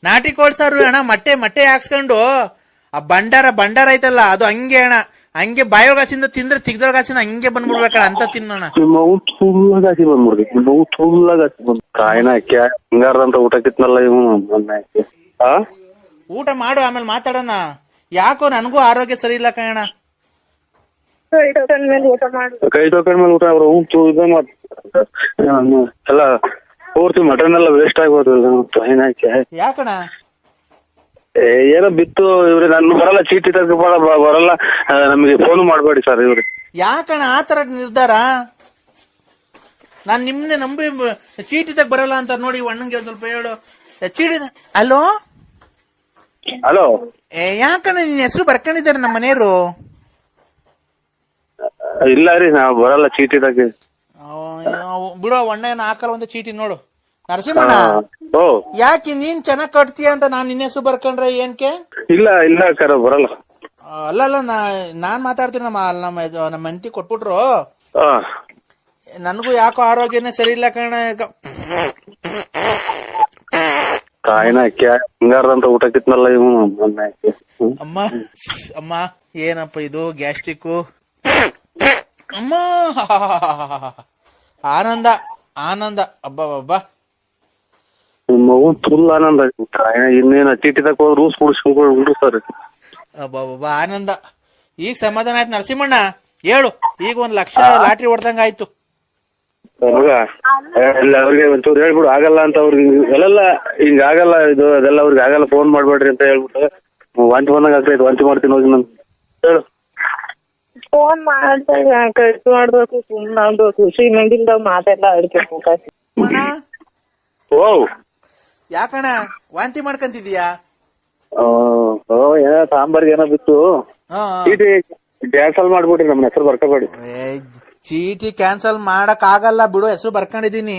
ನಾಟಿ ಕೋಳಿ ಸಾರು ಅಣ್ಣ, ಮೊಟ್ಟೆ ಹಾಕ್ಸ್ಕೊಂಡು ಆ ಬಂಡಾರ ಐತಲ್ಲ ಅದು ಹಂಗೆ ಅಣ್ಣ, ಹಂಗೆ ಬಾಯೊಳಗಾಸಿಂದ ತಿಂದ್ರೆ ತಿಗ್ದೊಳಗಾಸಿಂದ ಹಂಗೆ ಬಂದ್ಬಿಡ್ಬೇಕಣ್ಣ ಅಂತ ತಿನ್ನೋಣ. ತುಳ್ಳಗಾಸಿ ಬಂದ್ಬಿಡ್ಬೇಕು, ನಿಮ್ಮವು ತುಳ್ಳಗಾಸಿ ಬಂದ್ ಕಾಯಿನ ಹಿಂಗಾರ್ದಂತ ಊಟ ಕಿತ್ನಲ್ಲ ಇವನು. ಊಟ ಮಾಡು, ಆಮೇಲೆ ಮಾತಾಡೋಣ. ಯಾಕೋ ನನಗೂ ಆರೋಗ್ಯ ಸರಿ ಇಲ್ಲ ಕಣ. ಕೈ ತೊಕೊಂಡ್ಮೇಲೆ ಊಟ ಅವ್ರು ಎಲ್ಲ ಪೂರ್ತಿ ಮಟನ್ ಎಲ್ಲ ವೇಸ್ಟ್ ಆಗ್ಬೋದು. ಯಾಕಣ? ಏನೋ ಬಿತ್ತು ಇವ್ರಿ, ನಾನು ಬರಲ್ಲ, ಚೀಟಿ ತಗ ಬರಲ್ಲ, ನಮಗೆ ಫೋನ್ ಮಾಡ್ಬೇಡಿ ಸರ್ ಇವ್ರಿ. ಯಾಕಣ ಆತರ ನಿರ್ಧಾರ? ನಾನ್ ನಿಮ್ನೆ ನಂಬಿ ಚೀಟಿ ತಗ ಬರಲ್ಲ ಅಂತ ನೋಡಿ. ಅಣ್ಣಂಗೆ ಒಂದ್ ಸ್ವಲ್ಪ ಹೇಳು. ಚೀಟಿ ಹಲೋ ಹಲೋ, ಯಾಕಣ್ಣ ನಿನ್ ಹೆಸರು ಬರ್ಕೊಂಡಿದ್ದಾರೆ ನಮ್ಮ ಮನೆಯವರು? ಇಲ್ಲ ರೀ, ನಾವ್ ಬರಲ್ಲ ಚೀಟಿ ತಗ. ಬಿಡೋ, ಅಣ್ಣ ಹಾಕಲ್ಲ ಒಂದು ಚೀಟಿ ನೋಡು. ನರಸಿಂಹಣ್ಣ, ಯಾಕೆ ನೀನ್ ಚೆನ್ನಾಗ್ ಕಟ್ತೀಯ ಅಂತ ನಾನ್ ನಿನ್ನ ಹೆಸರು ಬರ್ಕೊಂಡ್ರೆ ಏನ್ಕೆ? ಇಲ್ಲ ಕರ ಬರಲ್ಲ. ಅಲ್ಲ ನಾನ್ ಮಾತಾಡ್ತೀನಿ. ನಮ್ಮ ಹೆಂಡತಿ ಕೊಟ್ಬಿಟ್ರು. ನನಗೂ ಯಾಕೋ ಆರೋಗ್ಯನೇ ಸರಿ ಇಲ್ಲ ಕಣ. ಕಾಯಿನ ಹಿಂಗಾರ್ದಂತ ಊಟ ಕಿತ್ನಲ್ಲ ಇವನು. ಅಮ್ಮ ಏನಪ್ಪ ಇದು ಗ್ಯಾಸ್ಟ್ರಿಕ್? ಅಮ್ಮ ಆನಂದ ಅಬ್ಬಾ. ನಿಮ್ಮವು ಫುಲ್ ಆನಂದ. ಇನ್ನೇನ ಚೀಟಿ ತಕ ರೂಲ್ಸ್ ಕುಡಿಸ್ಕೊಂಡು ಸರ್. ಅಬ್ಬಾ ಆನಂದ. ಈಗ ಸಮಾಧಾನ ಆಯ್ತು ನರಸಿಂಹಣ್ಣ. ಹೇಳು, ಈಗ 1 ಲಕ್ಷ ಲಾಟ್ರಿ ಹೊಡ್ದಂಗ ಆಯ್ತು. ಎಲ್ಲ ಅವ್ರಿಗೆ ಒಂಚೂರು ಹೇಳ್ಬಿಡು, ಆಗಲ್ಲ ಅಂತ. ಅವ್ರಿಗೆ ಎಲ್ಲ ಹಿಂಗ ಆಗಲ್ಲ, ಇದು ಅದೆಲ್ಲ ಅವ್ರಿಗೆ ಆಗಲ್ಲ, ಫೋನ್ ಮಾಡ್ಬೇಡ್ರಿ ಅಂತ ಹೇಳ್ಬಿಟ್ಟು. ವಾಂತಿ ಬಂದಂಗ ಆಗ್ತೈತೆ, ವಾಂತಿ ಮಾಡ್ತೀನಿ ಹೋಗಿ ನಾನು. ಹೇಳು. ಫೋನ್ ಮಾಡ್ಬೇಕು, ಸುಮ್ಮನೆ ಖುಷಿ ಮಂಡಿಲ್ದ ಮಾತೆಲ್ಲ ಆಡ್ಬೇಕು. ಓ ಯಾಕಣ್ಣ ವಾಂತಿ ಮಾಡ್ಕಂತಿದೀಯಾ? ಏನೋ ಸಾಂಬಾರ್ಗೆ ಏನೋ ಬಿತ್ತು, ಚೀಟಿ ಕ್ಯಾನ್ಸಲ್ ಮಾಡ್ಬಿಡ್ರಿ, ನಮ್ಮ ಹೆಸರು ಬರ್ಕೋಬೇಡಿ. ಚೀಟಿ ಕ್ಯಾನ್ಸಲ್ ಮಾಡಕ್ ಆಗಲ್ಲ ಬಿಡು, ಹೆಸರು ಬರ್ಕೊಂಡಿದೀನಿ.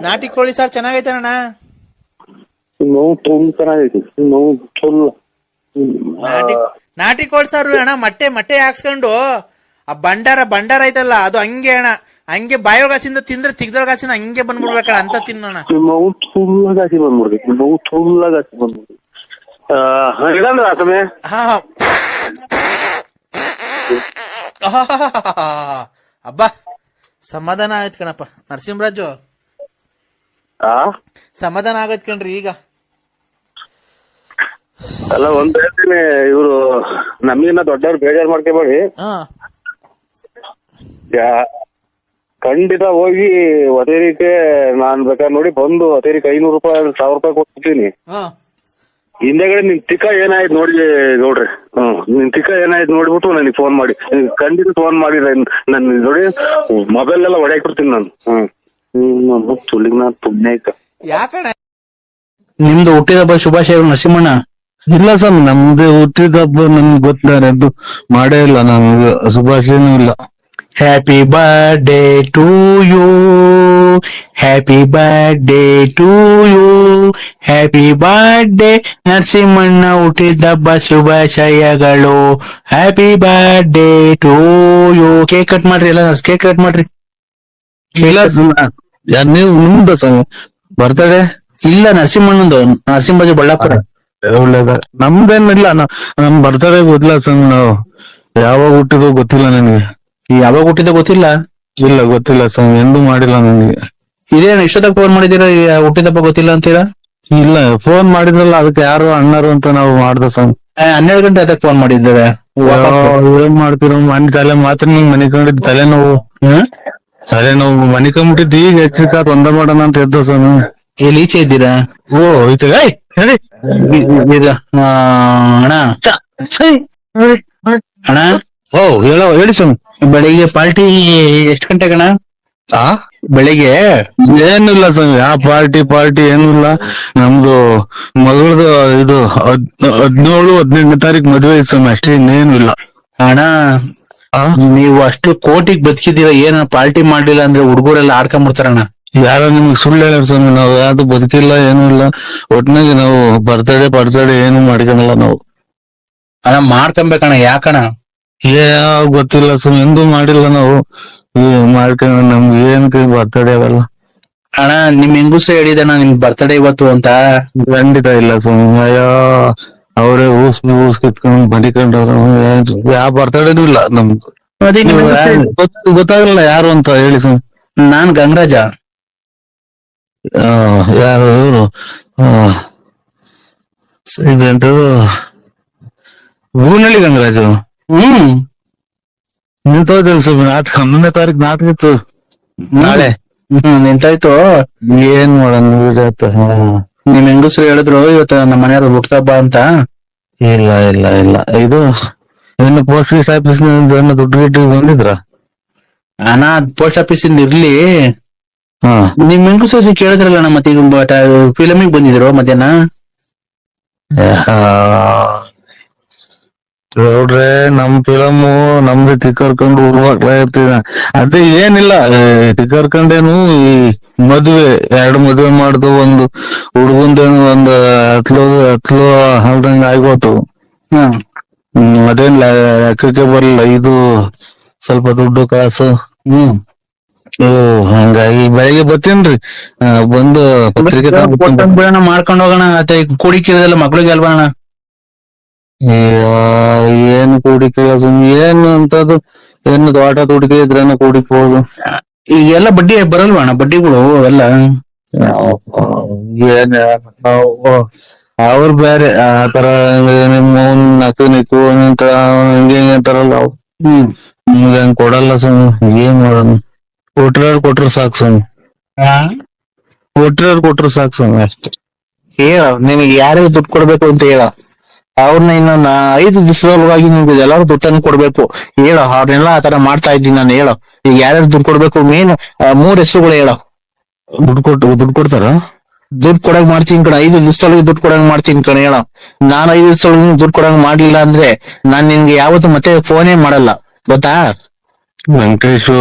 ನಾಟಿ ಕೋಳಿ ಸಾರ್ ಚೆನ್ನಾಗೈತೆ ಅಣ್ಣ. ಚೆನ್ನಾಗೈತಿ. ನಾಟಿ ಕೋಳಿ ಸಾರು ಅಣ್ಣ, ಮೊಟ್ಟೆ ಹಾಕ್ಸ್ಕೊಂಡು ಆ ಬಂಡಾರ ಐತಲ್ಲ ಅದು ಹಂಗೆ ಅಣ್ಣ, ಹಂಗೆ ಬಾಯೊಳಗಾಸಿಂದ ತಿಂದ್ರೆ ತಿಗ್ದೊಳಗಾಸಿಂದ ಹಂಗೆ ಬಂದ್ಬಿಡ್ಬೇಕಣ್ಣ ಅಂತ ತಿನ್ನೋಣ. ನಿಮ್ಮವು ತುಳ್ಳಗಾಸಿ ಬಂದ್ಬಿಡ್ಬೇಕು, ನಿಮ್ಮವು ತುಳ್ಳಗಾಸಿ ಬಂದ್ಬಿಡ್ಬೇಕು. ಅಬ್ಬಾ ಸಮಾಧಾನ ಆಯ್ತು ಕಣಪ್ಪ ನರಸಿಂಹರಾಜು. ಸಮಾಧಾನ ಆಗೈತ್ ಕಣ್ರಿ ಈಗ. ಅಲ್ಲ, ಒಂದ್ ಹೇಳ್ತೀನಿ, ಇವ್ರು ನಮಗಿನ್ನ ದೊಡ್ಡವ್ರು ಬೇಜಾರ್ ಮಾಡ್ಕೋಬೇಡಿ. ಖಂಡಿತ ಹೋಗಿ ಹೊತೇರಿಕೆ ನಾನ್ ಬೇಕಾದ್ರೆ ನೋಡಿ ಬಂದು ಹೊತೇರಿಕೆ 500 ರೂಪಾಯಿ 1000 ರೂಪಾಯಿ ಕೊಡ್ತೀನಿ. ಹಿಂದೆಗಡೆ ನಿನ್ ತಿಕ್ಕ ಏನಾಯ್ತು ನೋಡಿ ನೋಡ್ರಿ. ನಿನ್ ತಿಕ್ಕ ಏನಾಯ್ತು ನೋಡ್ಬಿಟ್ಟು ನನಗೆ ಫೋನ್ ಮಾಡಿ, ಖಂಡಿತ ಫೋನ್ ಮಾಡಿದ್ರೆ ನನ್ ನೋಡಿ ಮೊಬೈಲ್ ಎಲ್ಲ ಹೊಡ್ಯಾಕ್ಬಿಡ್ತೀನಿ ನಾನು. ತುಳಿಗ್ ನಾನ್ ಪುಣ್ಯ ಆಯ್ತ. ಯಾಕಣ್ಣ ನಿಮ್ದು ಹುಟ್ಟಿದಬ್ಬ ಶುಭಾಶಯಗಳು ನರಸಿಂಹಣ್ಣ? ಇಲ್ಲ ಸರ್, ನಮ್ದು ಹುಟ್ಟಿದಬ್ಬ ನಮ್ಗೆ ಗೊತ್ತಾರೆ, ಅದು ಮಾಡೇ ಇಲ್ಲ, ನಮ್ಗೆ ಶುಭಾಶಯನೂ ಇಲ್ಲ. Happy birthday to you, happy birthday to you, happy birthday ನರಸಿಂಹಣ್ಣ ಹುಟ್ಟಿದಬ್ಬ ಶುಭಾಶಯಗಳು, happy birthday to you. Cake cut ಮಾಡ್ರಿ, ಎಲ್ಲ ಕೇಕ್ ಕಟ್ ಮಾಡ್ರಿ. ಇಲ್ಲ ನೀವು ನಿಮ್ದು ಬರ್ತಡೇ? ಇಲ್ಲ ನರಸಿಂಹಣ್ಣಂದು, ನರಸಿಂಹರಾಜು ಬಳ್ಳಾಪುರ. ಒಳ್ಳೇದ. ನಮ್ದೇನಿಲ್ಲ, ನಮ್ ಬರ್ತಡೇ ಗೊತ್ತಿಲ್ಲ ಸರ್. ನಾವು ಯಾವಾಗ ಹುಟ್ಟಿದೋ ಗೊತ್ತಿಲ್ಲ ನನಗೆ. ಯಾವಾಗ ಹುಟ್ಟಿದ ಗೊತ್ತಿಲ್ಲ? ಇಲ್ಲ ಗೊತ್ತಿಲ್ಲ ಸರ್, ಎಂದೂ ಮಾಡಿಲ್ಲ ನನಗೆ. ಇದೇನು ಇಷ್ಟೊತ್ತಾಗ ಫೋನ್ ಮಾಡಿದೀರಾ, ಹುಟ್ಟಿದಪ್ಪ ಗೊತ್ತಿಲ್ಲ ಅಂತೀರಾ? ಇಲ್ಲ, ಫೋನ್ ಮಾಡಿದ್ರಲ್ಲ, ಅದಕ್ಕೆ ಯಾರು ಅಣ್ಣರು ಅಂತ ನಾವು ಮಾಡ್ದ ಸರ್. 12 ಗಂಟೆ ಅದಕ್ಕೆ ಫೋನ್ ಮಾಡಿದ್ದಾರೆ. ಏನ್ ಮಾಡ್ತಿರೋ ಮನೆ ತಲೆ ಮಾತ್ರ ನಿಂಗ್ ಮನಿಕೊಂಡಿದ್ ತಲೆನೋವು ಮನಿಕೊಂಡ್ಬಿಟ್ಟಿದ್ದು. ಈಗ ಎಚ್ಚರಿಕ ಒಂದ ಮಾಡೋಣ ಅಂತ ಎದ್ದು ಸರ್. ಎಲ್ಲಿ ಈಚೆ ಇದ್ದೀರಾ? ಓ ಈಚೆ ಹೇಳಿ ಅಣ್ಣ. ಓ ಹೇಳಿ ಸರ್. ಬೆಳಿಗ್ಗೆ ಪಾರ್ಟಿ ಎಷ್ಟು ಗಂಟೆಗೆ ಅಣ್ಣ? ಬೆಳಿಗ್ಗೆ ಏನಿಲ್ಲ ಸರ್, ಯಾವ ಪಾರ್ಟಿ ಏನಿಲ್ಲ. ನಮ್ದು ಮಗಳದು ಇದು 17-18ನೇ ತಾರೀಕು ಮದುವೆ ಸರ್, ಅಷ್ಟೇ, ಇನ್ನೇನು ಇಲ್ಲ. ಅಣ್ಣ ನೀವು ಅಷ್ಟು ಕೋಟಿಗೆ ಬದುಕಿದೀರ, ಏನ ಪಾರ್ಟಿ ಮಾಡ್ಲಿಲ್ಲ ಅಂದ್ರೆ ಹುಡುಗರೆಲ್ಲ ಆಡ್ಕೊಂಡ್ಬಿಡ್ತಾರಣ್ಣ. ಯಾರ ನಿಮ್ಗೆ ಸುಳ್ಳು ಹೇಳ ಸರ್, ನಾವು ಯಾವ್ದು ಬದುಕಿಲ್ಲ, ಏನು ಇಲ್ಲ. ಒಟ್ನಾಗೆ ನಾವು ಬರ್ತಡೇ ಏನು ಮಾಡ್ಕೊಳಲ್ಲ ನಾವು. ಅಣ್ಣ ಮಾಡ್ಕೊಬೇಕಣ್ಣ. ಯಾಕಣ್ಣ? ಗೊತ್ತಿಲ್ಲ ಸರ್, ಎಂದೂ ಮಾಡಿಲ್ಲ ನಾವು. ಮಾಡ್ಕೊಂಡು ನಮ್ಗೆ ಏನಕ್ಕೆ ಬರ್ತಡೇ ಅವೆಲ್ಲ. ಅಣ್ಣ ನಿಮ್ ಹೆಂಗುಸ್ರು ಹೇಳಿದಣ್ಣ ನಿಮ್ ಬರ್ತಡೇ ಇವತ್ತು ಅಂತ. ಖಂಡಿತ ಇಲ್ಲ ಸ್ವಾಮಿ. ಅಯ್ಯೋ ಅವ್ರೇ ಊಸ್ ಕಿತ್ಕೊಂಡ್ ಮಡಿಕೊಂಡು ಯಾವ ಬರ್ತಡೇನೂ ಇಲ್ಲ ನಮ್ದು. ಅದೇ ನಿಮ್ ಗೊತ್ತಾಗಲ್ಲ ಯಾರು ಅಂತ ಹೇಳಿ ಸ್ವಾಮಿ. ನಾನ್ ಗಂಗರಾಜ. ಯಾರು ಇವರು ಇದೆಂತದು ಹೂನಳ್ಳಿ ಗಂಗರಾಜು. ನಿಂತೋದಿಲ್ಲ ಸ್ವಾಮಿ. ನಾಟಕ 11ನೇ ತಾರೀಕು ನಾಟಕ ಇತ್ತು ನಾಳೆ. ನಿಂತಾಯ್ತು. ಏನ್ ಮಾಡೋಣ. ನಿಮ್ ಹೆಂಗಸ್ರು ಹೇಳಿದ್ರು ಇವತ್ತು ನಮ್ಮ ಮನೆಯವ್ರು ಹುಟ್ಟದಬ್ಬ ಅಂತ. ಇಲ್ಲ ಇಲ್ಲ ಇಲ್ಲ ಇದು ಇನ್ನು ಪೋಸ್ಟ್ ಆಫೀಸ್ ದುಡ್ಡು ಗಿಡ್ಡು ಬಂದಿದ್ರ? ಅಣ್ಣ ಪೋಸ್ಟ್ ಆಫೀಸ್ ಇಂದ ಇರ್ಲಿ. ಹಾ ನಿಮ್ ಹೆಂಗಸ್ರು ಕೇಳಿದ್ರಲ್ಲ ಅಣ್ಣ, ಮತ್ತೆ ಈಗ ಫಿಲಮಿಗೆ ಬಂದಿದ್ರು ಮಧ್ಯಾಹ್ನ. ನೋಡ್ರೆ ನಮ್ ಫಿಲಮು ನಮ್ದು ತಿಕ್ಕರ್ಕೊಂಡು ಹುಡುಗಾಗ್ತಿದ. ಅದೇ ಏನಿಲ್ಲ, ತಿಕ್ಕರ್ಕೊಂಡೇನು ಈ ಮದ್ವೆ 2 ಮದ್ವೆ ಮಾಡ್ದು, ಒಂದು ಹುಡುಗಂದೇನು ಒಂದು ಹತ್ಲು ಹಲ್ದಂಗ ಆಗೋತು. ಅದೇನ್ ಲೆಕ್ಕಕ್ಕೆ ಬರಲ್ಲ. ಇದು ಸ್ವಲ್ಪ ದುಡ್ಡು ಕಾಸು. ಹಂಗಾಗಿ ಬೆಳಿಗ್ಗೆ ಬರ್ತೀನ್ರಿ. ಬಂದು ಪತ್ರಿಕೆ ಮಾಡ್ಕೊಂಡ್ ಹೋಗೋಣ. ಮತ್ತೆ ಕೂಡಿಕ್ಕಿರೋದೆಲ್ಲ ಮಕ್ಳಿಗೆ ಅಲ್ವಾ ಅಣ್ಣ? ಏನು ಕೂಡಿಕೆ ಏನು ಅಂತದ್ದು, ಏನು ತೋಟ ತುಡಿಕೆ ಇದ್ರೇನ ಕೂಡಿಕ್ಬೋದು. ಈಗೆಲ್ಲ ಬಡ್ಡಿ ಬರಲ್ವಾ ಅಣ್ಣ? ಬಡ್ಡಿಗಳು ಎಲ್ಲ ಏನ್ ಅವ್ರು ಬೇರೆ ಆತರ ನಿಮ್ಮ ನಕು ಅಂತ ಹಿಂಗೆ ಅಂತಾರಲ್ಲ ಅವ್. ನಿಮ್ಗೆ ಹಂಗ್ ಕೊಡಲ್ಲ ಸ್ವಾಮಿ. ಏನ್ ಮಾಡೋಣ, ಕೊಟ್ರೆ ಸಾಕು ಸ್ವಾಮಿ. ಕೊಟ್ರೆ ಸಾಕು ಸ್ವಾಮಿ ಅಷ್ಟೇ. ಹೇಳ, ನಿಮಗೆ ಯಾರ್ಯಾರು ದುಡ್ಡು ಕೊಡ್ಬೇಕು ಅಂತ ಹೇಳ. ಅವ್ರನ್ನ ಇನ್ನೊಂದು 5 ದಿವಸದೊಳಗಾಗಿ ನಿಮ್ಗೆ ಎಲ್ಲಾರು ದುಡ್ಡನ್ನು ಕೊಡ್ಬೇಕು. ಹೇಳೋ, ಅವ್ರನ್ನೆಲ್ಲ ಆತರ ಮಾಡ್ತಾ ಇದ್ದೀನಿ ನಾನು. ಹೇಳೋ, ಈಗ ಯಾರ್ಯಾರು ದುಡ್ಡು ಕೊಡ್ಬೇಕು, ಮೇನ್ 3 ಹೆಸರುಗಳು ಹೇಳೋ. ದುಡ್ಡು ಕೊಡ್ತಾರ? ದುಡ್ಡು ಕೊಡಂಗ್ ಮಾಡ್ತೀನಿ ಕಣ. 5 ದಿವಸದೊಳಗೆ ದುಡ್ಡು ಕೊಡಂಗ್ ಮಾಡ್ತೀನಿ ಕಣ. ಹೇಳೋ, ನಾನು 5 ದಿವಸದೊಳಗೆ ದುಡ್ಡು ಕೊಡಂಗ್ ಮಾಡ್ಲಿಲ್ಲ ಅಂದ್ರೆ ನಾನ್ ನಿನ್ಗೆ ಯಾವತ್ತು ಮತ್ತೆ ಫೋನೇ ಮಾಡಲ್ಲ, ಗೊತ್ತಾ? ವೆಂಕಟೇಶು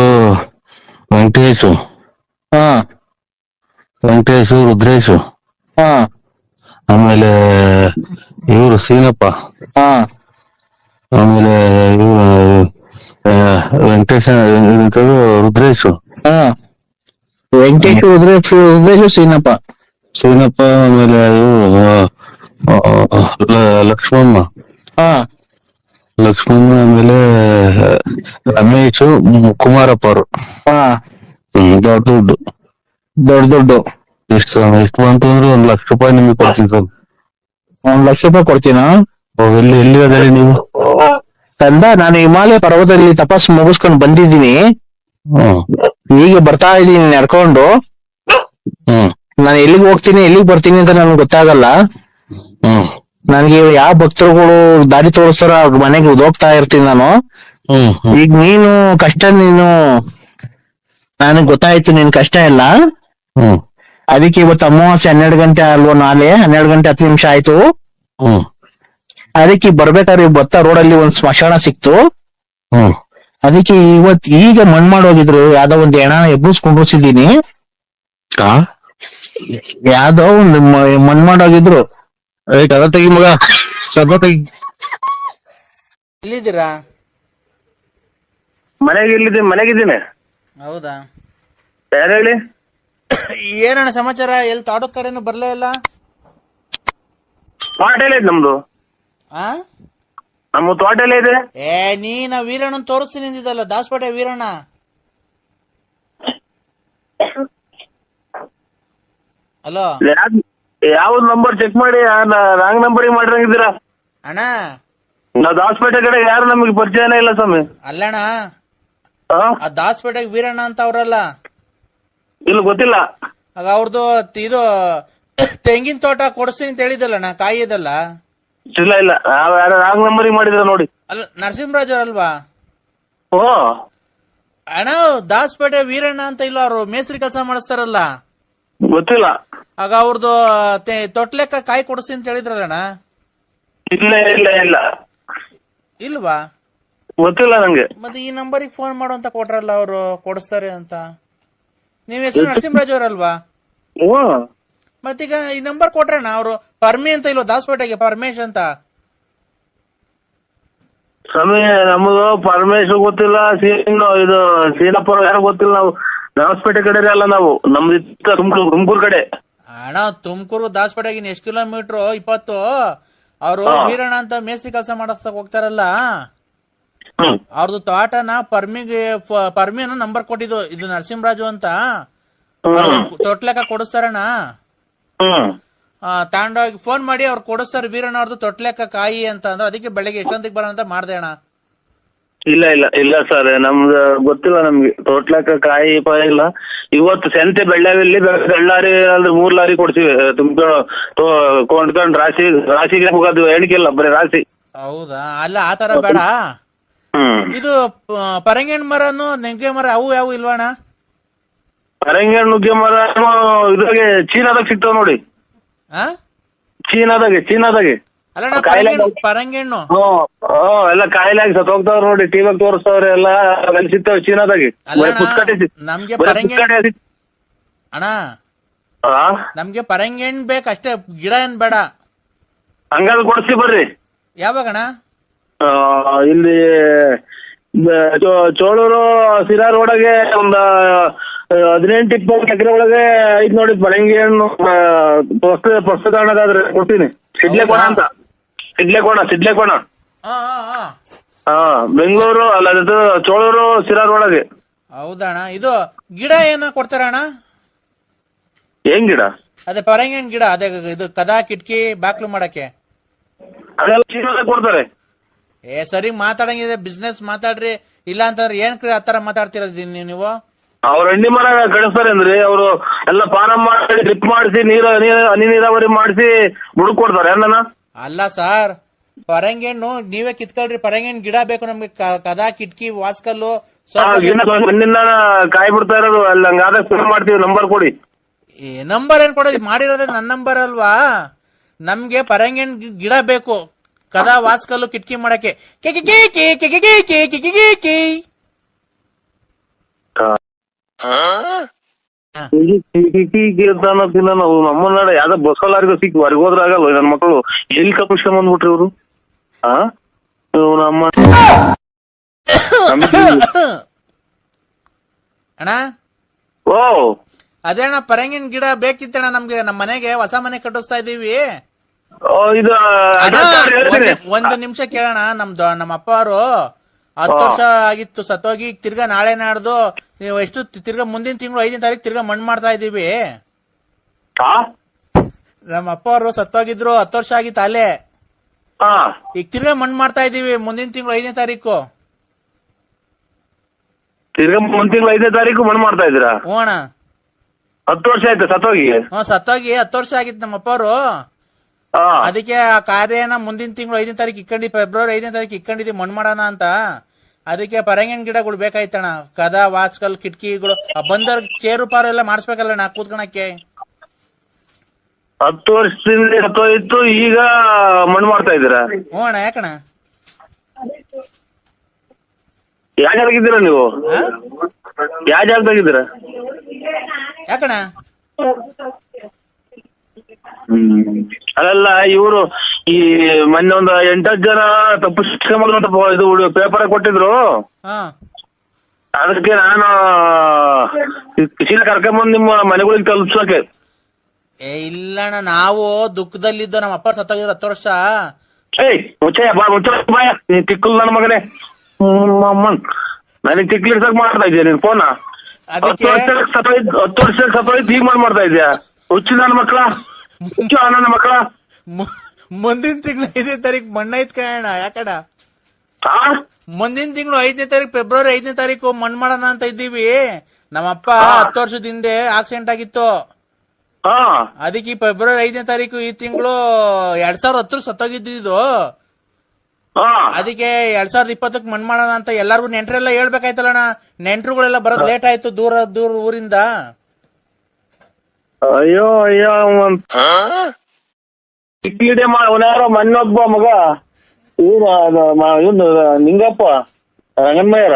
ಹಾ, ವೆಂಕಟೇಶು, ರುದ್ರೇಶು, ಹಾ, ಆಮೇಲೆ ಇವರು ಸೀನಪ್ಪ, ಹಾ, ಆಮೇಲೆ ಇವರು ವೆಂಕಟೇಶ, ರುದ್ರೇಶು, ಹಾ, ವೆಂಕಟೇಶ್, ರುದ್ರೇಶು, ಸೀನಪ್ಪ, ಆಮೇಲೆ ಇವರು ಲಕ್ಷ್ಮಮ್ಮ, ಹಾ, ಆಮೇಲೆ ರಮೇಶು, ಕುಮಾರಪ್ಪ ಅವರು. ಹಾ, ದೊಡ್ಡ ದುಡ್ಡು ಎಷ್ಟು ಬಂತು ಅಂದ್ರೆ 1 ಲಕ್ಷ ರೂಪಾಯಿ ನಿಮ್ಗೆ ಕೊಡ್ತೀನಿ ಸರ್. 1 ಲಕ್ಷ ರೂಪಾಯಿ ಕೊಡ್ತೀನ? ಎಲ್ಲಿ ಅದರಿ ನೀವು? ತಂದ ನಾನು ಹಿಮಾಲಯ ಪರ್ವತದಲ್ಲಿ ತಪಸ್ಸು ಮುಗಿಸ್ಕೊಂಡು ಬಂದಿದ್ದೀನಿ. ಈಗ ಬರ್ತಾ ಇದ್ದೀನಿ ನಡ್ಕೊಂಡು. ನಾನು ಎಲ್ಲಿಗೆ ಹೋಗ್ತೀನಿ ಎಲ್ಲಿಗೆ ಬರ್ತೀನಿ ಅಂತ ನನ್ಗೆ ಗೊತ್ತಾಗಲ್ಲ. ನನ್ಗೆ ಯಾವ ಭಕ್ತರುಗಳು ದಾರಿ ತೋರಿಸ್ತಾರೋ ಅವ್ರ ಮನೆಗೆ ಹೋಗ್ತಾ ಇರ್ತೀನಿ ನಾನು. ಈಗ ನೀನು ಕಷ್ಟ, ನನಗ್ ಗೊತ್ತಾಯ್ತು ನಿನ್ ಕಷ್ಟ ಎಲ್ಲ. ಅದಕ್ಕೆ ಇವತ್ತು ಅಮಾವಾಸ್ಯೆ 12 ಗಂಟೆ ಅಲ್ವಾ, ನಾಳೆ 12 ಗಂಟೆ 10 ನಿಮಿಷ ಆಯ್ತು. ಅದಕ್ಕೆ ಬರ್ಬೇಕಾದ್ರೆ ಭತ್ತ ರೋಡಲ್ಲಿ ಒಂದ್ ಸ್ಮಶಾನ ಸಿಕ್ತು. ಅದಕ್ಕೆ ಈಗ ಮಣ್ ಮಾಡೋಗಿದ್ರು. ಯಾವ್ದೋ ಒಂದ್ ಹೆಣ ಎಬ್ಬಿಸ್ಕೊಂಡಿದ್ದೀನಿ. ಯಾವ್ದೋ ಒಂದು ಮಣ್ ಮಾಡೋಗಿದ್ರು. ಕದ ತೆಗಿ ಮಗ, ಸದ ತೆಗಿ. ಎಲ್ಲಿದ್ದೀರಾ? ಮನೆಗಿದ್ದೀನಿ. ಹೌದಾ? ಯಾರು ಹೇಳಿ? ಏನಣ್ಣ ಸಮಾಚಾರ? ಎಲ್ಲಿ ತಾಡೋದ್ ಕಡೆನು ಬರ್ಲೇ ಇಲ್ಲ. ತೋಟ ಎಲ್ಲ ಇದೆ ನಮ್ದು. ನಮ್ಮ ತೋಟ ಎಲ್ಲ ಇದೆ. ನೀನ ವೀರಣ್ಣನ್ ತೋರಿಸ್ತೀನಿ ಅಂದಿದ್ದಲ್ಲ, ದಾಸಪೇಟೆ ವೀರಣ್ಣ. ಹಲೋ, ಯಾವ್ದು ನಂಬರ್ ಚೆಕ್ ಮಾಡಿ ರಾಂಗ್ ನಂಬರಿಗೆ ಮಾಡಿರಂಗಿದ್ದೀರಾ ಅಣ್ಣ? ನಾವ್ ದಾಸಪೇಟೆ ಕಡೆ ಯಾರು ನಮಗೆ ಪರಿಚಯನೇ ಇಲ್ಲ ಸ್ವಾಮಿ. ಅಲ್ಲಣ್ಣ, ಆ ದಾಸಪೇಟೆಗೆ ವೀರಣ್ಣ ಅಂತ ಅವ್ರಲ್ಲ? ಇಲ್ಲ, ಗೊತ್ತಿಲ್ಲ. ಆಗ ಅವ್ರದ್ದು ಇದು ತೆಂಗಿನ ತೋಟ ಕೊಡಿಸ್ತೀನಿ ಅಂತ ಹೇಳಿದಲ್ಲಣ್ಣ, ಕಾಯಿ ಇದಲ್ಲ? ಇಲ್ಲ ನಾವ್ ಯಾರು ರಾಂಗ್ ನಂಬರಿಗೆ ಮಾಡಿದ್ರ ನೋಡಿ. ಅಲ್ಲ, ನರಸಿಂಹರಾಜ್ ಅವ್ರಲ್ವಾ? ಓ ಅಣ್ಣ, ದಾಸಪೇಟೆ ವೀರಣ್ಣ ಅಂತ ಇಲ್ಲ, ಅವ್ರು ಮೇಸ್ತ್ರಿ ಕೆಲಸ ಮಾಡಿಸ್ತಾರಲ್ಲ? ಗೊತ್ತಿಲ್ಲ. ಆಗ ಅವ್ರದ್ದು ತೊಟ್ಲೆಕ್ಕ ಕಾಯಿ ಕೊಡಿಸ್ತೀನಿ ಅಂತ ಹೇಳಿದ್ರಲ್ಲಣ್ಣ? ಇಲ್ಲ ಇಲ್ವಾ? ಗೊತ್ತಿಲ್ಲ ನಂಗೆ. ಮತ್ತೆ ಈ ನಂಬರಿಗೆ ಫೋನ್ ಮಾಡು ಅಂತ ಕೊಟ್ರಲ್ಲ ಅವರು, ಕೊಡಿಸ್ತಾರೆ ಅಂತ. ನೀವ್ ಹೆಸರು ನರಸಿಂಹರಾಜ್ ಅವರಲ್ವಾ? ಮತ್ತೀಗ ಈ ನಂಬರ್ ಕೊಟ್ರಣ್ಣ ಅವರು. ಪರ್ಮಿ ಅಂತ ಇಲ್ವಾ ದಾಸಪೇಟೆಗೆ? ಪರಮೇಶ್ ಅಂತ. ಸ್ವಾಮಿ, ನಮಗೂ ಪರಮೇಶ್ ಗೊತ್ತಿಲ್ಲ, ಇದು ಸೀನಪ್ಪ ಯಾರು ಗೊತ್ತಿಲ್ಲ. ನಾವು ದಾಸಪೇಟೆ ಕಡೆ ಅಲ್ಲ ನಾವು, ನಮ್ದು ತುಮಕೂರು ಕಡೆ. ಅಣ್ಣ ತುಮಕೂರು ದಾಸಪೇಟೆಗಿನ ಎಷ್ಟು ಕಿಲೋಮೀಟರ್? 20. ಅವರು ವೀರಣ್ಣ ಅಂತ ಮೇಸ್ತ್ರಿ ಕೆಲಸ ಮಾಡಕ್ ಹೋಗ್ತಾರಲ್ಲ, ಅವ್ರದ್ದು ತೋಟನ ಪರ್ಮಿನ ನಂಬರ್ ಕೊಟ್ಟಿದ್ದು, ಇದು ನರಸಿಂಹರಾಜು ಅಂತ. ತೊಟ್ಲೆಕ್ಕ ಕೊಡಿಸ್ತಾರಣ್ಣ, ತಾಂಡೋಗಿ ಫೋನ್ ಮಾಡಿ ಅವ್ರು ಕೊಡಿಸ್ತಾರೆ. ವೀರಣ್ಣ ಅವ್ರದ್ದು ತೊಟ್ಲೆಕ್ಕ ಕಾಯಿ ಅಂತ ಅಂದ್ರೆ, ಅದಕ್ಕೆ ಬೆಳಗ್ಗೆ ಎಷ್ಟೊಂದಿಗೆ ಬರೋಣ ಅಂತ ಮಾಡ್ದೆ ಅಣ್ಣ. ಇಲ್ಲ ಸರ್, ನಮ್ದು ಗೊತ್ತಿಲ್ಲ ನಮ್ಗೆ. ತೊಟ್ಲಕ್ಕ ಕಾಯಿ ಇಲ್ಲ. ಇವತ್ತು ಸಂತೆ ಬೆಳ್ಳಾವಿಲ್ಲಿ ಬೆಳ್ಳಾರಿ ಅಂದ್ರೆ 3 ಲಾರಿ ಕೊಡ್ತೀವಿ. ಕೊಂಡ್ಕೊಂಡ್ ರಾಶಿಗೆ ಹೋಗೋದು ಎಣಿಕೆಲ್ಲ, ಬರೀ ರಾಶಿ. ಹೌದಾ? ಅಲ್ಲ ಆತರ ಬೇಡ. ಇದು ಪರಂಗಿ ಮರನು ನೆಂಗೆ ಮರ ಅವು ಯಾವ ಇಲ್ವಣ್ಣ? ಪರಂಗಿ ನುಗ್ಗೆ ಮರ ಇದ್ರಾಗೆ ಚೀನಾದಾಗ ಸಿಗ್ತಾವ ನೋಡಿ. ಚೀನಾದಾಗೆ ಅಲ್ಲ ಪರಂಗಿ ಹಣ್ಣು ಎಲ್ಲ ಕಾಯಿಲಾಗಿ ಸತ್ ಹೋಗ್ತಾವ್ರ ನೋಡಿ, ಟಿವಿಯಾಗ ತೋರಿಸ್ತಾವ್ರೆ ಎಲ್ಲ. ಅಲ್ಲಿ ಸಿಗ್ತಾವ ಚೀನಾದಾಗೆ. ನಮ್ಗೆ ಅಣ್ಣ ನಮ್ಗೆ ಪರಂಗಿ ಹಣ್ಣು ಬೇಕಷ್ಟೇ, ಗಿಡ ಏನ್ ಬೇಡ. ಹಂಗಾದ್ರೆ ಕೊಡ್ಸಿ ಬರ್ರಿ. ಯಾವಾಗಣ್ಣ? ಇಲ್ಲಿ ಚೋಳೂರು ಸಿರಾ ರೋಡಗೆ ಒಂದ 18-20 ಎಕರೆ ಒಳಗೆ ಐತ್ ನೋಡಿ ಪರಂಗಿ ಹಣ್ಣು. ಪುಸ್ತಕದಾದ್ರೆ ಕೊಡ್ತೀನಿ. ಸಿಡ್ಲೆಕೋಣ ಅಂತ, ಸಿಡ್ಲೆಕೋಣ. ಬೆಂಗಳೂರು ಅಲ್ಲ, ಅದು ಚೋಳೂರು ಸಿರಾ ರೋಡಗೆ. ಹೌದಣ್ಣ. ಇದು ಗಿಡ ಏನ ಕೊಡ್ತಾರಣ್ಣ? ಏನ್ ಗಿಡ? ಅದೇ ಪರಂಗಿ ಹಣ್ಣು ಗಿಡ, ಅದೇ ಇದು ಕದಾ ಕಿಟಕಿ ಬಾಕ್ಲು ಮಾಡಕ್ಕೆ ಅದೆಲ್ಲ ಚೀನಾದಾಗ ಕೊಡ್ತಾರೆ. ಸರಿ ಮಾತಾಡಂಗಿದೆ, ಬಿಸ್ನೆಸ್ ಮಾತಾಡ್ರಿ. ಇಲ್ಲ ಅಂತಂದ್ರೆ ಏನ್ ಆತರ ಮಾತಾಡ್ತಿರೋದು ನೀವು? ಅವ್ರ ಹಣ್ಣಿ ಮರ ಕಳಿಸ್ತಾರೆ ಅಂದ್ರೆ ಅವರು ಎಲ್ಲ ಪಾನ ಮಾಡಿ ಡ್ರಿಪ್ ಮಾಡಿಸಿ ಹನಿ ನೀರಾವರಿ ಮಾಡಿಸಿ ಬುಡಕ್ ಕೊಡ್ತಾರೆ. ಅಲ್ಲ ಸರ್, ಪರಂಗಿ ಹಣ್ಣು ನೀವೇ ಕಿತ್ಕೊಳ್ರಿ. ಪರಂಗಿ ಹಣ್ಣು ಗಿಡ ಬೇಕು ನಮ್ಗೆ, ಕದಾ ಕಿಟಕಿ ವಾಸ್ಕಲ್ಲು ಮಣ್ಣಿಂದ ಕಾಯಿ ಬಿಡ್ತಾ ಇರೋದು. ಅಲ್ಲಿ ಹಂಗಾದ್ರೆ ಫೋನ್ ಮಾಡ್ತೀವಿ, ನಂಬರ್ ಕೊಡಿ. ನಂಬರ್ ಏನ್ ಕೊಡೋದು? ಮಾಡಿರೋದೇ ನನ್ನ ನಂಬರ್ ಅಲ್ವಾ? ನಮ್ಗೆ ಪರಂಗಿ ಹಣ್ಣು ಗಿಡ ಬೇಕು, ಕದಾ ವಾಸ್ಕಲ್ಲು ಕಿಟಕಿ ಮಾಡಕ್ಕೆ. ನಾವು ನಮ್ಮನ್ನ ಯಾವ್ದೋ ಬಸ್ಸಲಾರಿಗೂ ಸಿಕ್ಕಿ ಹೊರಗೆ ಹೋದ್ರ ಆಗಲ್ಲ. ನನ್ ಮಕ್ಕಳು ಎಲ್ಲಿ ಕಪಿಸ್ಕೊಂಡ್ ಬಂದ್ಬಿಟ್ರಿ ಇವ್ರು. ನಮ್ಮ ಅಣ್ಣ ಓ ಅದೇ ಅಣ್ಣ, ಪರಂಗಿನ ಗಿಡ ಬೇಕಿತ್ತಣ್ಣ ನಮ್ಗೆ. ನಮ್ಮ ಮನೆಗೆ ಹೊಸ ಮನೆ ಕಟ್ಟಿಸ್ತಾ ಇದೀವಿ. ಇದು ಒಂದು ನಿಮಿಷ ಕೇಳೋಣ. ನಮ್ಮ ಅಪ್ಪ ಅವರು 10 ವರ್ಷ ಆಗಿತ್ತು ಸತ್ತೋಗಿ, ತಿರ್ಗಾ ನಾಳೆ ನಾಡ್ದು ಎಷ್ಟು ತಿರ್ಗಾ ಮುಂದಿನ ತಿಂಗಳು 5ನೇ ತಾರೀಕು ತಿರ್ಗಾ ಮಣ್ಣು ಮಾಡ್ತಾ ಇದೀವಿ. ನಮ್ಮ ಅಪ್ಪ ಅವರು ಸತ್ತೋಗಿದ್ರು, 10 ವರ್ಷ ಆಗಿತ್ತು ಅಲ್ಲೇ. ಈಗ ತಿರ್ಗಾ ಮಣ್ಣು ಮಾಡ್ತಾ ಇದೀವಿ ಮುಂದಿನ ತಿಂಗಳು 5ನೇ ತಾರೀಕು. ತಿರ್ಗಾ ಮುಂದಿನ ತಿಂಗಳು 5ನೇ ತಾರೀಕು ಮಣ್ಣು ಮಾಡ್ತಾ ಇದ್ದೀರಾ? ಹ್ಞೂ ಅಣ್ಣ. 10 ವರ್ಷ ಆಯ್ತು ಸತ್ತೋಗಿ? ಸತ್ತೋಗಿ 10 ವರ್ಷ ಆಗಿತ್ತು ನಮ್ಮ ಅಪ್ಪ ಅವರು. ಅದಕ್ಕೆ ಆ ಕಾರ್ಯನ ಮುಂದಿನ ತಿಂಗಳು 5ನೇ ತಾರೀಕು ಇಕ್ಕೊಂಡಿ, ಫೆಬ್ರವರಿ 5ನೇ ತಾರೀಕು ಇಕ್ಕೊಂಡಿದ್ವಿ ಮಣ್ಣು ಮಾಡೋಣ ಅಂತ. ಅದಕ್ಕೆ ಪರಂಗಿನ ಗಿಡಗಳು ಬೇಕಾಯ್ತಣ್ಣ, ಕದಾ ವಾಸ್ಕಲ್ ಕಿಟಕಿಗಳು. ಬಂದವ್ರಿಗೆ ಚೇರು ಪಾರು ಎಲ್ಲ ಮಾಡಿಸ್ಬೇಕಲ್ಲ ನಾ ಕೂತ್ಕೊಳಕ್ಕೆ. 10 ವರ್ಷದಿಂದ ಸತ್ತೋಯ್ತು, ಈಗ ಮಣ್ಣು ಮಾಡ್ತಾ ಇದ್ದೀರಾ? ಹ್ಞೂ ಅಣ್ಣ. ಯಾಕಣ್ಣ? ಯಾವ ಜಾಗದಾಗಿದ್ದೀರಾ ನೀವು? ಯಾವ ಜಾಗದಾಗಿದ್ದೀರಾ? ಯಾಕಣ್ಣ? ಅಲ್ಲ, ಇವರು ಈ ಮೊನ್ನೆ ಒಂದು 8-10 ಜನ ತಪ್ಪಿಸ್ಕೊಂಬಂತ ಇದು ಪೇಪರ್ ಕೊಟ್ಟಿದ್ರು. ಅದಕ್ಕೆ ನಾನು ಶೀಲ ಕರ್ಕೊಂಬಂದ್ ನಿಮ್ಮ ಮನೆಗಳಿಗೆ ತಲುಪ್ಸೋಕೆ. ಇಲ್ಲಣ್ಣ, ನಾವು ದುಃಖದಲ್ಲಿದ್ದು. ನಮ್ಮ ಅಪ್ಪ ಸತ್ತೋಗಿದ್ರು 10 ವರ್ಷ. ಮುಚ್ಚಯ್ಯ ನೀ ತಿಕ್ಕಲ್ ನನ್ನ ಮಗನೇ. ನನಗೆ ತಿಕ್ಲಿಡ್ಸಕ್ ಮಾಡ್ತಾ ಇದೀಯ ನೀನ್ ಫೋನ? 10 ವರ್ಷಕ್ಕೆ ಸತ್ತೋಯ್ತು, ಈಗ ಮಾಡ್ತಾ ಇದೀಯ? ಹುಚ್ಚು ನನ್ನ ಮಕ್ಕಳ, ನನ್ನ ಮಕ್ಕಳ. ಮುಂದಿನ ತಿಂಗಳು 5ನೇ ತಾರೀಕು ಮಣ್ಣು ಐತ್ ಕಣ. ಯಾಕಡ? ಮುಂದಿನ ತಿಂಗಳು 5ನೇ ತಾರೀಕು, ಫೆಬ್ರವರಿ 5ನೇ ತಾರೀಕು ಮಣ್ಣು ಮಾಡೋಣ ಅಂತ ಇದ್ದೀವಿ. ನಮ್ಮಪ್ಪ 10 ವರ್ಷದ ಹಿಂದೆ ಆಕ್ಸಿಡೆಂಟ್ ಆಗಿತ್ತು. ಅದಕ್ಕೆ ಫೆಬ್ರವರಿ 5ನೇ ತಾರೀಕು ಈ ತಿಂಗಳು 2010 ಸತ್ತೋಗಿದ್ದು. ಅದಕ್ಕೆ 2020 ಮಣ್ಣು ಮಾಡೋಣ ಅಂತ ಎಲ್ಲಾರ್ಗು ನೆಂಟ್ರೆಲ್ಲ ಹೇಳ್ಬೇಕಾಯ್ತಲ್ಲಣ್ಣ. ನೆಂಟ್ರುಗಳೆಲ್ಲ ಬರೋದ್ ಲೇಟ್ ಆಯ್ತು, ದೂರ ಊರಿಂದ. ಅಯ್ಯೋ ಅವನ್ಯಾರೋ ಮೊನ್ನೊಬ್ಬ ಮಗ ಇವನು ನಿಂಗಪ್ಪ ರಂಗನ್ಮಯ್ಯರ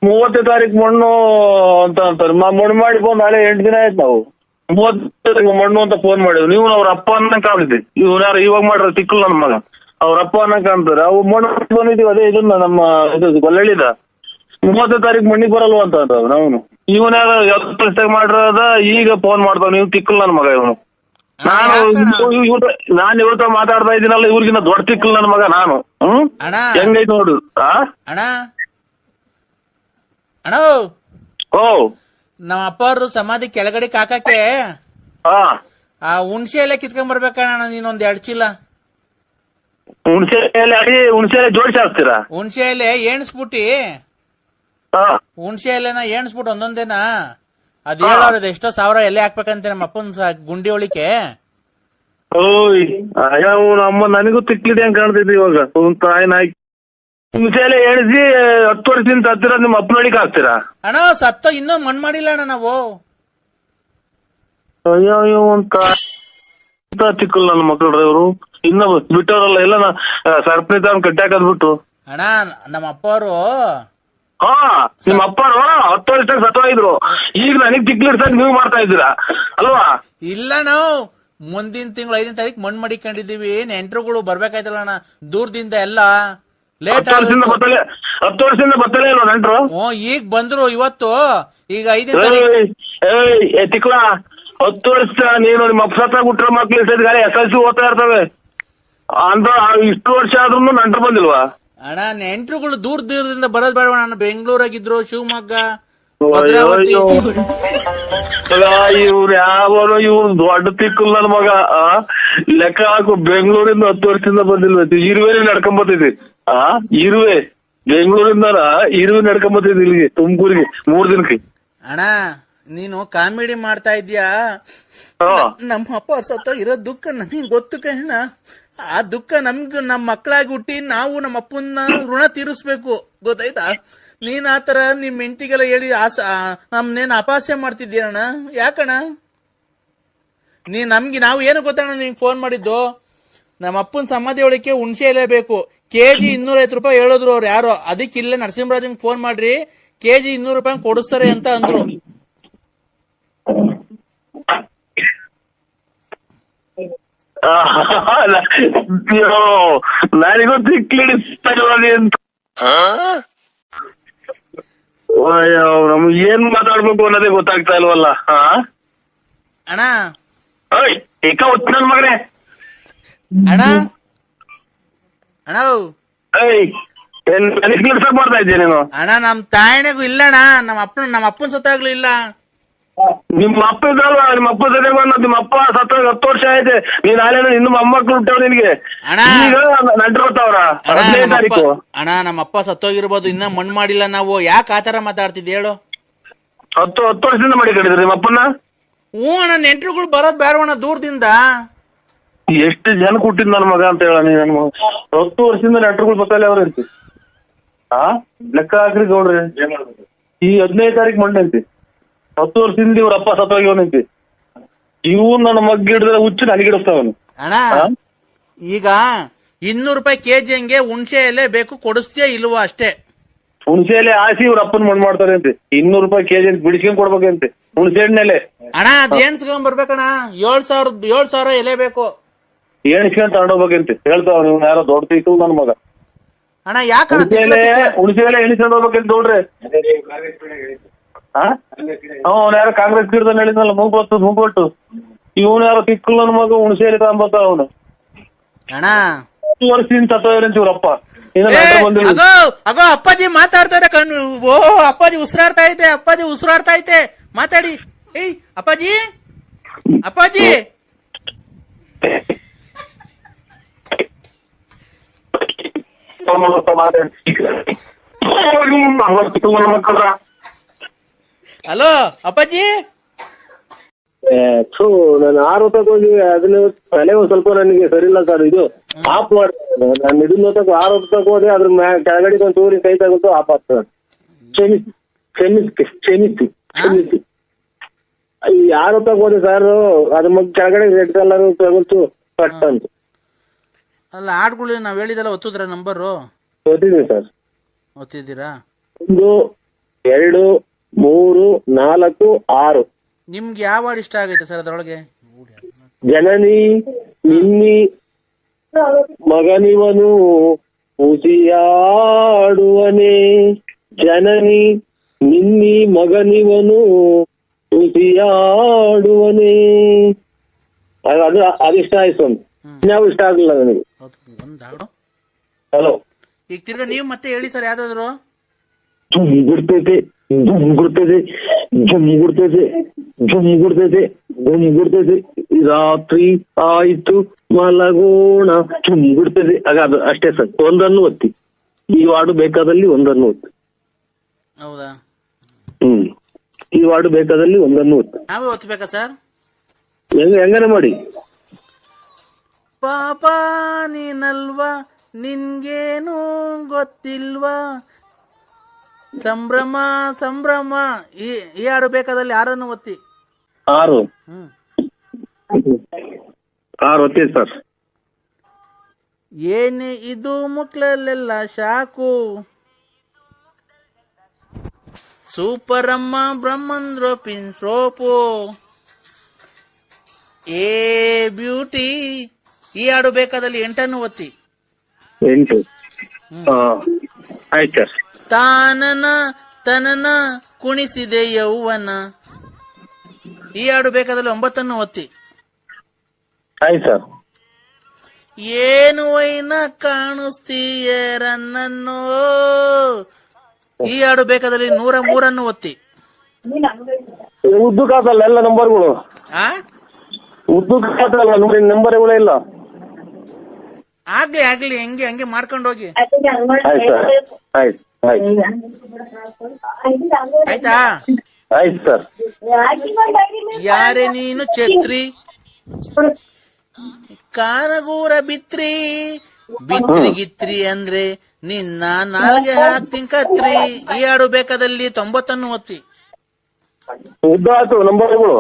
30ನೇ ತಾರೀಕು ಮಣ್ಣು ಅಂತ ಅಂತಾರೆ. ಮಣ್ಣು ಮಾಡಿ ಫೋನ್ ನಾಳೆ 8 ದಿನ ಆಯ್ತು. ನಾವು 30 ಮಣ್ಣು ಅಂತ ಫೋನ್ ಮಾಡಿದ್ವಿ. ನೀವು ಅವ್ರ ಅಪ್ಪ ಅನ್ನಂಗ್ ಕಾಣಿದ್ವಿ. ಇವ್ಯಾರು ಇವಾಗ ಮಾಡ್ರ ತಿಕ್ಕಲ್ ನನ್ನ ಮಗ, ಅವ್ರ ಅಪ್ಪ ಅನ್ನಂಗ್ ಕಾಣ್ತಾರೆ. ಅವು ಮಣ್ಣು ಬಂದಿದೀವಿ. ಅದೇ ಇದನ್ನ ನಮ್ಮ ಇದು ಗೊಲ್ಲಳ್ಳಿದ 30ನೇ ತಾರೀಕು ಮಣ್ಣಿಗೆ ಬರಲ್ವ ಅಂತ ನಾವು ಇವನ ಯಾವ್ದು ಮಾಡಿರೋದ ಈಗ ಫೋನ್ ಮಾಡ್ತಾವ, ನೀವು ತಿಕ್ಕಲ್ ನನ್ ಮಗ ಇವನು. ನಾನು ನಾನ್ ಇವ್ರ ಮಾತಾಡ್ತಾ ಇದ್ದೀನಲ್ಲ, ಇವ್ರಿಗಿನ್ನ ದೊಡ್ಡ ತಿಕ್ಕಲ್ ನನ್ ಮಗ ನಾನು. ಹೆಂಗೈತ್ ನೋಡು. ಅಣ್ಣ ಅಣ್ಣ ಓ ನಮ್ಮ ಅಪ್ಪವ್ರು ಸಮಾಧಿ ಕೆಳಗಡೆ ಕಾಕಕ್ಕೆ ಆ ಹುಣ್ಸೆ ಎಲೆ ಕಿತ್ಕೊಂಡ್ ಬರ್ಬೇಕಣ್ಣ ನೀನೊಂದ್ 2 ಚೀಲ. ಹುಣ್ಸೆ ಎಲೆ ಜೋಡಿಸಿ ಹಾಕ್ತೀರಾ? ಹುಣ್ಸೆ ಎಲೆ ಎಣ್ಸ್ಬಿಟ್ಟಿ, ಹುಣ್ಸೆ ಎಲೆನ ಎಣ್ಸ್ಬಿಟ್ಟು ಒಂದೊಂದೇನ ಅದ್ ಹೇಳೋದ್ ಎಷ್ಟೋ 1000 ಎಲೆ ಹಾಕ್ಬೇಕಂತ ನಮ್ಮ ಅಪ್ಪನ್ ಗುಂಡಿ ಒಳಿಕೆ. ಓಯ್ ಅಮ್ಮ ನನಗೂ ತಿಕ್ಲಿದೆ ಅಂತ ಕಾಣ್ತಿದ್ವಿ ಇವಾಗ. ತಾಯಿ ನಾಯಿ ಹುಣ್ಸೆ ಎಲೆ ಎಣಿಸಿ 10 ವರ್ಷದಿಂದ ಹತ್ತಿರ ನಿಮ್ಮ ಅಪ್ಪನೊಳಿಗೆ ಹಾಕ್ತೀರಾ? ಅಣ್ಣ ಸತ್ತ ಇನ್ನೂ ಮಣ್ ಮಾಡಿಲ್ಲ ಅಣ್ಣ ನಾವು. ಅಯ್ಯೋ ಅಂತ ತಿಕ್ಕಲ್ ನನ್ನ ಮಕ್ಕಳ್ರಿ ಇವರು. ಇನ್ನ ಬಿಟ್ಟವ್ರಲ್ಲ ಎಲ್ಲ ಸರ್ಪ್ರೈಸ್ ಕಟ್ಟಿ ಹಾಕದ್ಬಿಟ್ಟು. ಅಣ್ಣ ನಮ್ಮ ಅಪ್ಪವರು ನಿಮ್ಮ ಅಪ್ಪರು 10 ವರ್ಷದಾಗ ಸತ್ತೋಗಿದ್ರು. ಈಗ ನನಗ್ ತಿಕ್ಲಿಡ್ಸಾಕ ನೀವು ಮಾಡ್ತಾ ಇದ್ದೀರಾ ಅಲ್ವಾ? ಇಲ್ಲ, ನಾವು ಮುಂದಿನ ತಿಂಗಳು 5ನೇ ತಾರೀಕು ಮಣ್ ಮಾಡಿಕೊಂಡಿದೀವಿ. ನೆಂಟ್ರುಗಳು ಬರ್ಬೇಕಾಯ್ತಲ್ಲ ಅಣ್ಣ ದೂರದಿಂದ ಎಲ್ಲ. ಲೇಟ್ 10 ವರ್ಷದಿಂದ ಬರ್ತಲೇ ಇಲ್ವಾ ನೆಂಟ್ರು? ಈಗ ಬಂದ್ರು ಇವತ್ತು. ಈಗ 5ನೇ ತಾರೀಕು ತಿಕ್ಲಾ 10 ವರ್ಷ ನೀನು ನಿಮ್ಮ ಅಪ್ಪ ಸತ್ತ ಬಿಟ್ರ ಮಕ್ಳು ಗಾಳಿ SLC ಓದ್ತಾ ಇರ್ತವೆ ಅಂತ. ಇಷ್ಟು ವರ್ಷ ಆದ್ರೂ ನೆಂಟ್ರು ಬಂದಿಲ್ವಾ? ಅಣ್ಣ ನೆಂಟ್ರುಗಳು ದೂರದಿಂದ ಬರೋದ್ ಬೇಡ. ನಾನು ಬೆಂಗಳೂರಾಗಿದ್ರು, ಶಿವಮೊಗ್ಗ, ಇವ್ರು ಯಾವನು ಇವ್ರು ದೊಡ್ಡ ತಿಕ್ಕಲ್ ನನ್ ಮಗ. ಲೆಕ್ಕ ಹಾಕು, ಬೆಂಗಳೂರಿಂದ 10 ವರ್ಷದಿಂದ ಬಂದಿಲ್ವ? ಇರುವೆ ನಡ್ಕೊಂಬತ್ತಿದ್ವಿ. ಇರುವೆ ಬೆಂಗಳೂರಿಂದ ಇರುವೆ ನಡ್ಕೊಂಬತ್ತಿದ್ವಿ ಇಲ್ಲಿಗೆ ತುಮಕೂರಿಗೆ 3 ದಿನಕ್ಕೆ. ಅಣ್ಣ ನೀನು ಕಾಮಿಡಿ ಮಾಡ್ತಾ ಇದ್ಯಾ? ನಮ್ಮ ಅಪ್ಪ ಸತ್ತ ಇರೋ ದುಃಖ ನಮಗ್ ಗೊತ್ತು ಕಣ್ಣ. ಆ ದುಃಖ ನಮ್ಗ ನಮ್ಮ ಮಕ್ಕಳಾಗಿ ಹುಟ್ಟಿ ನಾವು ನಮ್ಮ ಅಪ್ಪನ ಋಣ ತೀರಿಸ್ಬೇಕು, ಗೊತ್ತಾಯ್ತಾ? ನೀನ್ ಆತರ ನಿಮ್ ಹೆಂಡತಿಗೆಲ್ಲ ಹೇಳಿ ನಮ್ನೇನ್ ಅಪಹಾಸ್ಯ ಮಾಡ್ತಿದ್ದೀರಣ್ಣ. ಯಾಕಣ್ಣ ನಾವು ಏನು ಗೊತ್ತಣ್ಣ ನಿಂಗೆ ಫೋನ್ ಮಾಡಿದ್ದು? ನಮ್ಮ ಅಪ್ಪನ ಸಮಾಧಿ ಒಳಕ್ಕೆ ಹುಣ್ಸೆ ಎಲೆ ಬೇಕು, kg 250 ರೂಪಾಯಿ ಹೇಳಿದ್ರು ಅವ್ರು ಯಾರೋ. ಅದಕ್ಕೆ ಇಲ್ಲೇ ನರಸಿಂಹರಾಜಂಗ್ ಫೋನ್ ಮಾಡ್ರಿ, kg 200 ರೂಪಾಯಿ ಕೊಡಿಸ್ತಾರೆ ಅಂತ ಅಂದ್ರು. ನನಗೂ ತಿಕ್ಲಿಡಿಸ್ತಾರೆ ಅಂತ. ನಮ್ಗೆ ಏನ್ ಮಾತಾಡ್ಬೇಕು ಅನ್ನೋದೇ ಗೊತ್ತಾಗ್ತಾ ಇಲ್ವಲ್ಲ. ಅಣ್ಣ ಏಕ ಹೊತ್ತು ನನ್ ಮಗನೇ. ಅಣ್ಣ ಅಣ್ಣ ಮಾಡ್ತಾ ಇದ್ದೆ ನೀನು? ಅಣ್ಣ ನಮ್ ತಾಯಿಗೂ ಇಲ್ಲಣ್ಣ, ನಮ್ಮ ಅಪ್ಪನ ಸತ್ತಾಗ್ಲೂ ಇಲ್ಲ. ನಿಮ್ಮ ಅಪ್ಪ ಇದ್ರಲ್ವ, ನಿಮ್ಮ ಅಪ್ಪ ಜೊತೆ ಬಂದ ನಿಮ್ಮ ಅಪ್ಪ ಸತ್ತ 10 ವರ್ಷ ಆಯ್ತು. ನೀನ್ ನಾಳೆ ಇನ್ನು ಮೊಮ್ಮಕ್ಳು ಹುಟ್ಟವ್ ನಿನ್ಗೆ. ಈಗ ನೆಂಟ್ರು ಗೊತ್ತವ್ರ 15ನೇ ತಾರೀಕು. ಅಣ್ಣ ನಮ್ಮ ಅಪ್ಪ ಸತ್ತೋಗಿರ್ಬೋದು, ಇನ್ನ ಮಣ್ಣು ಮಾಡಿಲ್ಲ ನಾವು. ಯಾಕೆ ಆತರ ಮಾತಾಡ್ತಿದ್ ಹೇಳು? 10 ವರ್ಷದಿಂದ ಮಾಡಿಕೊಂಡಿದ್ರಿ ನಿಮ್ಮ ಅಪ್ಪನ? ಅಣ್ಣ ನೆಂಟ್ರುಗಳು ಬರೋದ್ ಬೇಡವಣ್ಣ ದೂರದಿಂದ. ಎಷ್ಟು ಜನ ಹುಟ್ಟಿದ್ ನನ್ ಮಗ ಅಂತ ಹೇಳ ನೀನ್. 10 ವರ್ಷದಿಂದ ನೆಂಟ್ರುಗಳು ಬತ್ತಲ್ಲಿ ಅವ್ರ ಇರ್ತಿ. ಲೆಕ್ಕ ಹಾಕ್ರಿ ಗೌಡ್ರಿ, ಈ 15ನೇ ತಾರೀಕು ಮಣ್ಣು ಐತಿ. 10 ವರ್ಷದಿಂದ ಇವ್ರ ಅಪ್ಪ ಸತ್ತೋಗಿವನಂತಿ. ಇವು ನನ್ನ ಮಗ್ ಹಿಡಿದ್ರೆ ಹುಚ್ಚು ನನಗಿಡಿಸ್ತಾವನು. ಅಣ್ಣ ಈಗ 200 ರೂಪಾಯಿ kg ಹಂಗೆ ಹುಣ್ಸೆ ಎಲೆ ಬೇಕು, ಕೊಡಿಸ್ತೀಯ ಇಲ್ವಾ ಅಷ್ಟೇ? ಹುಣ್ಸೆ ಎಲೆ ಹಾಸಿ ಇವ್ರ ಅಪ್ಪನ್ ಮಣ್ಣು ಮಾಡ್ತಾರೆ ಅಂತೆ. 200 ರೂಪಾಯಿ kg ಅಂತ ಬಿಡಿಸ್ಕೊಂಡ್ ಕೊಡ್ಬೇಕಂತೆ ಹುಣ್ಸೆ ಹಣ್ಣೆಲೆ. ಅಣ್ಣ ಅದ್ ಎಣ್ಸ್ಕೊಂಡ್ ಬರ್ಬೇಕಣ್ಣ. 7,000 ಎಲೆ ಬೇಕು. ಎಣಿಸ್ಕೊಂಡ್ ತಗೊಂಡೋಗ್ಬೇಕಂತೆ ಹೇಳ್ತಾವ. ನೀವು ಯಾರೋ ದೊಡ್ಡ ತಿಕ್ಕು ನನ್ ಮಗ. ಅಣ್ಣ ಯಾಕೆ ಹುಣ್ಸೆ ಎಲೆ ಎಣಿಸ್ಕೊಂಡ್ ಹೋಗ್ಬೇಕಂತ ನೋಡ್ರಿ. ಅವ್ನ ಯಾರೋ ಕಾಂಗ್ರೆಸ್ ಗಿಡದಲ್ಲಿ ಹೇಳಿದ್ನಲ್ಲ ಮೂಗೊಟ್ಟು ಇವನು ಯಾರೋ ತಿಕ್ಕಲ್ ನನ್ ಮಗ ಹುಣ್ಸೆ ಎಲೆ ತಗೊಂಬತ್ತ ಅವನು. ಅಣ್ಣ ವರ್ಷದಿಂದ ಸತ್ತೋಗ್ರಂತ ಇವ್ರಪ್ಪ. ಅಗೋ ಅಪ್ಪಾಜಿ ಮಾತಾಡ್ತಾರೆ ಕಣ್ಣು. ಅಪ್ಪಾಜಿ ಉಸಿರಾಡ್ತಾ ಐತೆ ಮಾತಾಡಿ. ಏಯ್ ಅಪ್ಪಾಜಿ ಹಲೋ ಅಪ್ಪಾಜಿ. ನಾನು 6 ರೂಪಾಯಿ ಹೋಗಿ ಅದನ್ನ ತಲೆ ಒಂದ್ ಸ್ವಲ್ಪ ನನಗೆ ಸರಿ ಇಲ್ಲ ಸರ್. ಇದು ಆಫ್ ಮಾಡ್ತಾರೆ. ನಾನು ಇದನ್ನ 6 ರೂಪಾಯಿ ಹೋದೆ, ಅದ್ರ ಕೆಳಗಡೆ ಒಂದು ಚೂರಿ ಕೈ ತಗೊಂಡು ಆಫ್ ಆಗ್ತದೆ. ಕ್ಷಮಿಸಿ 6 ರೂಪಾಯಿ ಹೋದೆ ಸರ್. ಅದ್ರ ಮಗ್ ಕೆಳಗಡೆ ರೆಡ್ ಕಲರ್ ತಗೊಂಡು ಕಟ್ ಅಂತ. ಅಲ್ಲ ಆಡ್ಗಳು ನಾವ್ ಹೇಳಿದೆಲ್ಲ ಒತ್ತಿದ್ರ ನಂಬರು? ಓದಿದ್ದೀನಿ ಸರ್. ಒತ್ತಿದ್ದೀರಾ? 1 2 3 4 6. ನಿಮ್ಗೆ ಯಾವ ಹಾಡು ಇಷ್ಟ ಆಗೈತೆ ಸರ್ ಅದ್ರೊಳಗೆ? ಜನನಿ ನಿನ್ನಿ ಮಗನಿವನು ಉಸಿಯಾಡುವನೆ, ಜನನಿ ನಿನ್ನಿ ಮಗನಿವನು ಖುಷಿಯಾಡುವನೇ. ಅದು ಅದಿಷ್ಟ ಆಯ್ತು ಒಂದು. ಇನ್ಯಾವ ಇಷ್ಟ ಆಗ್ಲಿಲ್ಲ ನನಗೆ. ಒಂದ್ ಹಾಡು ಹಲೋ, ಈಗ ತಿರ್ಗಾ ನೀವು ಮತ್ತೆ ಹೇಳಿ ಸರ್ ಯಾವ್ದಾದ್ರು. ಗುಡ್ತೈತೆ ಗುಡ್ತೈತೆ ಗುಡ್ತೈತೆ ಗುಡ್ತೈತೆ ಗುಡ್ತೈತೆ ರಾತ್ರಿ ಆಯ್ತು ಮಲಗೋಣ ಗುಡ್ತೈತೆ. ಆಗ ಅದು ಅಷ್ಟೇ ಸರ್. ಒಂದನ್ನು ಒತ್ತಿ, ಈ ವಾರ್ಡು ಬೇಕಾದಲ್ಲಿ ಒಂದನ್ನು ಒತ್ತಿ. ಹೌದಾ? ಈ ವಾರ್ಡು ಬೇಕಾದಲ್ಲಿ ಒಂದನ್ನು ಒತ್ತಿ. ನಾವೇ ಒತ್ತಬೇಕಾ ಸರ್? ಹೆಂಗನೆ ಮಾಡಿ. ಪಾಪ ನೀನಲ್ವಾ, ನಿನ್ಗೇನು ಗೊತ್ತಿಲ್ವಾ, ಸಂಭ್ರಮ ಸಂಭ್ರಮ. ಈ ಹಾಡು ಬೇಕಾದಲ್ಲಿ ಯಾರನ್ನು ಒತ್ತಿ. 6 ಒತ್ತಿ ಸರ್. ಏನೇ ಇದು ಮುಕ್ಳಲ್ಲೆಲ್ಲ ಶಾಕು, ಸೂಪರ್ ಅಮ್ಮ ಬ್ರಹ್ಮಂದ್ರ ಪಿನ್ ಸೋಪು, ಏ ಬ್ಯೂಟಿ. ಈ ಹಾಡು ಬೇಕಾದಲ್ಲಿ 8 ಒತ್ತಿ. 8 ಆಯ್ತು ಸರ್. ತಾನನ ತನನ ಕುಣಿಸಿದೆ ಯೌವನ. ಈ ಹಾಡು ಬೇಕಾದಲ್ಲಿ 9 ಒತ್ತಿ. ಆಯ್ತು ಸರ್. ಏನು ವೈನ ಕಾಣಿಸ್ತೀಯ ರನ್ನನ್ನೋ. ಈ ಹಾಡು ಬೇಕಾದಲ್ಲಿ 103 ಒತ್ತಿ. ಉದ್ದು ಕಾಸಲ್ಲ ಎಲ್ಲ ನಂಬರ್ಗಳು. ಉದ್ದು ಕಾಸಲ್ಲ ನೋಡಿ, ನಂಬರ್ಗಳೇ ಇಲ್ಲ. ಆಗ್ಲಿ ಆಗ್ಲಿ, ಹಂಗೆ ಮಾಡ್ಕೊಂಡು ಹೋಗಿ. ಆಯ್ತಾ? ಆಯ್ತು ಸರ್. ಯಾರೇ ನೀನು ಛತ್ರಿ, ಕಾನಗೂರ ಬಿತ್ರಿ, ಬಿತ್ರಿ ಅಂದ್ರೆ ನಿನ್ನ ನಾಲ್ಗೆ ಹಾಕ್ತೀನಿ ಕತ್ರಿ. ಈ ಹಾಡು ಬೇಕಾದಲ್ಲಿ 90 ಒತ್ತಿ. ಉದ್ದ ಆಯ್ತು ನಂಬರ್ಗಳು.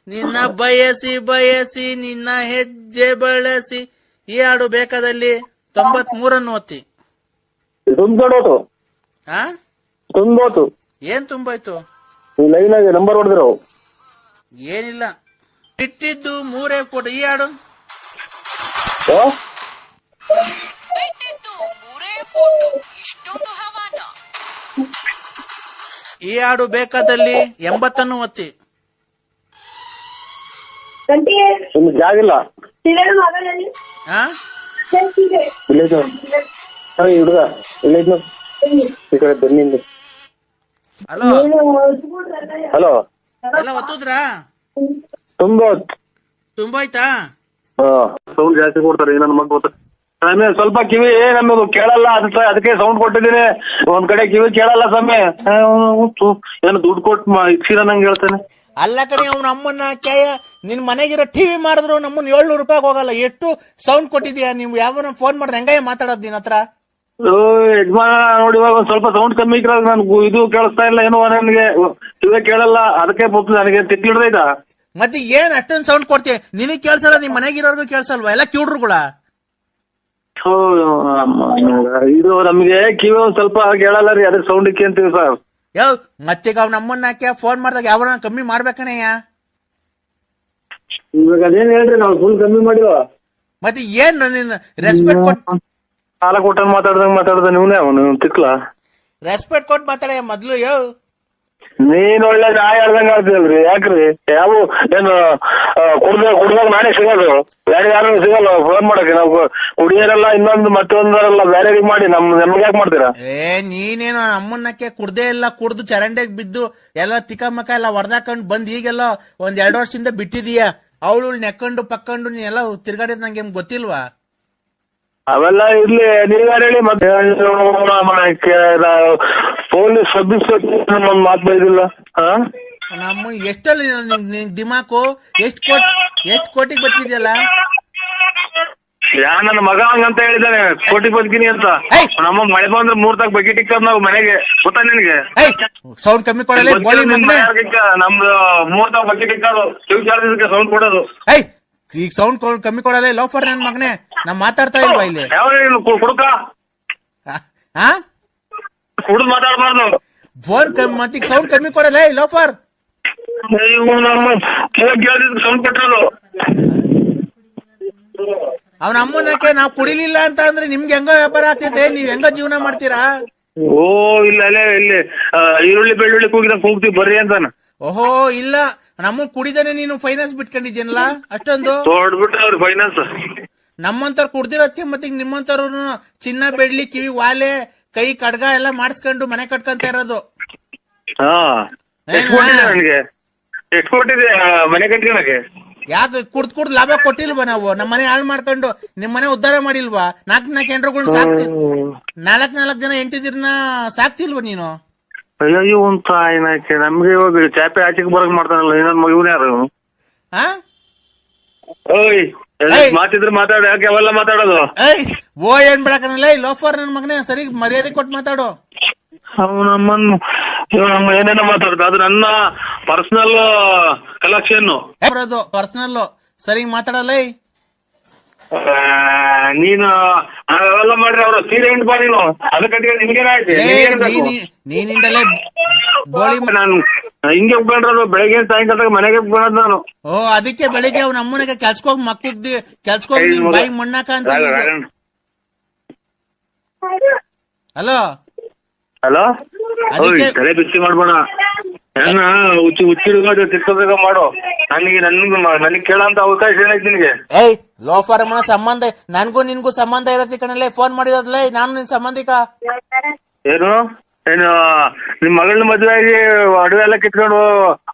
ನಿನ್ನ ಬಯಸಿ ಬಯಸಿ ನಿನ್ನ ಹೆಜ್ಜೆ ಬಳಸಿ. ಈ ಹಾಡು ಬೇಕಾದಲ್ಲಿ 93 ಒತ್ತಿ. ತುಂಬೋಟು ತುಂಬೋಟು. ಏನ್ ತುಂಬಾಯ್ತು? ಲೈನ್ ಆಗಿ ನಂಬರ್ ಹೊಡೆದಿರೋ ಏನಿಲ್ಲ, ಬಿಟ್ಟಿದ್ದು 3 ಫೋಟೋ. ಈ ಹಾಡು ಈ ಹಾಡು ಬೇಕಾದಲ್ಲಿ 80 ಒತ್ತಿ. ಇನ್ನು ಜಾಗಿಲ್ಲ. ಹುಡುಗ ಇಲ್ಲ ಈ ಕಡೆ ಬನ್ನಿಂದ. ಹಲೋ ಹಲೋ, ಎಲ್ಲ ಒತ್ತುದ್ರಾ? ತುಂಬಾಯ್ತಾ? ಸೌಂಡ್ ಜಾಸ್ತಿ ಕೊಡ್ತಾರೆ. ನನ್ನ ಮಗ ಗೊತ್ತ, ಆಮೇಲೆ ಸ್ವಲ್ಪ ಕಿವಿ ನಮ್ಮದು ಕೇಳಲ್ಲ, ಅದಕ್ಕೆ ಸೌಂಡ್ ಕೊಟ್ಟಿದ್ದೀನಿ. ಒಂದ್ ಕಡೆ ಕಿವಿ ಕೇಳಲ್ಲ ಸಮಯ. ಏನು ದುಡ್ಡು ಕೊಟ್ಟು ಇಕ್ಸಿರ ನಂಗೆ ಹೇಳ್ತಾನೆ. ಅಲ್ಲ ಕಡೆ ಅವ್ನ ಅಮ್ಮನ್ನ ಕ್ಯಾಯ ನಿನ್ ಮನೆಗಿರೋ ಟಿವಿ ಮಾಡಿದ್ರು ನಮ್ಮನ್ನ 700 ರೂಪಾಯಿ ಹೋಗಲ್ಲ. ಎಷ್ಟು ಸೌಂಡ್ ಕೊಟ್ಟಿದ್ಯಾ ನೀವು? ಯಾವನ ಫೋನ್ ಮಾಡಿದ್ರೆ ಹೆಂಗಾಯ ಮಾತಾಡೋದ್ ನಿನ್ ಹತ್ರ? ಯಜಮಾನ ನೋಡಿ, ಇವಾಗ ಒಂದ್ ಸ್ವಲ್ಪ ಸೌಂಡ್ ಕಮ್ಮಿ ಇಕ್ರ ನನ್ಗೂ ಇದು ಕೇಳಿಸ್ತಾ ಇಲ್ಲ ಏನೋ, ನನಗೆ ಕಿವಿ ಕೇಳಲ್ಲ. ಅದಕ್ಕೆ ನನಗೆ ತಿಕ್ಕಿಡ್ದೈತಾ. ಮತ್ತೆ ಏನ್ ಅಷ್ಟೊಂದು ಸೌಂಡ್ ಕೊಡ್ತೀಯ? ನಿನಗ್ ಕೇಳ್ಸಲ್ಲ, ನಿಮ್ ಮನೆಗಿರೋರ್ಗು ಕೇಳ್ಸಲ್ವಾ? ಎಲ್ಲ ಕಿವ್ಡ್ರುಗಳ. ಇದು ನಮ್ಗೆ ಕಿವಿ ಒಂದ್ ಸ್ವಲ್ಪ ಕೇಳಲ್ಲ ರೀ, ಅದಕ್ಕೆ ಸೌಂಡ್ ಇಕ್ಕಿ ಅಂತೀವಿ ಸರ್. ಯಾವ ಮತ್ತೆ ಅವ್ನ ಅಮ್ಮನ್ನ ಹಾಕ್ಯ ಫೋನ್ ಮಾಡಿದಾಗ ಯಾವ ಕಮ್ಮಿ ಮಾಡ್ಬೇಕಣಯ್ಯ? ಇವಾಗ ಅದೇನ್ ಹೇಳ್ರಿ, ನಾವು ಫುಲ್ ಕಮ್ಮಿ ಮಾಡಿವ. ಮತ್ತೆ ಏನ್ ನಿನ್ನ ರೆಸ್ಪೆಕ್ಟ್ ಕೊಟ್ಟು ಸಾಲ ಕೊಟ್ಟ ಮಾತಾಡ್ದ ನೀವನೇ ಅವನು ತಿಕ್ಲ. ರೆಸ್ಪೆಕ್ಟ್ ಕೊಟ್ಟು ಮಾತಾಡ ಮೊದ್ಲು. ನೀನ್ ಒಳ್ಳೆ ನಾಯಿ ಹೇಳ್ದಂಗ ಆಗ್ತಿದಲ್ರಿ. ಯಾಕ್ರಿ? ಯಾವ ಏನು ಕುಡ್ದಾಗ ನಾನೇ ಸಿಗೋದು, ಬೇರೆ ಯಾರು ಸಿಗಲ್ಲ ಫೋನ್ ಮಾಡಕ್ಕೆ. ನಾವು ಕುಡಿಯೋರೆಲ್ಲ ಇನ್ನೊಂದು ಮತ್ತೊಂದರಲ್ಲ ಬೇರೆ ಮಾಡಿ ನಮ್ಗೆ ಯಾಕೆ ಮಾಡ್ತೀರಾ? ನೀನೇನು ಅಮ್ಮನ್ನಕ್ಕೆ ಕುಡ್ದೇ ಇಲ್ಲ, ಕುಡ್ದು ಚರಂಡೆಗ್ ಬಿದ್ದು ಎಲ್ಲ ತಿಕ್ಕಮಕ್ಕ ಎಲ್ಲ ಹೊಡೆದಾಕೊಂಡು ಬಂದ್ ಈಗೆಲ್ಲ ಒಂದ್ 2 ವರ್ಷದಿಂದ ಬಿಟ್ಟಿದೀಯ. ಅವಳು ನೆಕ್ಕೊಂಡು ಪಕ್ಕೊಂಡು ನೀನೆಲ್ಲ ತಿರ್ಗಾಡಿದ್ ನಂಗೆ ಗೊತ್ತಿಲ್ವಾ? ಅವೆಲ್ಲ ಇರ್ಲಿ, ನೀವ್ಯಾರು ಹೇಳಿ. ಮತ್ತೆ ಪೊಲೀಸ್ ಸಬ್ ಇನ್ಸ್ಪೆಕ್ಟರ್ ಒಂದ್ ಮಾತು ಬೈದಿಲ್ಲ. ನಮ್ಮ ಎಷ್ಟಲ್ಲಿ ದಿಮಾಕು ಎಷ್ಟ್ ಕೋಟಿಗೆ ಬತ್ತಿದ್ಯಲ್ಲ. ಯಾ ನನ್ನ ಮಗ ಹಂಗಂತ ಹೇಳಿದಾನೆ, ಕೋಟಿ ಬದುಕಿನಿ ಅಂತ. ನಮ್ಮ ಮಳೆ ಬಂದ್ರೆ 3 ತಾಗ ಬಕೆಟ್ ಇಕ್ಕ ನಾವು ಮನೆಗೆ, ಗೊತ್ತಾ ನಿನ್ಗೆ? ಸೌಂಡ್ ಕಮ್ಮಿ ಕೊಡಲ್ಲ ನಮ್ದು 3 ತಾಗ ಬಕೆಟ್ ಇಕ್ಕೋದು, ಕಿವಿ ಚಾರ್ಜ್ ಸೌಂಡ್ ಕೊಡೋದು. ಈಗ ಸೌಂಡ್ ಕಮ್ಮಿ ಕೊಡಲ್ಲ ಲೋಫರ್ ನನ್ ಮಗನೇ. ನಾ ಮಾತಾಡ್ತಾ ಇಲ್ವಾ ಇಲ್ಲಿ? ಕುಡುಕ ಕುಡ್ದು ಮಾತಾಡ್ಬಾರ್ದು. ಫೋನ್ ಮತ್ತೆ ಸೌಂಡ್ ಕಮ್ಮಿ ಕೊಡಲ್ಲ ಲೋಫರ್. ಸೌಂಡ್ ಕೊಟ್ಟರು ಅವನ ಅಮ್ಮನಕ್ಕೆ ನಾವ್ ಕುಡಿಲಿಲ್ಲ ಅಂತ ಅಂದ್ರೆ ನಿಮ್ಗೆ ಹೆಂಗ ವ್ಯಾಪಾರ ಆಗ್ತೈತೆ? ನೀವ್ ಹೆಂಗ ಜೀವನ ಮಾಡ್ತೀರಾ? ಓ ಇಲ್ಲ ಅಲ್ಲೇ ಇಲ್ಲಿ ಈರುಳ್ಳಿ ಬೆಳ್ಳುಳ್ಳಿ ಕೂಗ್ತೀವಿ ಬರ್ರಿ ಅಂತಾನ. ಓಹೋ ಇಲ್ಲ, ನಮ್ಮನ್ ಕುಡಿದೇನೆ ನೀನು ಫೈನಾನ್ಸ್ ಬಿಟ್ಕೊಂಡಿದ್ಯನಲ್ಲ ಅಷ್ಟೊಂದು. ಹೊಡ್ಬಿಟ್ಟ ಅವ್ರ ಫೈನಾನ್ಸ್. ನಮ್ಮಂತವ್ರು ಕುಡ್ದಿರೋದಕ್ಕೆ ಮತ್ತೆ ನಿಮ್ಮಂತವ್ರು ಚಿನ್ನ ಬೆಳ್ಳಿ ಕಿವಿ ವಾಲೆ ಕೈ ಕಡ್ಗ ಎಲ್ಲ ಮಾಡಿಸ್ಕೊಂಡು ಮನೆ ಕಟ್ಕೊಂತ ಇರೋದು. ಹಾ ಎಷ್ಟು ಕೊಟ್ಟಿದೆ ಮನೆ ಕಟ್ಕೊಳಕ್ಕೆ? ಯಾಕೆ ಕುಡ್ದ್ ಲಾಭ ಕೊಟ್ಟಿಲ್ವಾ ನಾವು? ನಮ್ಮ ಮನೆ ಹಾಳು ಮಾಡ್ಕೊಂಡು ನಿಮ್ ಮನೆ ಉದ್ಧಾರ ಮಾಡಿಲ್ವಾ? ನಾಲ್ಕು ಹೆಂಡ್ರುಗಳನ್ನ ನಾಲ್ಕು ಜನ ಹೆಂಡತಿದಿರ್ನ ಸಾಕ್ತಿಲ್ವಾ ನೀನು? ಅಯ್ಯೋ ಅಂತ ಏನಕ್ಕೆ ನಮ್ಗೆ ಇವಾಗ ಚಾಪೆ ಆಚೆಗೆ ಬರಕ್ ಮಾಡ್ತಾನಲ್ಲ ಇನ್ನೊಂದ್ ಮಗುನೇ ಯಾರು? ಓಯ್ ಮಾತಿದ್ರೆ ಮಾತಾಡ, ಯಾಕೆ ಅವೆಲ್ಲ ಮಾತಾಡೋದು? ಓ ಏನ್ ಬಿಡಕನಲ್ಲ ಲೋಫರ್ ನನ್ ಮಗನೇ, ಸರಿ ಮರ್ಯಾದೆ ಕೊಟ್ಟು ಮಾತಾಡು. ನಮ್ಮನ್ನು ಏನೇನೋ ಮಾತಾಡ್ತ, ಅದು ನನ್ನ ಪರ್ಸನಲ್ ಕಲೆಕ್ಷನ್. ಪರ್ಸನಲ್ ಸರಿ ಮಾತಾಡಲ್ಲ. ನೀನು ಅವೆಲ್ಲ ಮಾಡ್ರಿ, ಅವ್ರ ಸೀರೆ ಹಿಂಡ್ ಬಾ ನೀನು, ಅದು ಕಟ್ಕೊಂಡು ನಿಮ್ಗೇನಾಯ್ತು? ನೀನಿಂದಲೇ ಬೋಳಿ ನಾನು ಹಿಂಗೆ ಉಪ್ಕೊಂಡ್ರದು ಬೆಳಗ್ಗೆ ಸಾಯಂಕಾಲ ಮನೆಗೆ ಉಪ್ಕೊಳ್ಳೋದು ನಾನು. ಓ ಅದಕ್ಕೆ ಬೆಳಿಗ್ಗೆ ಅವ್ನ ಅಮ್ಮನಿಗೆ ಕೆಲ್ಸಕೋಗಿ ಮಕ್ಕಳಿದ್ದಿ ಕೆಲ್ಸಕೋಗಿ ಬಾಯಿ ಮಣ್ಣಾಕ ಅಂತ. ಹಲೋ ಹಲೋ, ತಲೆ ಬಿಸಿ ಮಾಡ್ಬೇಡ, ನನ್ನ ಹುಚ್ಚಿಡ್ಕೊಂಡು ತಿರ್ಕೋಬೇಕ ಮಾಡು. ನನಗೆ ಕೇಳಂತ ಅವಕಾಶ ಏನೈತಿ ನಿನಗೆ? ಏಯ್ ಲೋಫರ್ ಅಮ್ಮನ ಸಂಬಂಧ ನನ್ಗೂ ನಿನ್ಗೂ ಸಂಬಂಧ ಇರತ್ತೆ ಕಣಲ್ಲೇ, ಫೋನ್ ಮಾಡಿರೋದ್ಲೇ ನಾನು ನಿನ್ ಸಂಬಂಧಿಕ. ಏನು ನಿಮ್ ಮಗಳನ್ನ ಮದುವೆ ಆಗಿ ಅಡುಗೆ ಎಲ್ಲ ಕಿತ್ಕೊಂಡು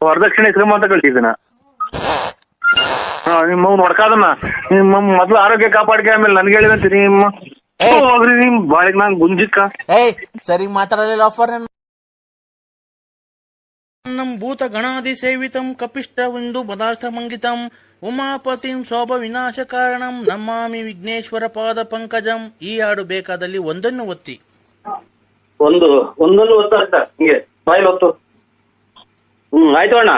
ವರದಕ್ಷಿಣೆ ಕ್ರಮ ಅಂತ ಕಳ್ಸಿದ್ದೀನ. ನಿಮ್ಮ ನೋಡ್ಕಾದನ್ನ ನಿಮ್ಮ ಮೊದ್ಲು ಆರೋಗ್ಯ ಕಾಪಾಡ್ಕೆ, ಆಮೇಲೆ ನನ್ಗೆ ಹೇಳಿದಂತೆ ನಿಮ್ಮ ಹೋಗ್ರಿ ನಿಮ್ ಬಾಳಿಗೆ ನಾನ್ ಗುಂಜಿಕ್ಕ. ಏಯ್ ಸರಿ ಮಾತಾಡಲಿಲ್ಲ ಲೋಫರ್. ನಮ್ ಭೂತ ಗಣಾದಿ ಸೇವಿತಂ ಕಪಿಷ್ಟವೆಂದು ಪದಾರ್ಥ ಮಂಗಿತಂ ಉಮಾಪತಿಂ ಶೋಭ ವಿನಾಶ ಕಾರಣಂ ನಮಾಮಿ ವಿಘ್ನೇಶ್ವರ ಪಾದ ಪಂಕಜಂ. ಈ ಹಾಡು ಬೇಕಾದಲ್ಲಿ ಒಂದನ್ನು ಒತ್ತಿ. ಒಂದನ್ನು ಒತ್ತ ಹಿಂಗೆ ಬಾಯಿಲ್ ಒತ್ತು. ಆಯ್ತು ಅಣ್ಣ.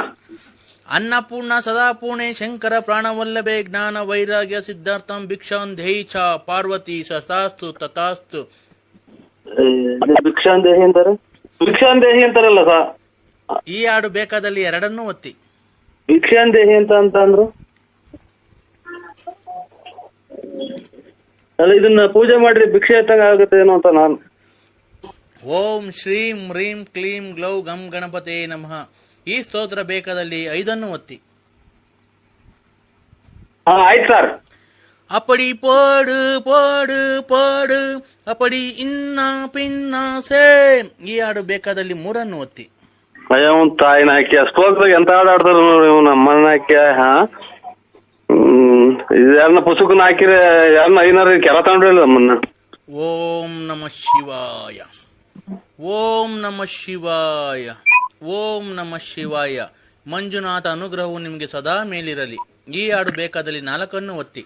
ಅನ್ನಪೂರ್ಣ ಸದಾಪೂರ್ಣೆ ಶಂಕರ ಪ್ರಾಣವಲ್ಲಭೆ ಜ್ಞಾನ ವೈರಾಗ್ಯ ಸಿದ್ಧಾರ್ಥಂ ಭಿಕ್ಷಾನ್ ದೇಹಿ ಚ ಪಾರ್ವತಿ ಸತಾಸ್ತು ತಥಾಸ್ತು. ಭಿಕ್ಷಾನ್ ದೇಹಿ ಅಂತಾರೆ, ಭಿಕ್ಷಾನ್ ದೇಹಿ ಅಂತಾರಲ್ಲ ಸಾ. ಈ ಹಾಡು ಬೇಕಾದಲ್ಲಿ ಎರಡನ್ನೂ ಒತ್ತಿ. ಭಿಕ್ಷಾನ್ ದೇಹಿ ಅಂತ ಅಂದ್ರು ಅಲ್ಲ, ಇದನ್ನ ಪೂಜೆ ಮಾಡ್ರಿ ಭಿಕ್ಷೆ ಎತ್ತಂಗ ಆಗುತ್ತೆ ಏನೋ ಅಂತ ನಾನು. ಓಂ ಶ್ರೀಂ ಹ್ರೀಂ ಕ್ಲೀಂ ಗ್ಲೌ ಗಂ ಗಣಪತೇ ನಮಃ. ಈ ಸ್ತೋತ್ರ ಬೇಕಾದಲ್ಲಿ 5 ಒತ್ತಿ. ಆಯ್ತು ಸರ್. ಅಪಡಿ ಪಾಡು ಪಾಡು ಪಾಡು ಅಪಡಿ ಇನ್ನ ಪಿನ್ನ ಸೇ. ಈ ಹಾಡು ಬೇಕಾದಲ್ಲಿ 3 ಒತ್ತಿ. ಅಯ್ಯ ತಾಯಿನ ಹಾಕಿ ಅಷ್ಟೋಗ್ದಾಗ ಎಂತ ಆಡ್ತಾರ ನಮ್ಮನ್ನ ಹಾಕಿ. ಯಾರನ್ನ ಪುಸ್ತಕನ ಹಾಕಿರ ಯಾರನ್ನ ಐನಾರ ಕೆಲ ತಗೊಂಡ್ರಲ್ಲ ನಮ್ಮನ್ನ. ಓಂ ನಮಃ ಶಿವಾಯ, ಓಂ ನಮಃ ಶಿವಾಯ, ಓಂ ನಮಃ ಶಿವಾಯ. ಮಂಜುನಾಥ ಅನುಗ್ರಹವು ನಿಮಗೆ ಸದಾ ಮೇಲಿರಲಿ. ಈ ಹಾಡು ಬೇಕಾದಲ್ಲಿ 4 ಒತ್ತಿ.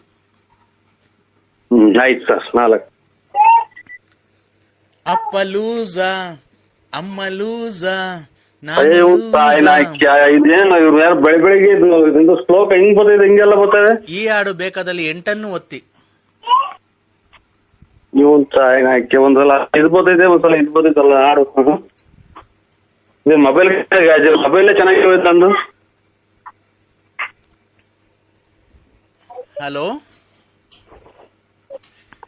ಆಯ್ತು ಸರ್, 4. ಅಪ್ಪ ಲೂಸ ಅಮ್ಮ ಲೂಸ ಇದೇನು ಇವ್ರು ಯಾರು ಬೆಳಿಗ್ಗೆ ಶ್ಲೋಕ ಹಿಂಗ್ ಬರ್ತದೆ, ಹಿಂಗೆಲ್ಲ ಬರ್ತದೆ. ಈ ಹಾಡು ಬೇಕಾದಲ್ಲಿ 8 ಒತ್ತಿ. ನೀವು ಹಾಕಿ ಒಂದ್ಸಲ ಇದು ಬರ್ತೈತೆ, ಒಂದ್ಸಲ ಇದು ಬರ್ತೈತಲ್ಲ ಹಾಡು. ಮೊಬೈಲ್ ಚೆನ್ನಾಗಿರುತ್ತೆ ನಂದು. Hello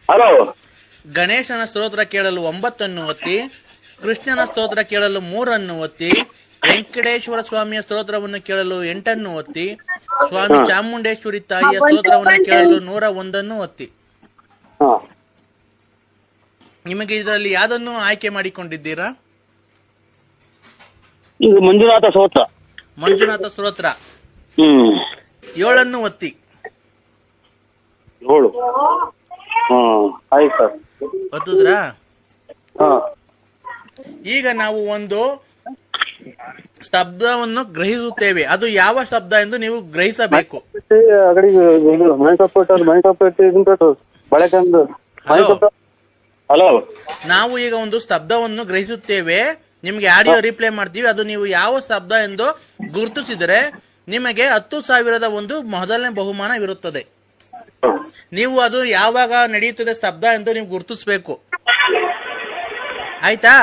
hello. ಗಣೇಶನ ಸ್ತೋತ್ರ ಕೇಳಲು 9 ಒತ್ತಿ. ಕೃಷ್ಣನ ಸ್ತೋತ್ರ ಕೇಳಲು 3 ಒತ್ತಿ. ವೆಂಕಟೇಶ್ವರ ಸ್ವಾಮಿಯ ಸ್ತೋತ್ರವನ್ನು ಕೇಳಲು 8 ಒತ್ತಿ. ಸ್ವಾಮಿ ಚಾಮುಂಡೇಶ್ವರಿ ತಾಯಿಯ ಸ್ತೋತ್ರವನ್ನು ಕೇಳಲು 101 ಒತ್ತಿ. ನಿಮಗೆ ಇದರಲ್ಲಿ ಯಾವ್ದನ್ನು ಆಯ್ಕೆ ಮಾಡಿಕೊಂಡಿದ್ದೀರಾ? ಇದು ಮಂಜುನಾಥ ಸ್ತೋತ್ರ. ಮಂಜುನಾಥ ಸ್ತೋತ್ರ 7 ಒತ್ತಿ. 7. ಆಯ್ತು ಸರ್, ಒತ್ತುದ್ರಾ? ಈಗ ನಾವು ಒಂದು ಶಬ್ದವನ್ನು ಗ್ರಹಿಸುತ್ತೇವೆ. ಅದು ಯಾವ ಶಬ್ದ ಎಂದು ನೀವು ಗ್ರಹಿಸಬೇಕು. ಹಲೋ, ನಾವು ಈಗ ಒಂದು ಶಬ್ದವನ್ನು ಗ್ರಹಿಸುತ್ತೇವೆ, ನಿಮಗೆ ಆಡಿಯೋ ರಿಪ್ಲೈ ಮಾಡ್ತೀವಿ. ಅದು ನೀವು ಯಾವ ಶಬ್ದ ಎಂದು ಗುರುತಿಸಿದರೆ ನಿಮಗೆ 10,000ದ ಒಂದು ಮೊದಲನೇ ಬಹುಮಾನವಿರುತ್ತದೆ. ನೀವು ಅದು ಯಾವಾಗ ನಡೆಯುತ್ತದೆ ಶಬ್ದ ಎಂದು ನೀವು ಗುರುತಿಸಬೇಕು. ಆಯ್ತಾ?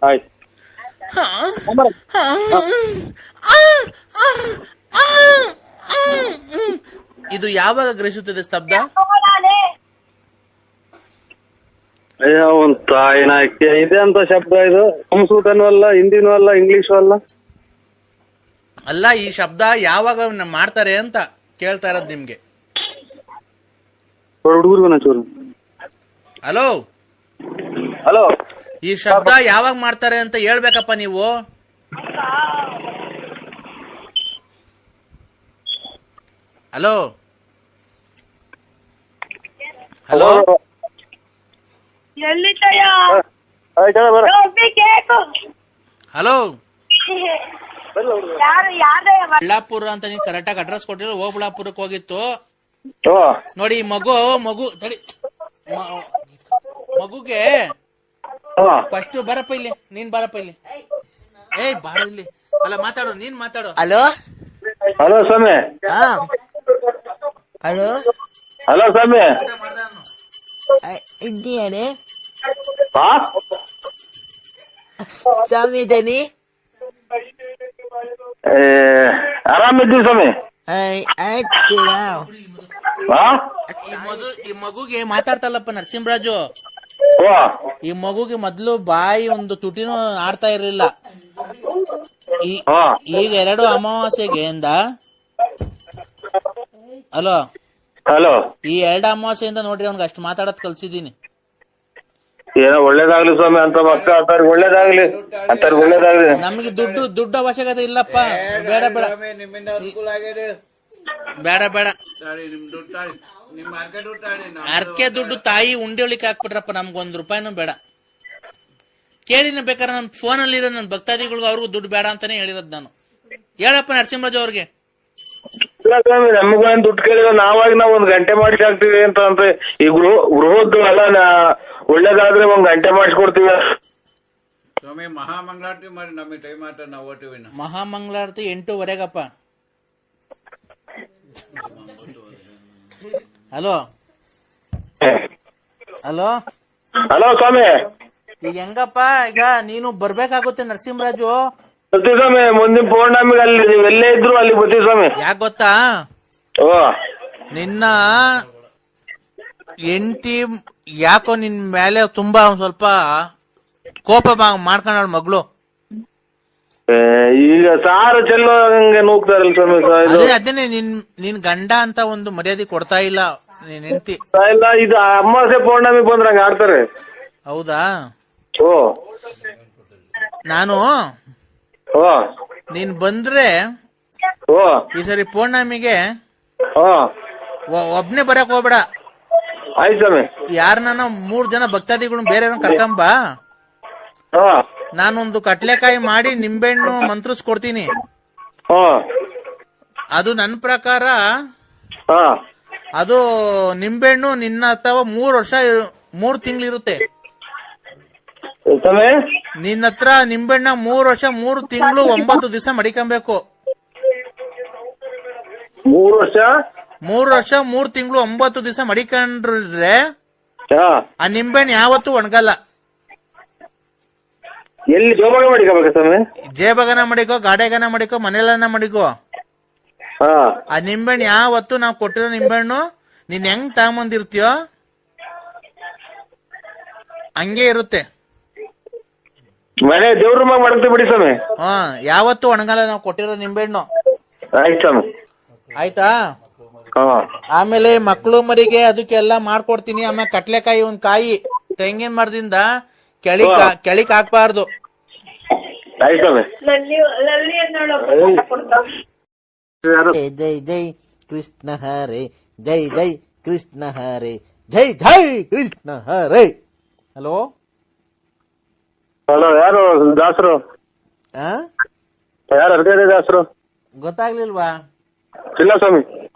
ಆಯ್ತು. ಇದು ಯಾವಾಗ ಗ್ರಹಿಸುತ್ತದೆ ಶಬ್ದ? ಅವನ್ ತಾಯಿನಾಕೆ ಇದೆ ಅಂತ ಶಬ್ದ ಇದು. ಸಂಸ್ಕೃತನೂ ಅಲ್ಲ, ಹಿಂದಿನೂ ಅಲ್ಲ, ಇಂಗ್ಲಿಷು ಅಲ್ಲ. ಅಲ್ಲ, ಈ ಶಬ್ದ ಯಾವಾಗ ಮಾಡ್ತಾರೆ ಅಂತ ಕೇಳ್ತಾ ಇರೋದು ನಿಮ್ಗೆ. ಹುಡುಗರಿಗೂ ಚೂರು. ಹಲೋ ಹಲೋ, ಈ ಶಬ್ದ ಯಾವಾಗ ಮಾಡ್ತಾರೆ ಅಂತ ಹೇಳ್ಬೇಕಪ್ಪ ನೀವು. ಹಲೋ ಹಲೋ ಹಲೋ, ಬಳ್ಳಾಪುರ ಅಂತ ನೀವು ಕರೆಕ್ಟಾಗಿ ಅಡ್ರೆಸ್ ಕೊಟ್ಟಿರೋ ಓಬಳ್ಳಾಪುರಕ್ಕೆ ಹೋಗಿತ್ತು ನೋಡಿ. ಮಗು ತಡಿ, ಮಗುಗೆ ಫಸ್ಟ್ ಬರಪ್ಪ ಇಲ್ಲಿ, ನೀನ್ ಬರಪ್ಪ ಇಲ್ಲಿ. ಏಯ್ ಬಾರ ಇಲ್ಲಿ. ಅಲ್ಲ ಮಾತಾಡೋ, ನೀನ್ ಮಾತಾಡೋ. ಹಲೋ ಹಲೋ ಸ್ವಾಮಿ. ಹಲೋ ಹಲೋ ಸ್ವಾಮಿ. ಇದ್ದೀಯಾನೆ ಹಾ ಸ್ವಾಮಿ ಇದ್ದೇನೆ. ಆರಾಮಿದ್ದೀವಿ ಸ್ವಾಮಿ. ಆಯ್ತು. ಹಾ ಈ ಮಗುಗೆ ಮಾತಾಡ್ತಲ್ಲಪ್ಪ ನರಸಿಂಹರಾಜು. ಓ, ಈ ಮಗುಗೆ ಮೊದ್ಲು ಬಾಯಿ ಒಂದು ತುಟಿನೂ ಆಡ್ತಾ ಇರ್ಲಿಲ್ಲ. ಈಗ 2 ಅಮಾವಾಸ್ಯೆಗೆ ಹಲೋ ಹಲೋ, ಈ 2 ಅಮಾವಾಸ್ಯೆಯಿಂದ ನೋಡ್ರಿ ಅವ್ನಿಗೆ ಅಷ್ಟು ಮಾತಾಡೋದ್ ಕಲ್ಸಿದೀನಿ. ಏನೋ ಒಳ್ಳೇದಾಗ್ಲಿ ಸ್ವಾಮಿ, ಅಂತ ಮಕ್ಕ ಅಂತಾರ ಒಳ್ಳೇದಾಗ್ಲಿ, ಅಂತಾರ ಒಳ್ಳೇದಾಗ್ಲಿ. ನಮ್ಗೆ ದುಡ್ಡು ಅವಶ್ಯಕತೆ ಇಲ್ಲಪ್ಪ. ಬೇಡ ಬೇಡ ಬೇಡ ಬೇಡ, ಅರ್ಕೆ ದುಡ್ಡು ತಾಯಿ ಉಂಡೆ ಒಳಿಕ್ ಹಾಕ್ಬಿಟ್ರಪ್ಪ. ನಮ್ಗೆ 1 ರೂಪಾಯಿನೂ ಬೇಡ. ಕೇಳಿನ ಬೇಕಾದ್ರೆ ನನ್ ಫೋನಲ್ಲಿ ಇರೋ ನನ್ನ ಭಕ್ತಾದಿಗಳ್ಗೂ ಅವ್ರಿಗೂ ದುಡ್ಡು ಬೇಡ ಅಂತಾನೆ ಹೇಳಿರೋದು ನಾನು. ಹೇಳಪ್ಪ ನರಸಿಂಹರಾಜು ಅವ್ರಿಗೆ. ನಮಗೂ ಏನ್ ದುಡ್ಡು ಕೇಳಿದ, ನಾವಾಗಿ ನಾವ್ 1 ಗಂಟೆ ಮಾಡಿಸಿ ಹಾಕ್ತಿವಿ ಅಂತ ಈ ಗೃಹದ್ದು ಎಲ್ಲ ಒಳ್ಳೇದಾದ್ರೆ 1 ಗಂಟೆ ಮಾಡಿಸ್ಕೊಡ್ತೀವಿ ಸ್ವಾಮಿ. ಮಹಾಮಂಗಳಾರತಿ ಮಾಡಿ ನಮಗೆ ಟೈಮ್ ಆಟ ನಾವು ಓಟಿವಿ. ಮಹಾಮಂಗಳಾರತಿ 8:15ಗಪ್ಪ. ಹಲೋ ಹಲೋ ಹಲೋ ಸ್ವಾಮಿ. ಈಗ ಹೆಂಗಪ್ಪ, ಈಗ ನೀನು ಬರ್ಬೇಕಾಗುತ್ತೆ ನರಸಿಂಹರಾಜು. ಬರ್ತೀವಿ ಸ್ವಾಮಿ, ಮುಂದಿನ ಪೌರ್ಣಮಿಗೆ ಅಲ್ಲಿ ನೀವು ಎಲ್ಲೇ ಇದ್ರು ಅಲ್ಲಿ ಬರ್ತೀವಿ ಸ್ವಾಮಿ. ಯಾಕೆ ಗೊತ್ತಾ, ಓ, ನಿನ್ನ ಹೆಂಡತಿ ಯಾಕೋ ನಿನ್ ಮೇಲೆ ತುಂಬಾ ಸ್ವಲ್ಪ ಕೋಪ ಮಾಡ್ಕೊಂಡ ಮಗಳು. ಈಗ ಸಾರು ಚೆಲ್ಲೋ ಹಂಗೆ ನೂಗ್ತಾರಲ್ಲ ಸ್ವಾಮಿ. ಅದೇನೆ ನಿನ್ ಗಂಡ ಅಂತ ಒಂದು ಮರ್ಯಾದೆ ಕೊಡ್ತಾ ಇಲ್ಲ ನಿನ್ ಹೆಂಡತಿ. ಇಲ್ಲ, ಇದು ಅಮಾವಾಸ್ಯೆ ಪೌರ್ಣಮಿ ಬಂದ್ರೆ ಹಂಗ ಆಡ್ತಾರೆ. ಹೌದಾ? ಓ, ನಾನು ಓ, ನೀನ್ ಬಂದ್ರೆ ಓ, ಈ ಸರಿ ಪೌರ್ಣಮಿಗೆ ಓ, ಒಬ್ನೇ ಬರಕ್ ಹೋಗ್ಬೇಡ. ಆಯ್ತು ಸ್ವಾಮಿ. ಯಾರನ್ನ 3 ಜನ ಭಕ್ತಾದಿಗಳು ಬೇರೆ ಕರ್ಕೊಂಬ. ನಾನೊಂದು ಕಟ್ಲೆಕಾಯಿ ಮಾಡಿ ನಿಂಬೆಹಣ್ಣು ಮಂತ್ರಿಸ್ಕೊಡ್ತೀನಿ. ಅದು ನನ್ನ ಪ್ರಕಾರ ಅದು ನಿಂಬೆಹಣ್ಣು ನಿನ್ನ ಅಥವಾ 3 ವರ್ಷ 3 ತಿಂಗಳಿರುತ್ತೆ. ನಿನ್ನ ಹತ್ರ ನಿಂಬೆಹಣ್ಣ 3 ವರ್ಷ 3 ತಿಂಗಳು 9 ದಿವಸ ಮಡಿಕೊಬೇಕು. 3 ವರ್ಷ 3 ತಿಂಗಳು 9 ದಿವಸ ಮಡಿಕೊಂಡ್ರೆ ಆ ನಿಂಬೆಹಣ್ಣು ಯಾವತ್ತೂ ಒಣಗಲ್ಲ. ಎಲ್ಲಿ ಜೋಬಾಗ ಮಡಿಕೋಬೇಕ ಸ್ವಾಮಿ? ಜೇಬಗನ ಮಡಿಕೋ, ಗಾಡೆಗನ ಮಡಿಕೋ, ಮನೆಯಲ್ಲನ ಮಡಿಕೋ. ಆ ನಿಂಬೆಹಣ್ಣು ಯಾವತ್ತು ನಾವು ಕೊಟ್ಟಿರೋ ನಿಂಬೆಹಣ್ಣು ನೀನ್ ಹೆಂಗ್ ತಗೊಂಬಂದಿರ್ತೀಯೋ ಹಂಗೆ ಇರುತ್ತೆ. ಮನೆ ದೇವ್ರ ರೂಮಾಗ ಮಾಡ್ತೀವಿ ಬಿಡಿ ಸ್ವಾಮಿ. ಯಾವತ್ತು ಒಣಗಲ್ಲ ನಾವು ಕೊಟ್ಟಿರೋ ನಿಂಬೆಹಣ್ಣು. ಆಯ್ತು ಸ್ವಾಮಿ. ಆಯ್ತಾ? ಆಮೇಲೆ ಮಕ್ಕಳು ಮರಿಗೆ ಅದಕ್ಕೆಲ್ಲ ಮಾಡ್ಕೊಡ್ತೀನಿ. ಆಮೇಲೆ ಕಟ್ಲೆಕಾಯಿ 1 ಕಾಯಿ ತೆಂಗಿನ ಮರದಿಂದ ಕೆಳಿಕ್ ಹಾಕ್ಬಾರ್ದು. ಆಯ್ತು ಸ್ವಾಮಿ. ಜೈ ಜೈ ಕೃಷ್ಣ ಹರೇ, ಜೈ ಜೈ ಕೃಷ್ಣ ಹರೇ, ಜೈ ಜೈ ಕೃಷ್ಣ ಹರೇ. ಹಲೋ ಹಲೋ, ಯಾರು ದಾಸರು? ಯಾರು ಹೃದಯ ದಾಸರು? ಗೊತ್ತಾಗ್ಲಿಲ್ವಾ? ಇಲ್ಲ ಸ್ವಾಮಿ.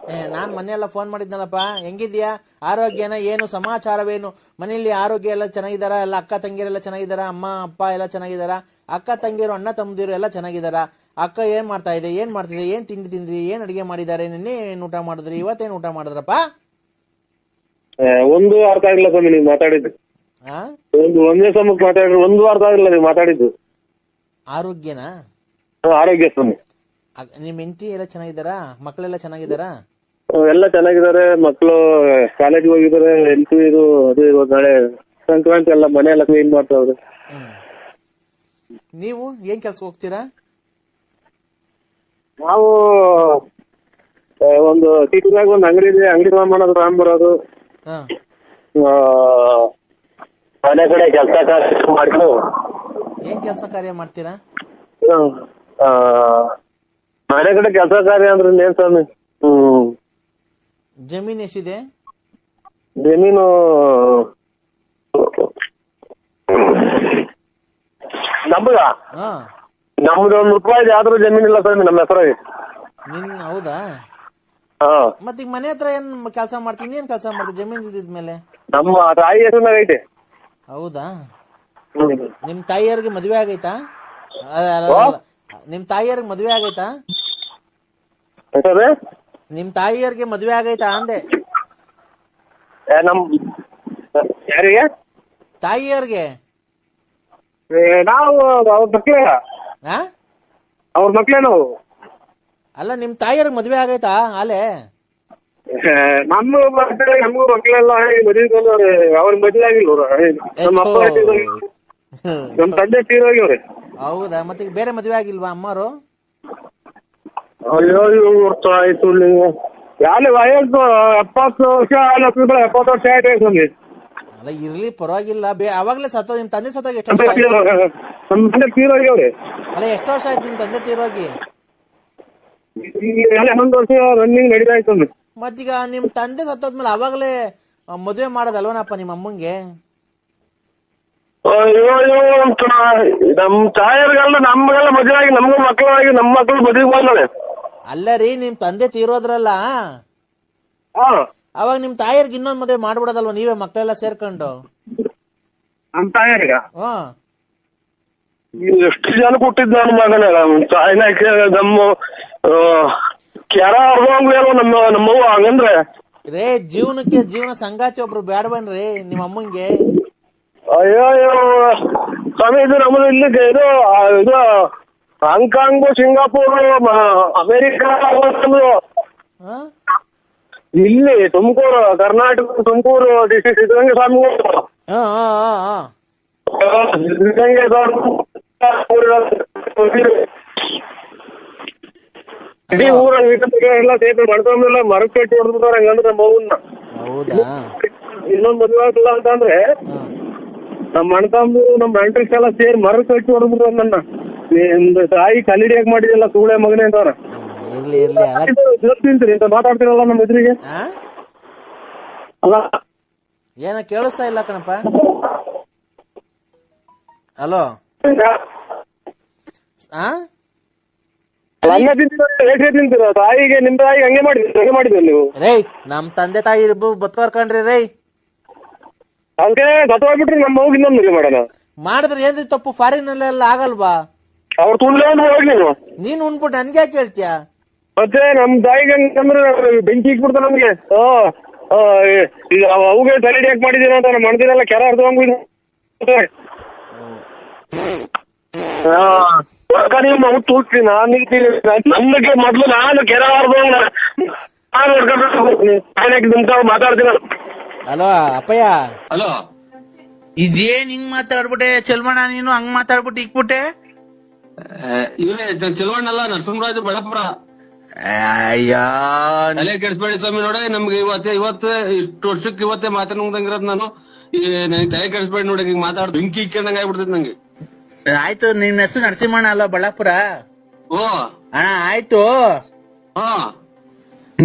ನಾನ್ ಮನೆಯೆಲ್ಲ ಫೋನ್ ಮಾಡಿದ್ನಲ್ಲಪ್ಪ. ಹೆಂಗಿದ್ಯಾ, ಆರೋಗ್ಯನ, ಏನು ಸಮಾಚಾರವೇನು? ಮನೆಯಲ್ಲಿ ಆರೋಗ್ಯ ಎಲ್ಲ ಚೆನ್ನಾಗಿದಾರ? ಎಲ್ಲ ಅಕ್ಕ ತಂಗಿಯರೆಲ್ಲ ಚೆನ್ನಾಗಿದಾರ? ಅಮ್ಮ ಅಪ್ಪ ಎಲ್ಲ ಚೆನ್ನಾಗಿದಾರ? ಅಕ್ಕ ತಂಗಿಯರು ಅಣ್ಣ ತಮ್ಮದಿರು ಎಲ್ಲ ಚೆನ್ನಾಗಿದಾರ? ಅಕ್ಕ ಏನ್ ಮಾಡ್ತಾ ಇದೆ, ಏನ್ ಮಾಡ್ತಿದೆ, ಏನ್ ತಿಂಡಿ ತಿಂದ್ರಿ, ಏನ್ ಅಡಿಗೆ ಮಾಡಿದ್ದಾರೆ, ನಿನ್ನೆ ಏನ್ ಊಟ ಮಾಡಿದ್ರಿ, ಇವತ್ತೇನ್ ಊಟ ಮಾಡಿದ್ರಪ್ಪ? ಒಂದು ಅರ್ಥ ಆಗಿಲ್ಲ ಸ್ವಾಮಿ ನೀವು ಮಾತಾಡಿದ್ದು. ಒಂದೇ ಸಮಕ್ಕೆ ಮಾತಾಡಿದ್ರು, ಒಂದು ಅರ್ಥ ಆಗಿಲ್ಲ ನೀವು ಮಾತಾಡಿದ್ದು. ಆರೋಗ್ಯನಾ? ಆರೋಗ್ಯ ಸ್ವಾಮಿ. ನಿಮ್ ಹೆಂಡತಿ ಎಲ್ಲ ಚೆನ್ನಾಗಿದಾರಾ? ಮಕ್ಕಳೆಲ್ಲ ಚೆನ್ನಾಗಿದಾರಾ? ಎಲ್ಲ ಚೆನ್ನಾಗಿದ್ದಾರೆ. ಮಕ್ಕಳು ಕಾಲೇಜ್ಗೆ ಹೋಗಿದ್ದಾರೆ. ಹೆಂಡತಿ ಇದು ಅದು ಇವಾಗ ನಾಳೆ ಸಂಕ್ರಾಂತಿ ಎಲ್ಲ ಮನೆ ಎಲ್ಲ ಕ್ಲೀನ್ ಮಾಡ್ತಾವ್ರೆ. ನೀವು ಏನ್ ಕೆಲ್ಸಕ್ಕೆ ಹೋಗ್ತೀರಾ? ನಾವು ಒಂದು ಸಿಟಿನಾಗ ಒಂದು ಅಂಗಡಿ ಇದೆ, ಅಂಗಡಿ ಮಾಡೋದು ಬರೋದು, ಹಾ ಮನೆ ಕಡೆ ಕೆಲಸ ಮಾಡ್ಕೊಂಡು. ಏನ್ ಕೆಲಸ ಕಾರ್ಯ ಮಾಡ್ತೀರಾ? ಮನೆ ಕಡೆ ಕೆಲಸ ಕಾರ್ಯ ಅಂದ್ರೆ ಏನ್ ಸ್ವಾಮಿ? ಜಮೀನ್ ಎಷ್ಟಿದೆ? ಜಮೀನು ನಮ್ಗ ಹಾ ನಮ್ದು ₹1 ಯಾವ್ದು ಜಮೀನಿಲ್ಲ ಸ್ವಾಮಿ ನಮ್ಮ ಹೆಸರಾಗಿ. ಹೌದಾ? ಹಾ ಮತ್ತೀಗ ಮನೆ ಹತ್ರ ಏನ್ ಕೆಲಸ ಮಾಡ್ತೀನಿ? ಏನ್ ಕೆಲಸ ಮಾಡ್ತೀನಿ ಜಮೀನ್ ಇಲ್ದಿದ್ಮೇಲೆ? ನಮ್ಮ ತಾಯಿ ಹೆಸರಿನಾಗ ಐತೆ. ಹೌದಾ? ನಿಮ್ ತಾಯಿಯವ್ರಿಗೆ ಮದ್ವೆ ಆಗೈತಾ? ನಿಮ್ ತಾಯಿಯವ್ರಿಗೆ ಮದ್ವೆ ಆಗೈತಾ? ನಿಮ್ ತಾಯಿಯವ್ರಿಗೆ ಮದ್ವೆ ಆಗೈತಾ ಅಂದೆ. ನಮ್ ಯಾರಿಗೆ? ತಾಯಿಯವ್ರಿಗೆ. ನಾವು ಅವ್ರ ಮಕ್ಳೇ, ಅವ್ರ ಮಕ್ಳೇ ನಾವು. ಅಲ್ಲ ನಿಮ್ ತಾಯಿಯವ್ರಿಗೆ ಮದ್ವೆ ಆಗೈತಾ ಆಲೆ? ನಮಗೂ ಮಕ್ಳೆಲ್ಲ ಮದುವೆ ಬಂದವ್ರೆ, ಅವ್ರಿಗೆ ಮದ್ವೆ ಆಗಿಲ್ಲ. ನಮ್ಮ ಅಪ್ಪ ನಮ್ ತಂದೆ ತೀರೋಗ್ಯವ್ರೆ. ಹೌದಾ? ಮತ್ತೆ ಬೇರೆ ಮದ್ವೆ ಆಗಿಲ್ವಾ ಅಮ್ಮರು? ಅಯ್ಯೋ ಆಯ್ತು ಯಾಲೆ ವಯಸ್ಸು 70 ವರ್ಷ 70 ವರ್ಷ ಆಯ್ತು. ಅಲ್ಲ ಇರ್ಲಿ ಪರವಾಗಿಲ್ಲ. ಅವಾಗ್ಲೇ ನಿಮ್ ತಂದೆ ಸತ್ತೋಗಿ ಎಷ್ಟು ವರ್ಷ ಆಯ್ತು? ನಮ್ ತಂದೆ ತೀರೋಗ್ಯವ್ರೆ. ಅಲ್ಲ ಎಷ್ಟು ವರ್ಷ ಆಯ್ತು ನಿಮ್ ತಂದೆ ತೀರೋಗಿ? 11 ವರ್ಷ ರನ್ನಿಂಗ್ ನಡೀತಾ ಇತ್ತು. ಮತ್ತೀಗ ನಿಮ್ ತಂದೆ ಸತ್ತೋದ್ಮೇಲೆ ಅವಾಗ್ಲೇ ಮದ್ವೆ ಮಾಡೋದಲ್ವನಪ್ಪ ನಿಮ್ಮ ಅಮ್ಮಂಗೆ? ಅಯ್ಯೋ ನಮ್ ತಾಯರ್ಗೆಲ್ಲ ನಮ್ಗೆಲ್ಲ ಮದುವೆ ಆಗಿ ನಮ್ಗೂ ಮಕ್ಕಳಾಗಿ ನಮ್ಮ ಮಕ್ಕಳು ಮದುವೆ ಬಂದವೆ. ಅಲ್ಲ ರೀ ನಿಮ್ ತಂದೆ ತೀರೋದ್ರಲ್ಲ, ಅವಾಗ ನಿಮ್ ತಾಯಿಯರ್ಗೆ ಇನ್ನೊಂದ್ ಮದುವೆ ಮಾಡ್ಬಿಡೋದಲ್ವ ನೀವೇ ಮಕ್ಕಳೆಲ್ಲ ಸೇರ್ಕೊಂಡು? ನಮ್ ತಾಯರ್ಗ ಎಷ್ಟು ಜನ ಕೊಟ್ಟಿದ್ದ ನನ್ನ ಮಗನ ತಾಯಿನ ನಮ್ಮ ಕೆರ ಅರ್ಧಂಗ್ಲೇನೋ ನಮ್ಮವ್ವ ಹಂಗಂದ್ರೆ. ರೇ ಜೀವನ ಸಂಗಾತಿ ಒಬ್ರು ಬೇಡವನ್ರಿ ನಿಮ್ಮ ಅಮ್ಮಂಗೆ? ಅಯ್ಯೋ ಸ್ವಾಮಿ ಇದು ನಮ್ಮದು ಇಲ್ಲಿ ಇದು ಹಾಂಗ್ಕಾಂಗ್, ಸಿಂಗಾಪುರ್, ಅಮೇರಿಕಾ, ಇಲ್ಲಿ ತುಮಕೂರು, ಕರ್ನಾಟಕ ತುಮಕೂರು ಡಿಸ್ಟ್ರಿಕ್ಟ್ ಸಿದ್ಧಗಂಗೆ ಸ್ವಾಮಿ ಇಡೀ ಊರಲ್ಲಿ ಎಲ್ಲ ಸೇರ್ಕೊಂಡು ಮಾಡ್ಕೊಂಡೆಲ್ಲ ಮರಕ್ಕೆ ಕಟ್ಟಿ ಹೊಡೆದ್ಬಿಟ್ಟಾರ. ಹಂಗಂದ್ರೆ ನಮ್ಮ ಅವ್ವನ್ನ. ಹೌದಾ? ಇನ್ನೊಂದ್ ಮದುವೆ ಆಗಿಲ್ಲ ಅಂತಂದ್ರೆ ನಮ್ಮ ಅಣ್ಣ ತಮ್ಮ ನಮ್ ನೆಂಟ್ರಿಗೆಲ್ಲ ಸೇರಿ ಮರಕ್ಕೆ ಕಟ್ಟಿ ಹೊಡೆದ್ಬಿಟ್ಟಾರ ನನ್ನ. ನಿಮ್ದು ತಾಯಿ ಕಲ್ಲಿಡಿಯಾಗ ಮಾಡಿದೆಲ್ಲ ಸೂಳೆ ಮಗನೇ ಅಂತವ್ರ. ಇರ್ಲಿ ತಿಂತೀರಿ ಅಂತ ಮಾತಾಡ್ತೀರಲ್ಲ ನಮ್ಮ ಎದುರಿಗೆ. ಅಲ್ಲ ಏನ ಕೇಳಿಸ್ತಾ ಇಲ್ಲ ಕಣಪ್ಪ. ಹಲೋ ತಿಂತೀರ ತಾಯಿಗೆ? ನಿಮ್ ತಾಯಿಗೆ ಹಂಗೆ ಮಾಡಿದ್ರಿ ನೀವು? ರೇ ನಮ್ ತಂದೆ ತಾಯಿ ಬತ್ಕಾರ್ ಕಣ್ರಿ ರೈ. ಹಂಗೆ ಸತ್ತೋಗ್ಬಿಟ್ರಿ ನಮ್ಮ ಮಗು ಇನ್ನೊಂದು ಮದುವೆ ಮಾಡೋಣ ಮಾಡಿದ್ರೆ ಏನ್ರಿ ತಪ್ಪು? ಫಾರಿನ್ ಅಲ್ಲೆಲ್ಲ ಆಗಲ್ವಾ? ಅವ್ರು ತುಳ್ಳೆ ಹೋಗಿ ನೀನ್ ಉಣ್ಬಿಟ್ಟು ನನ್ಗೆ ಯಾಕೆ ಹೇಳ್ತೀಯ? ಮತ್ತೆ ನಮ್ ತಾಯಿಗೆ ಹಂಗಂದ್ರೆ ಬೆಂಕಿ ಇಕ್ಬಿಡ್ತ ನಮ್ಗೆ. ಈಗ ಅವುಗೆ ತಲೆ ಯಾಕೆ ಮಾಡಿದೀರ ಅಂತ ನಮ್ಮ ಮಣದಿನೆಲ್ಲ ಕೆರ ಅರ್ಧವಂಗ ನೀವು ಮಗು ತೂಗ್ತೀನಿ. ನಮಗೆ ಮೊದ್ಲು ನಾನು ಕೆರ ಅರ್ಧವಂಗ ನಾನು ಹೊಡ್ಕೊಂಡು ಮಾತಾಡ್ತೀನಿ. ಹಲೋ ಅಪ್ಪಯ್ಯ. ಹಲೋ, ಇದೇನ್ ಹಿಂಗ್ ಮಾತಾಡ್ಬಿಟ್ಟೆ ಚಲ್ಮಣ್ಣ? ನೀನು ಹಂಗ್ ಮಾತಾಡ್ಬಿಟ್ಟು ಇಕ್ಬಿಟ್ಟೆ. ಇವರೇ ಚಲವಣ್ಣಲ್ಲ, ನರಸಿಂಹರಾಜ ಬಳಪುರ. ಅಯ್ಯೋ ತಲೆ ಕೆಡಿಸ್ಬೇಡಿ ಸ್ವಾಮಿ. ನೋಡಿ ನಮ್ಗೆ ಇವತ್ತು ಇಷ್ಟು ವರ್ಷಕ್ಕೆ ಇವತ್ತೇ ಮಾತಾಡಂಗಿರೋದ್ ನಾನು. ನನಗೆ ತಲೆ ಕೆಡಿಸ್ಬೇಡಿ ನೋಡಿ. ಹಿಂಗ್ ಮಾತಾಡ್ ಬೆಂಕಿ ಇಕ್ಕೊಂಡಂಗ ಆಗ್ಬಿಡ್ತೈತಿ ನಂಗೆ. ಆಯ್ತು, ನಿನ್ ಹೆಸರು ನರಸಿಂಹಣ್ಣ ಅಲ್ಲ ಬಳ್ಳಾಪುರ? ಓ ಅಣ್ಣ ಆಯ್ತು. ಹಾ,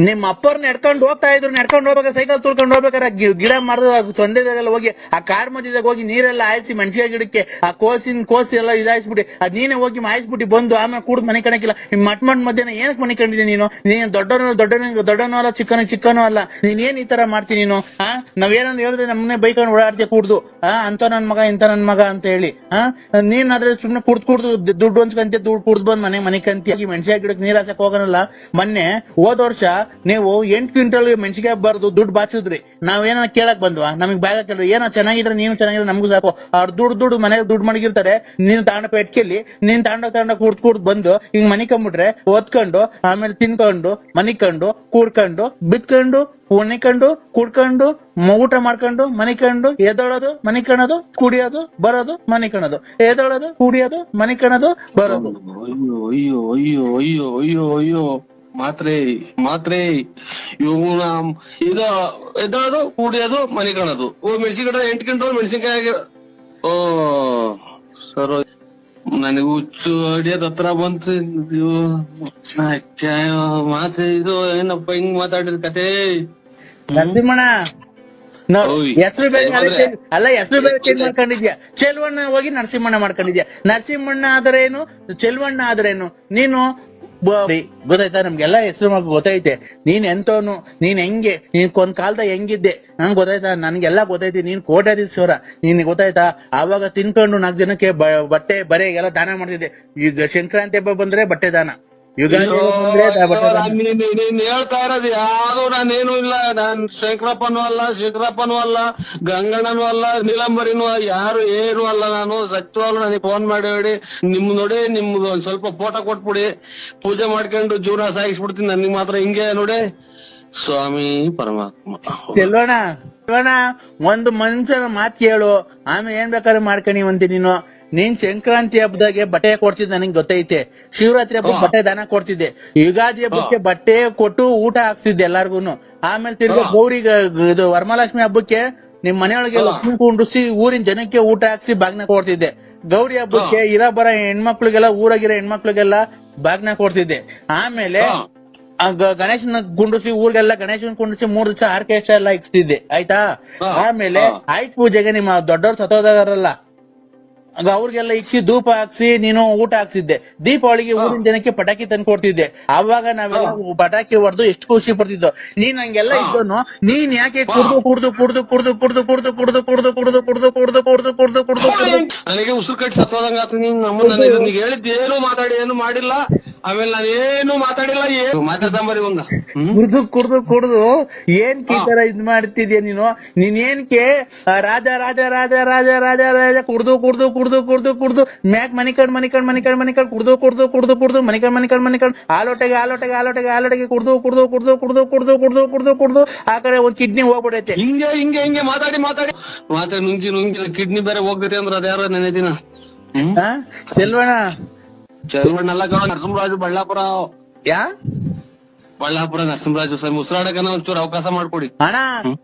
ನಿಮ್ ಅಪ್ಪರ್ ನಡ್ಕೊಂಡು ಹೋಗ್ಬೇಕಾದ್ರೆ ಸೈಕಲ್ ತುಳ್ಕೊಂಡು ಹೋಗ್ಬೇಕಾರೆ ಗಿಡ ಮರದ ತೊಂದರೆಲ್ಲ ಹೋಗಿ ಆ ಕಾಡ್ ಮಧ್ಯದಾಗ ಹೋಗಿ ನೀರೆಲ್ಲ ಹಾಯಿಸಿ ಮೆಣಸಿನ ಗಿಡಕ್ಕೆ ಆ ಕೋಸಿ ಎಲ್ಲ ಇದಾಯಿಸ್ಬಿಟ್ಟು ಅದ್ ನೀನೇ ಹೋಗಿ ಮಾಯಿಸ್ಬಿಟ್ಟು ಬಂದು ಆಮೇಲೆ ಕೂಡ್ ಮನೆ ಕಣಕಿಲ್ಲ. ಮಟ್ ಮಧ್ಯಾಹ್ನ ಏನಕ್ ಮನೆ ಕಂಡಿದ್ದೀನಿ ನೀನು? ನೀನ್ ದೊಡ್ಡನೂ ಅಲ್ಲ ಚಿಕ್ಕನೂ ಅಲ್ಲ. ನೀನ್ ಏನ್ ಈ ತರ ಮಾಡ್ತೀನಿ ನೀನು? ನಾವೇನಂದ್ ಹೇಳಿದ್ರೆ ನಮ್ಮನೆ ಬೈಕೊಂಡು ಓಡಾಡ್ತೀಯ ಕೂಡ್ದು ಅಂತ ನನ್ ಮಗ ಇಂತ ನನ್ ಮಗ ಅಂತ ಹೇಳಿ. ನೀನ್ ಆದ್ರೆ ಸುಮ್ನೆ ಕುಡ್ದು ದುಡ್ಡು ಹೊಂಚ್ಕಂತ ದುಡ್ಡು ಕುಡ್ದು ಬಂದ್ ಮನೆ ಕಂತಿ ಮೆಣಸಿನ ಗಿಡಕ್ಕೆ ನೀರ್ ಹಾಸಕ್ ಹೋಗೋನಲ್ಲ. ಮೊನ್ನೆ ಹೋದ ವರ್ಷ ನೀವು 8 ಕ್ವಿಂಟಲ್ ಮೆಣಸಿಗೆ ಬರ್ದು ದುಡ್ಡು ಬಾಚಿದ್ರಿ, ನಾವೇನ ಕೇಳಕ್ ಬಂದ್ವಾ? ನಮಗ್ ಬ್ಯಾಗ ಕೇಳಿದ್ರೆ ಏನೋ ಚೆನ್ನಾಗಿದ್ರೆ ನೀನು ಚೆನ್ನಾಗಿದ್ರೆ ನಮಗೂ ಸಾಕು. ಅವ್ರು ದುಡ್ಡು ಮನೆಗೆ ದುಡ್ಡು ಮಡಗಿರ್ತಾರೆ, ನೀನು ತಾಂಡಪ್ಪ ಎಟ್ಕೆಲ್ಲಿ ನೀನ್ ತಾಂಡ ಕುಡ್ದು ಬಂದು ಹಿಂಗ್ ಮನಿಕೊಂಡ್ಬಿಟ್ರೆ ಓದ್ಕೊಂಡು ಆಮೇಲೆ ತಿನ್ಕೊಂಡು ಮನಿಕೊಂಡು ಕೂಡ್ಕೊಂಡು ಬಿತ್ಕೊಂಡು ಉಣಿಕೊಂಡು ಕುಡ್ಕೊಂಡು ಊಟ ಮಾಡ್ಕೊಂಡು ಮನಿಕೊಂಡು ಎದೊಳೋದು ಮನಿಕಣದು ಕುಡಿಯೋದು ಬರೋದು ಮನಿಕಣದು ಎದೊಳೋದು ಕುಡಿಯೋದು ಮನಿಕಣದು ಬರೋದು. ಅಯ್ಯೋ ಅಯ್ಯೋ ಅಯ್ಯೋ ಅಯ್ಯೋ ಅಯ್ಯೋ ಮಾತ್ರೆ ಇವನ ಇದು ಎದ್ದೋದು ಕುಡಿಯೋದು ಮನೆ ಕಾಣೋದು. ಮೆಣಸಿನಕಾಯಿ 8 ಕ್ವಿಂಟಲ್ ಮೆಣಸಿನಕಾಯಿ. ಓ ಸರ್ ನನಗೆ ಹುಚ್ಚು ಅಡಿಯೋದ್ ಹತ್ರ ಬಂತು. ಮಾತ್ರೆ ಇದು ಏನಪ್ಪ ಹಿಂಗ್ ಮಾತಾಡಿದ ಕತೆ. ನರಸಿಂಹಣ್ಣ ಹೆಸರು ಬೇರೆ ಹೆಸರು ಬೇರೆ ಚೇಂಜ್ ಮಾಡ್ಕೊಂಡಿದ್ಯಾ. ಚೆಲ್ವಣ್ಣ ಹೋಗಿ ನರಸಿಂಹಣ್ಣ ಮಾಡ್ಕೊಂಡಿದ್ಯಾ. ನರಸಿಂಹಣ್ಣ ಆದ್ರೇನು ಚೆಲ್ವಣ್ಣ ಆದ್ರೇನು? ನೀನು ಗೊತ್ತಾಯ್ತಾ? ನಮ್ಗೆಲ್ಲಾ ಹೆಸರು ಗೊತ್ತೈತೆ. ನೀನ್ ಎಂತವನು, ನೀನ್ ಹೆಂಗೆ, ನೀನ್ ಒಂದ್ ಕಾಲದ ಹೆಂಗಿದ್ದೆ ನಂಗೆ ಗೊತ್ತಾಯ್ತಾ? ನನ್ಗೆಲ್ಲಾ ಗೊತ್ತೈತಿ. ನೀನ್ ಕೋಟ್ಯಾಧೀಶ್ವರ, ನೀನ್ ಗೊತ್ತಾಯ್ತಾ? ಆವಾಗ ತಿನ್ಕೊಂಡು 4 ಜನಕ್ಕೆ ಬಟ್ಟೆ ಬರೆ ಎಲ್ಲ ದಾನ ಮಾಡ್ತಿದ್ದೆ. ಈಗ ಸಂಕ್ರಾಂತಿ ಹಬ್ಬ ಬಂದ್ರೆ ಬಟ್ಟೆ ದಾನ, ಯುಗಾದಿ ಬಂದ್ರೆ ಬಟ್ಟೆ ದಾನ. ನೀನ್ ಹೇಳ್ತಾ ಇರೋದು ಯಾವ್ದು ನಾನೇನು ಇಲ್ಲ. ನಾನ್ ಶಂಕರಪ್ಪನೂ ಅಲ್ಲ, ಗಂಗಣ್ಣನೂ ಅಲ್ಲ, ನೀಲಂಬರಿನೂ ಯಾರು ಏನು ಅಲ್ಲ. ನಾನು ಸತ್ಯವಾಗ್ಲು ನನಗೆ ಫೋನ್ ಮಾಡಿ ಹೇಳಿ ನೋಡಿ ನಿಮ್ದು ಒಂದ್ ಸ್ವಲ್ಪ ಫೋಟೋ ಕೊಟ್ಬಿಡಿ, ಪೂಜೆ ಮಾಡ್ಕೊಂಡು ಜೀವನ ಸಾಗಿಸ್ಬಿಡ್ತೀನಿ. ನನಗೆ ಮಾತ್ರ ಹಿಂಗೆ ನೋಡಿ ಸ್ವಾಮಿ ಪರಮಾತ್ಮ. ಚೆಲ್ವಣ್ಣ ಒಂದು ಮನುಷ್ಯನ ಮಾತು ಕೇಳು, ಆಮೇಲೆ ಏನ್ ಬೇಕಾದ್ರೆ ಮಾಡ್ಕೊಂಡಿವಂತಿ ನೀನು. ನೀನ್ ಸಂಕ್ರಾಂತಿ ಹಬ್ಬದಾಗೆ ಬಟ್ಟೆ ಕೊಡ್ತಿದ್ದೆ ನನಗೆ ಗೊತ್ತೈತೆ. ಶಿವರಾತ್ರಿ ಹಬ್ಬಕ್ಕೆ ಬಟ್ಟೆ ದಾನ ಕೊಡ್ತಿದ್ದೆ. ಯುಗಾದಿ ಹಬ್ಬಕ್ಕೆ ಬಟ್ಟೆ ಕೊಟ್ಟು ಊಟ ಹಾಕ್ತಿದ್ದೆ ಎಲ್ಲಾರ್ಗುನು. ಆಮೇಲೆ ತಿರ್ಗಿ ಗೌರಿಗೆ ಇದು ವರಮಹಾಲಕ್ಷ್ಮಿ ಹಬ್ಬಕ್ಕೆ ನಿಮ್ ಮನೆಯೊಳಗೆ ಲಕ್ಷ್ಮಿ ಕುಂಡ್ರಿಸಿ ಊರಿನ ಜನಕ್ಕೆ ಊಟ ಹಾಕ್ಸಿ ಬಾಗ್ನ ಕೊಡ್ತಿದ್ದೆ. ಗೌರಿ ಹಬ್ಬಕ್ಕೆ ಬರ ಹೆಣ್ಮಕ್ಳಿಗೆಲ್ಲ ಊರಾಗಿರೋ ಹೆಣ್ಮಕ್ಳಿಗೆಲ್ಲ ಬಾಗ್ನ ಕೊಡ್ತಿದ್ದೆ. ಆಮೇಲೆ ಗಣೇಶನ ಕುಂಡ್ರಿಸಿ ಊರಿಗೆಲ್ಲ ಗಣೇಶನ್ ಕುಂಡ್ರಿಸಿ 3 ದಿವಸ ಆರ್ಕೆಸ್ಟ್ರಾ ಎಲ್ಲ ಇಕ್ಸ್ತಿದ್ದೆ. ಆಯ್ತಾ? ಆಮೇಲೆ ಆಯ್ತು ಪೂಜೆಗೆ ನಿಮ್ಮ ದೊಡ್ಡವ್ರು ಸತ್ತೋದಾರಲ್ಲ ಅವ್ರಿಗೆಲ್ಲ ಇಕ್ಕಿ ಧೂಪ ಹಾಕ್ಸಿ ನೀನು ಊಟ ಹಾಕ್ತಿದ್ದೆ. ದೀಪಾವಳಿಗೆ ಊರಿನ ಜನಕ್ಕೆ ಪಟಾಕಿ ತಂದು ಕೊಡ್ತಿದ್ದೆ. ಅವಾಗ ನಾವೆಲ್ಲ ಪಟಾಕಿ ಹೊಡೆದು ಎಷ್ಟು ಖುಷಿ ಪಡ್ತಿದ್ದೋ. ನೀನ್ ಹಂಗೆಲ್ಲ ಇದ್ದೋನು ನೀನ್ ಯಾಕೆ ನನಗೆ ಉಸಿರು ಕಟ್ಟಿ ಸತ್ತೋದಂಗ ಆತು. ನೀನ್ ನಮ್ಮನ್ನ ಹೇಳಿದ್ ಏನು ಮಾತಾಡಿ ಏನು ಮಾಡಿಲ್ಲ. ಆಮೇಲೆ ನಾನೇನು ಮಾತಾಡಿಲ್ಲ, ಏನು ಮಾತಾಡ್ತಾಂಬರಿ ಒಂದ ಕುಡ್ದು ಏನ್ ಈ ತರ ಇದ್ ಮಾಡ್ತಿದ್ಯಾ ನೀನು? ನೀನ್ ಏನ್ಕೆ ರಾಜ ರಾಜ ರಾಜ ರಾಜ ರಾಜ ರಾಜ ಕುಡ್ದು ಮ್ಯಾಕ್ ಮನಿಕಂಡ್ ಕುಡ್ದು ಮನಿಕಂಡ್ ಆಲೋಟೆಗೆ ಕುಡ್ದು ಆ ಕಡೆ ಒಂದ್ ಕಿಡ್ನಿ ಹೋಗ್ಬಿಡೈತೆ. ಹಿಂಗೆ ಮಾತಾಡಿ ನುಂಗಿ ಕಿಡ್ನಿ ಬೇರೆ ಹೋಗ್ತೈತೆ ಅಂದ್ರೆ ಅದ್ಯಾರ ನೆನೆ ದಿನ. ಚೆಲ್ವಣ್ಣ ಅಲ್ಲ ನರಸಿಂಹರಾಜು ಬಳ್ಳಾಪುರ ನರಸಿಂಹರಾಜು ಸರ್ ಉಸಿರಾಡಕನ ಒಂಚೂರು ಅವಕಾಶ ಮಾಡ್ಕೊಡಿ. ಅಣ್ಣ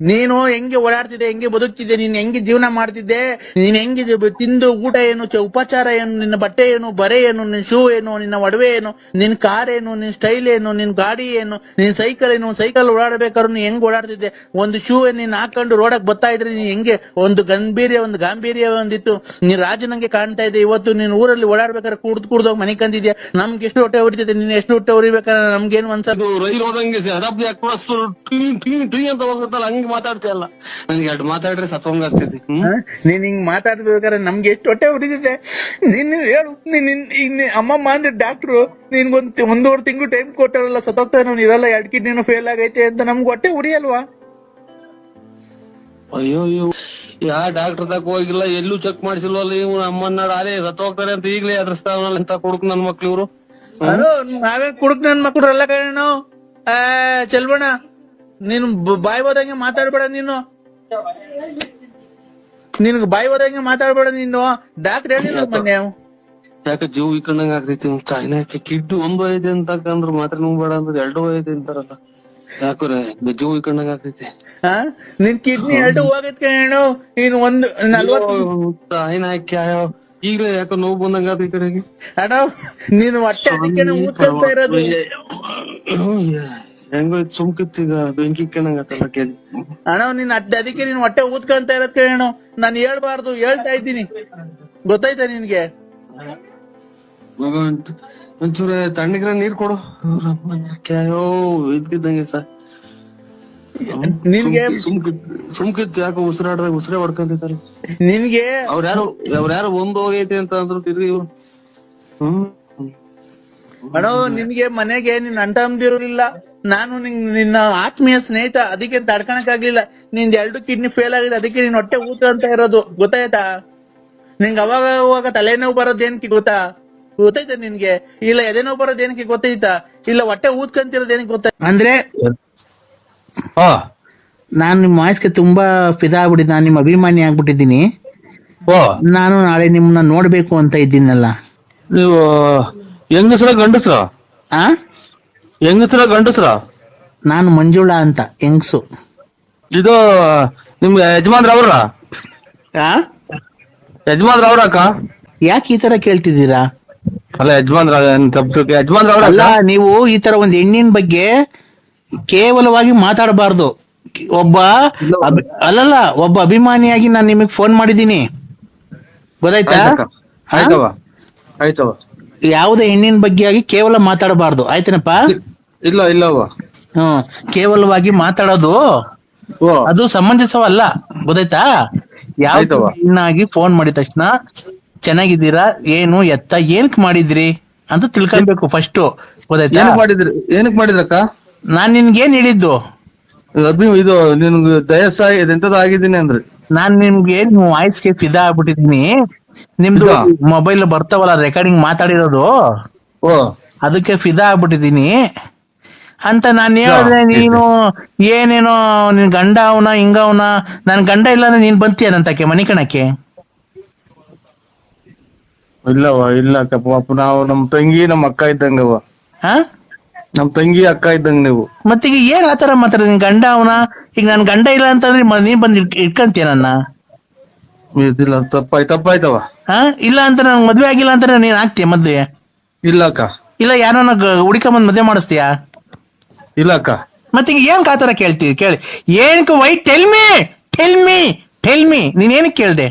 ನೀನು ಹೆಂಗೆ ಓಡಾಡ್ತಿದ್ದೆ, ಹೆಂಗೆ ಬದುಕ್ತಿದ್ದೆ, ನೀನ್ ಹೆಂಗೆ ಜೀವನ ಮಾಡ್ತಿದ್ದೆ, ನೀನ್ ಹೆಂಗೆ ತಿಂದು ಊಟ ಏನು, ಉಪಚಾರ ಏನು, ನಿನ್ನ ಬಟ್ಟೆ ಏನು, ಬರೆ ಏನು, ನಿನ್ ಶೂ ಏನು, ನಿನ್ನ ಒಡವೆ ಏನು, ನಿನ್ ಕಾರ್ ಏನು, ನಿನ್ ಸ್ಟೈಲ್ ಏನು, ನಿನ್ ಗಾಡಿ ಏನು, ನಿನ್ ಸೈಕಲ್ ಏನು, ಸೈಕಲ್ ಓಡಾಡ್ಬೇಕಾದ್ರು ನೀನ್ ಹೆಂಗ್ ಓಡಾಡ್ತಿದ್ದೆ, ಒಂದು ಶೂ ನೀನ್ ಹಾಕೊಂಡು ರೋಡಕ್ ಬರ್ತಾ ಇದ್ರೆ ನೀನ್ ಹೆಂಗೆ ಒಂದು ಗಾಂಭೀರ್ಯ ಒಂದಿತ್ತು. ನೀನ್ ರಾಜನಂಗೆ ಕಾಣ್ತಾ ಇದ್ದೆ. ಇವತ್ತು ನೀನ್ ಊರಲ್ಲಿ ಓಡಾಡ್ಬೇಕಾದ್ರೆ ಕುಡ್ದೋಗಿ ಮನೆ ಕಂದಿದ್ಯಾ. ನಮ್ಗೆ ಎಷ್ಟು ಹೊಟ್ಟೆ ಹೊಡಿತೈತೆ, ನೀನ್ ಎಷ್ಟು ಹೊಟ್ಟೆ ಹೊಡಿಬೇಕಾದ್ರೆ ನಮ್ಗೇನು ಅನ್ಸದು. ರೈಲು ಹೋದಂಗೆ ಅಂತ ಹೋಗುತ್ತಲ್ಲ ಹಂಗೆ ಮಾತಾಡ್ತೀಯಲ್ಲ. ನನ್ಗೆ 2 ಮಾತಾಡ್ರೆ ಸತ್ವಂಗ ಆಗ್ತೈತಿ. ನೀನ್ ಹಿಂಗ್ ಮಾತಾಡ್ಬೇಕಾದ್ರೆ ನಮ್ಗೆ ಎಷ್ಟು ಹೊಟ್ಟೆ ಹೊಡಿತೈತೆ ನೀನ್ ಹೇಳು. ನೀನ್ ಅಮ್ಮಮ್ಮ ಅಂದ್ರೆ ಡಾಕ್ಟ್ರು ನಿನ್ಗೊಂದ್ 1.5 ತಿಂಗಳು ಟೈಮ್ ಕೊಟ್ಟಾರಲ್ಲ, ಸತ್ತೋಗ್ತಾ ಇರಲ್ಲ, 2 ಕಿಡ್ನಿನೂ ಫೇಲ್ ಆಗೈತೆ ಅಂತ ನಮ್ಗೆ ಹೊಟ್ಟೆ ಉರಿಯಲ್ವಾ? ಅಯ್ಯೋ ಯಾ ಡಾಕ್ಟರ್ ತಕ ಹೋಗಿಲ್ಲ, ಎಲ್ಲೂ ಚೆಕ್ ಮಾಡಿಸಿಲ್ವಲ್ಲ. ಇವ್ ಅಮ್ಮನ್ನ ಅಲೆ ಸತ್ತೋಗ್ತಾರೆ ಅಂತ ಈಗ್ಲೇ ಅದ್ರಸ್ತಾವಲ್ಲ ಅಂತ ಕೊಡುಕ್ ನನ್ ಮಕ್ಳು ಇವ್ರು. ನಾವೇ ಕುಡುಕ್ ನನ್ ಮಕ್ಳು ಎಲ್ಲ ಕಣ. ಚೆಲ್ವಣ್ಣ ನೀನು ಬಾಯಿ ಹೋದಂಗೆ ಮಾತಾಡ್ಬೇಡ. ನಿನ್ಗೆ ಬಾಯಿ ಹೋದಂಗೆ ಮಾತಾಡ್ಬೇಡ ನೀನು. ಡಾಕ್ಟರ್ ಹೇಳಿಲ್ಲ ಮೊನ್ನೆ. ಯಾಕೆ ಜೀವ ಇಕ್ಕಂಡಂಗ ಆಗ್ತೈತಿ. ಕಿಡ್ನಿ 1 ಐತೆ ಅಂತಂದ್ರ ಮಾತ್ರ ನುಂಗ್ಬೇಡ ಅಂದ್ರೆ 2 ಐತೆ ಅಂತಾರಲ್ಲ. ಯಾಕೋರೆ ಜೀವ ಇಕ್ಕಂಡಂಗ ಆಗ್ತೈತಿ. ನಿನ್ ಕಿಡ್ನಿ 2 ಹೋಗೈತ್ ಕಣೋ. ನೀನ್ 40 ಈಗಲೇ ಯಾಕೋ ನೋವು ಬಂದಂಗ ಈ ಕಡೆಗೆ. ಅಣ್ಣ ನೀನು ಹೊಟ್ಟೆ ಅದಕ್ಕೆ ಊದ್ಕೊಳ್ತಾ ಇರೋದು. ಹೆಂಗೋಯ್ತು ಸುಮ್ಕಿತ್ತು ಈಗ ಬೆಂಕಿ ಇಕ್ಕಂಡಂಗತ್ತಲ್ಲ ಕೇಳಿ. ಅಣ್ಣ ನೀನ್ ಅದಕ್ಕೆ ನೀನ್ ಹೊಟ್ಟೆ ಊದ್ಕೊಂತ ಇರೋದ್ ಕೇಳೋ. ನಾನು ಹೇಳ್ಬಾರ್ದು, ಹೇಳ್ತಾ ಇದ್ದೀನಿ. ಗೊತ್ತಾಯ್ತಾ ನಿನ್ಗೆ? ಒಂಚೂರ ತಣ್ಣಗಿರ ನೀರ್ ಕೊಡು. ಅಯ್ಯೋ ಇದ್ಕಿದ್ದಂಗೆ ಸರ್ ನಿನ್ಗೆ ಸುಮ್ಕಿತ್ತು. ಯಾಕೋ ಉಸಿರಾಡ್ದಾಗ ಉಸಿರೇ ಹೊಡ್ಕೊಂತಿದ್ದಾರೆ ನಿನ್ಗೆ. ಅವ್ರ್ಯಾರು 1 ಹೋಗೈತೆ ಅಂತ ಅಂದ್ರು ತಿರ್ಗಿ ಇವ್ರು. ಅಣ್ಣ ನಿನ್ಗೆ ಮನೆಗೆ ನಿನ್ ಅಣ್ಣ ತಮ್ಮದಿರು ಇಲ್ಲ, ನಾನು ನಿನ್ನ ಆತ್ಮೀಯ ಸ್ನೇಹಿತ, ಅದಕ್ಕೆ ತಡ್ಕೊಳಕ್ ಆಗ್ಲಿಲ್ಲ. ನಿಂದ 2 ಕಿಡ್ನಿ ಫೇಲ್ ಆಗಿದೆ, ಅದಕ್ಕೆ ನಿನ್ ಹೊಟ್ಟೆ ಊತ ಅಂತ ಇರೋದು, ಗೊತ್ತಾಯ್ತಾ? ನಿಂಗೆ ಅವಾಗ ಅವಾಗ ತಲೆನೋವು ಬರೋದೇನಕ್ಕೆ ಗೊತ್ತೈತ ನಿನ್ಗೆ? ಇಲ್ಲ ಎದೆನೋವು ಬರೋದೇನಕ್ಕೆ ಗೊತ್ತೈತಾ? ಇಲ್ಲ ಹೊಟ್ಟೆ ಊದ್ಕಂತಿರೋದೇನಕ್ಕೆ ಗೊತ್ತ ಅಂದ್ರೆ ನಾನ್ ನಿಮ್ ವಾಯ್ಸ್ಗೆ ತುಂಬಾ ಫಿದಾ ಆಗ್ಬಿಟ್ಟಿದ್ದೆ, ನಾನು ನಿಮ್ಮ ಅಭಿಮಾನಿ ಆಗ್ಬಿಟ್ಟಿದ್ದೀನಿ. ನಾನು ನಾಳೆ ನಿಮ್ಮನ್ನ ನೋಡ್ಬೇಕು ಅಂತ ಇದ್ದೀನಲ್ಲ. ನೀವು ಹೆಂಗಸ್ರ ಗಂಡಸ್ರ? ಆ ಹೆಂಗಸ್ರ ಗಂಡಸ್ರ? ನಾನು ಮಂಜುಳಾ ಅಂತ, ಹೆಂಗ್ಸು. ಇದು ನಿಮ್ಗೆ ಯಜಮಾನ್ರ ಅವ್ರ? ಆ ಯಜಮಾನ್ರ ಅವ್ರ ಅಕ್ಕ? ಯಾಕೆ ಈ ತರ ಕೇಳ್ತಿದ್ದೀರಾ? ಅಲ್ಲ ಯಜಮಾನ್ರ ಯಜಮಾನ್ರ ಅವ್ರ? ಅಲ್ಲ, ನೀವು ಈ ತರ ಒಂದ್ ಹೆಣ್ಣಿನ ಬಗ್ಗೆ ಕೇವಲವಾಗಿ ಮಾತಾಡಬಾರ್ದು. ಅಲ್ಲಲ್ಲ, ಒಬ್ಬ ಅಭಿಮಾನಿಯಾಗಿ ನಾನು ನಿಮಗ್ ಫೋನ್ ಮಾಡಿದ್ದೀನಿ, ಗೊತ್ತಾಯ್ತಾ? ಆಯ್ತವ. ಯಾವುದೇ ಹೆಣ್ಣಿನ ಬಗ್ಗೆ ಆಗಿ ಕೇವಲ ಮಾತಾಡಬಾರ್ದು, ಆಯ್ತೇನಪ್ಪ? ಇಲ್ಲ ಇಲ್ಲವ. ಕೇವಲವಾಗಿ ಮಾತಾಡೋದು ಅದು ಸಮಂಜಸವಲ್ಲ, ಗೊತ್ತಾಯ್ತಾ? ಯಾವ ಹೆಣ್ಣಾಗಿ ಫೋನ್ ಮಾಡಿದ ತಕ್ಷಣ ಚೆನ್ನಾಗಿದ್ದೀರಾ, ಏನು ಎತ್ತ, ಏನಕ್ ಮಾಡಿದ್ರಿ ಅಂತ ತಿಳ್ಕೊಬೇಕು ಫಸ್ಟ್, ಗೊತ್ತಾಯ್ತಾ? ಏನಕ್ ಮಾಡಿದ್ರಕ್ಕ? ನಾನ್ ನಿನ್ಗೇನ್ ಹೇಳಿದ್ದು? ಇದು ನಿನ್ಗೆ ಎಂತದ ಆಗಿದ್ದೀನಿ ಅಂದ್ರೆ ನಾನ್ ನಿಮ್ಗೆ ವಾಯ್ಸ್ಗೆ ಫಿದಾ ಆಗ್ಬಿಟ್ಟಿದೀನಿ. ನಿಮ್ದು ಮೊಬೈಲ್ ಬರ್ತಾವಲ್ಲ ರೆಕಾರ್ಡಿಂಗ್ ಮಾತಾಡಿರೋದು, ಅದಕ್ಕೆ ಫಿದಾ ಆಗ್ಬಿಟ್ಟಿದೀನಿ ಅಂತ ನಾನ್ ಹೇಳಿದ್ರೆ ನೀನು ಏನೇನೋ ನಿನ್ ಗಂಡ ಅವನ ಹಿಂಗವನ, ನನ್ ಗಂಡ ಇಲ್ಲ ಅಂದ್ರೆ ನೀನ್ ಬಂತೀಯನಂತಕ್ಕೆ ಮನಿ ಕಣಕ್ಕೆ? ಇಲ್ಲವ, ಇಲ್ಲ ಪಾಪ, ನಾವು ನಮ್ ತಂಗಿ ನಮ್ ಅಕ್ಕ ಇದ್ದಂಗವ. ನಮ್ ತಂಗಿ ಅಕ್ಕ ಇದ್ದಂಗ ನೀವು. ಮತ್ತೀಗ ಏನ್ ಆತರ ಮಾತಾಡ? ನಿನ್ ಗಂಡ ಅವನ, ಈಗ ನನ್ ಗಂಡ ಇಲ್ಲ ಅಂತಂದ್ರೆ ನೀನ್ ಬಂದ್ ಇಟ್ಕಂತೀಯ ನನ್ನ? ಇಲ್ಲ, ತಪ್ಪಾಯ್ತವ. ಇಲ್ಲ ಅಂತ ನನ್ ಮದ್ವೆ ಆಗಿಲ್ಲ ಅಂತ ನೀನ್ ಆಗ್ತೀಯ ಮದ್ವೆ? ಇಲ್ಲ ಅಕ್ಕ. ಇಲ್ಲ ಯಾರನ್ನ ಹುಡುಕೊಂಡ್ ಮದ್ವೆ ಮಾಡಿಸ್ತೀಯಾ? ಇಲ್ಲ ಅಕ್ಕ. ಮತ್ತೀಗ ಏನ್ ಆತರ ಕೇಳ್ತೀವಿ? ಕೇಳಿ ಏನಕ್ಕೆ? ವೈ ಟೆಲ್ ಮೀ ನೀನ್ ಏನಕ್ಕೆ ಕೇಳ್ದೆ?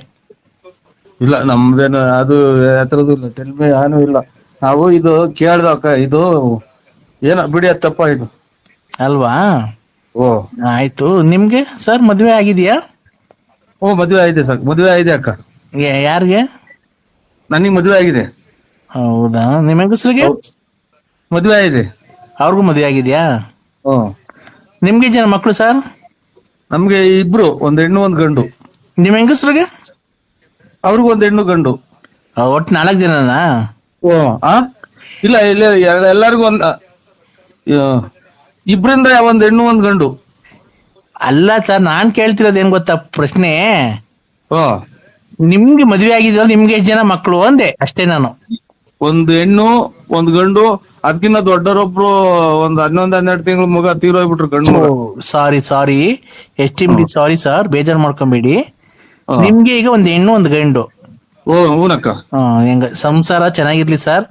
ಇಲ್ಲ ನಮ್ದೇನು ಅದು ಯಾತ್ರದ್ದು ಇಲ್ಲ, ಟೆಲ್ಮಿ ಏನು ಇಲ್ಲ. ನಾವು ಇದು ಕೇಳ್ದ ಅಕ್ಕ, ಇದು ಏನ ಬಿಡಿ, ಅದು ತಪ್ಪಾಯ್ತು ಅಲ್ವಾ? ಆಯ್ತು. ನಿಮ್ಗೆ ಸರ್ ಮದ್ವೆ ಆಗಿದ್ಯಾ? ಮದ್ವೆ ಆಗಿದೆ ಸರ್, ಮದ್ವೆ ಆಗಿದೆ ಅಕ್ಕ. ಯಾರಿಗೆ? ನನಗ್ ಮದ್ವೆ ಆಗಿದೆ. ಹೌದಾ? ನಿಮ್ಮ ಹೆಂಗಸ್ರಿಗೆ ಮದ್ವೆ ಆಗಿದೆ. ಅವ್ರಿಗೂ ಮದ್ವೆ ಆಗಿದ್ಯಾ? ನಿಮ್ಗೆ ಜನ ಮಕ್ಳು ಸರ್? ನಮ್ಗೆ ಇಬ್ರು, ಒಂದ್ ಹೆಣ್ಣು ಒಂದ್ ಗಂಡು. ನಿಮ್ ಹೆಂಗಸ್ರಿಗೆ? ಅವ್ರಿಗೂ ಒಂದ್ ಹೆಣ್ಣು ಗಂಡು. ಒಟ್ಟು 4 ಜನನಾ? ಇಲ್ಲ ಇಲ್ಲ, ಎಲ್ಲರಿಗೂ ಇಬ್ರಿಂದ ಒಂದ್ ಹೆಣ್ಣು ಒಂದ್ ಗಂಡು. ಅಲ್ಲ ಸರ್, ನಾನ್ ಕೇಳ್ತಿರೋದ್ ಏನ್ ಗೊತ್ತಾ ಪ್ರಶ್ನೆ? ನಿಮ್ಗೆ ಮದ್ವೆ ಆಗಿದ್ಯಲ್ಲ, ನಿಮ್ಗೆ ಎಷ್ಟ್ ಜನ ಮಕ್ಳು ಅಂದೆ ಅಷ್ಟೇ ನಾನು. ಒಂದ್ ಹೆಣ್ಣು ಒಂದ್ ಗಂಡು. ಅದಕ್ಕಿಂತ ದೊಡ್ಡರೊಬ್ರು ಒಂದ್ 11-12 ತಿಂಗಳು ಮಗ ತೀರೋಗ್ಬಿಟ್ರು, ಗಂಡು. ಸಾರಿ ಎಸ್ಟಿಮ್ಲಿ ಸಾರಿ ಸರ್, ಬೇಜಾರ್ ಮಾಡ್ಕೊಂಬೇಡಿ. ನಿಮ್ಗೆ ಈಗ ಒಂದ್ ಹೆಣ್ಣು ಒಂದ್ ಗಂಡು. ಹೂನಕ್ಕ. ಹೆಂಗ ಸಂಸಾರ ಚೆನ್ನಾಗಿರ್ಲಿ ಸರ್,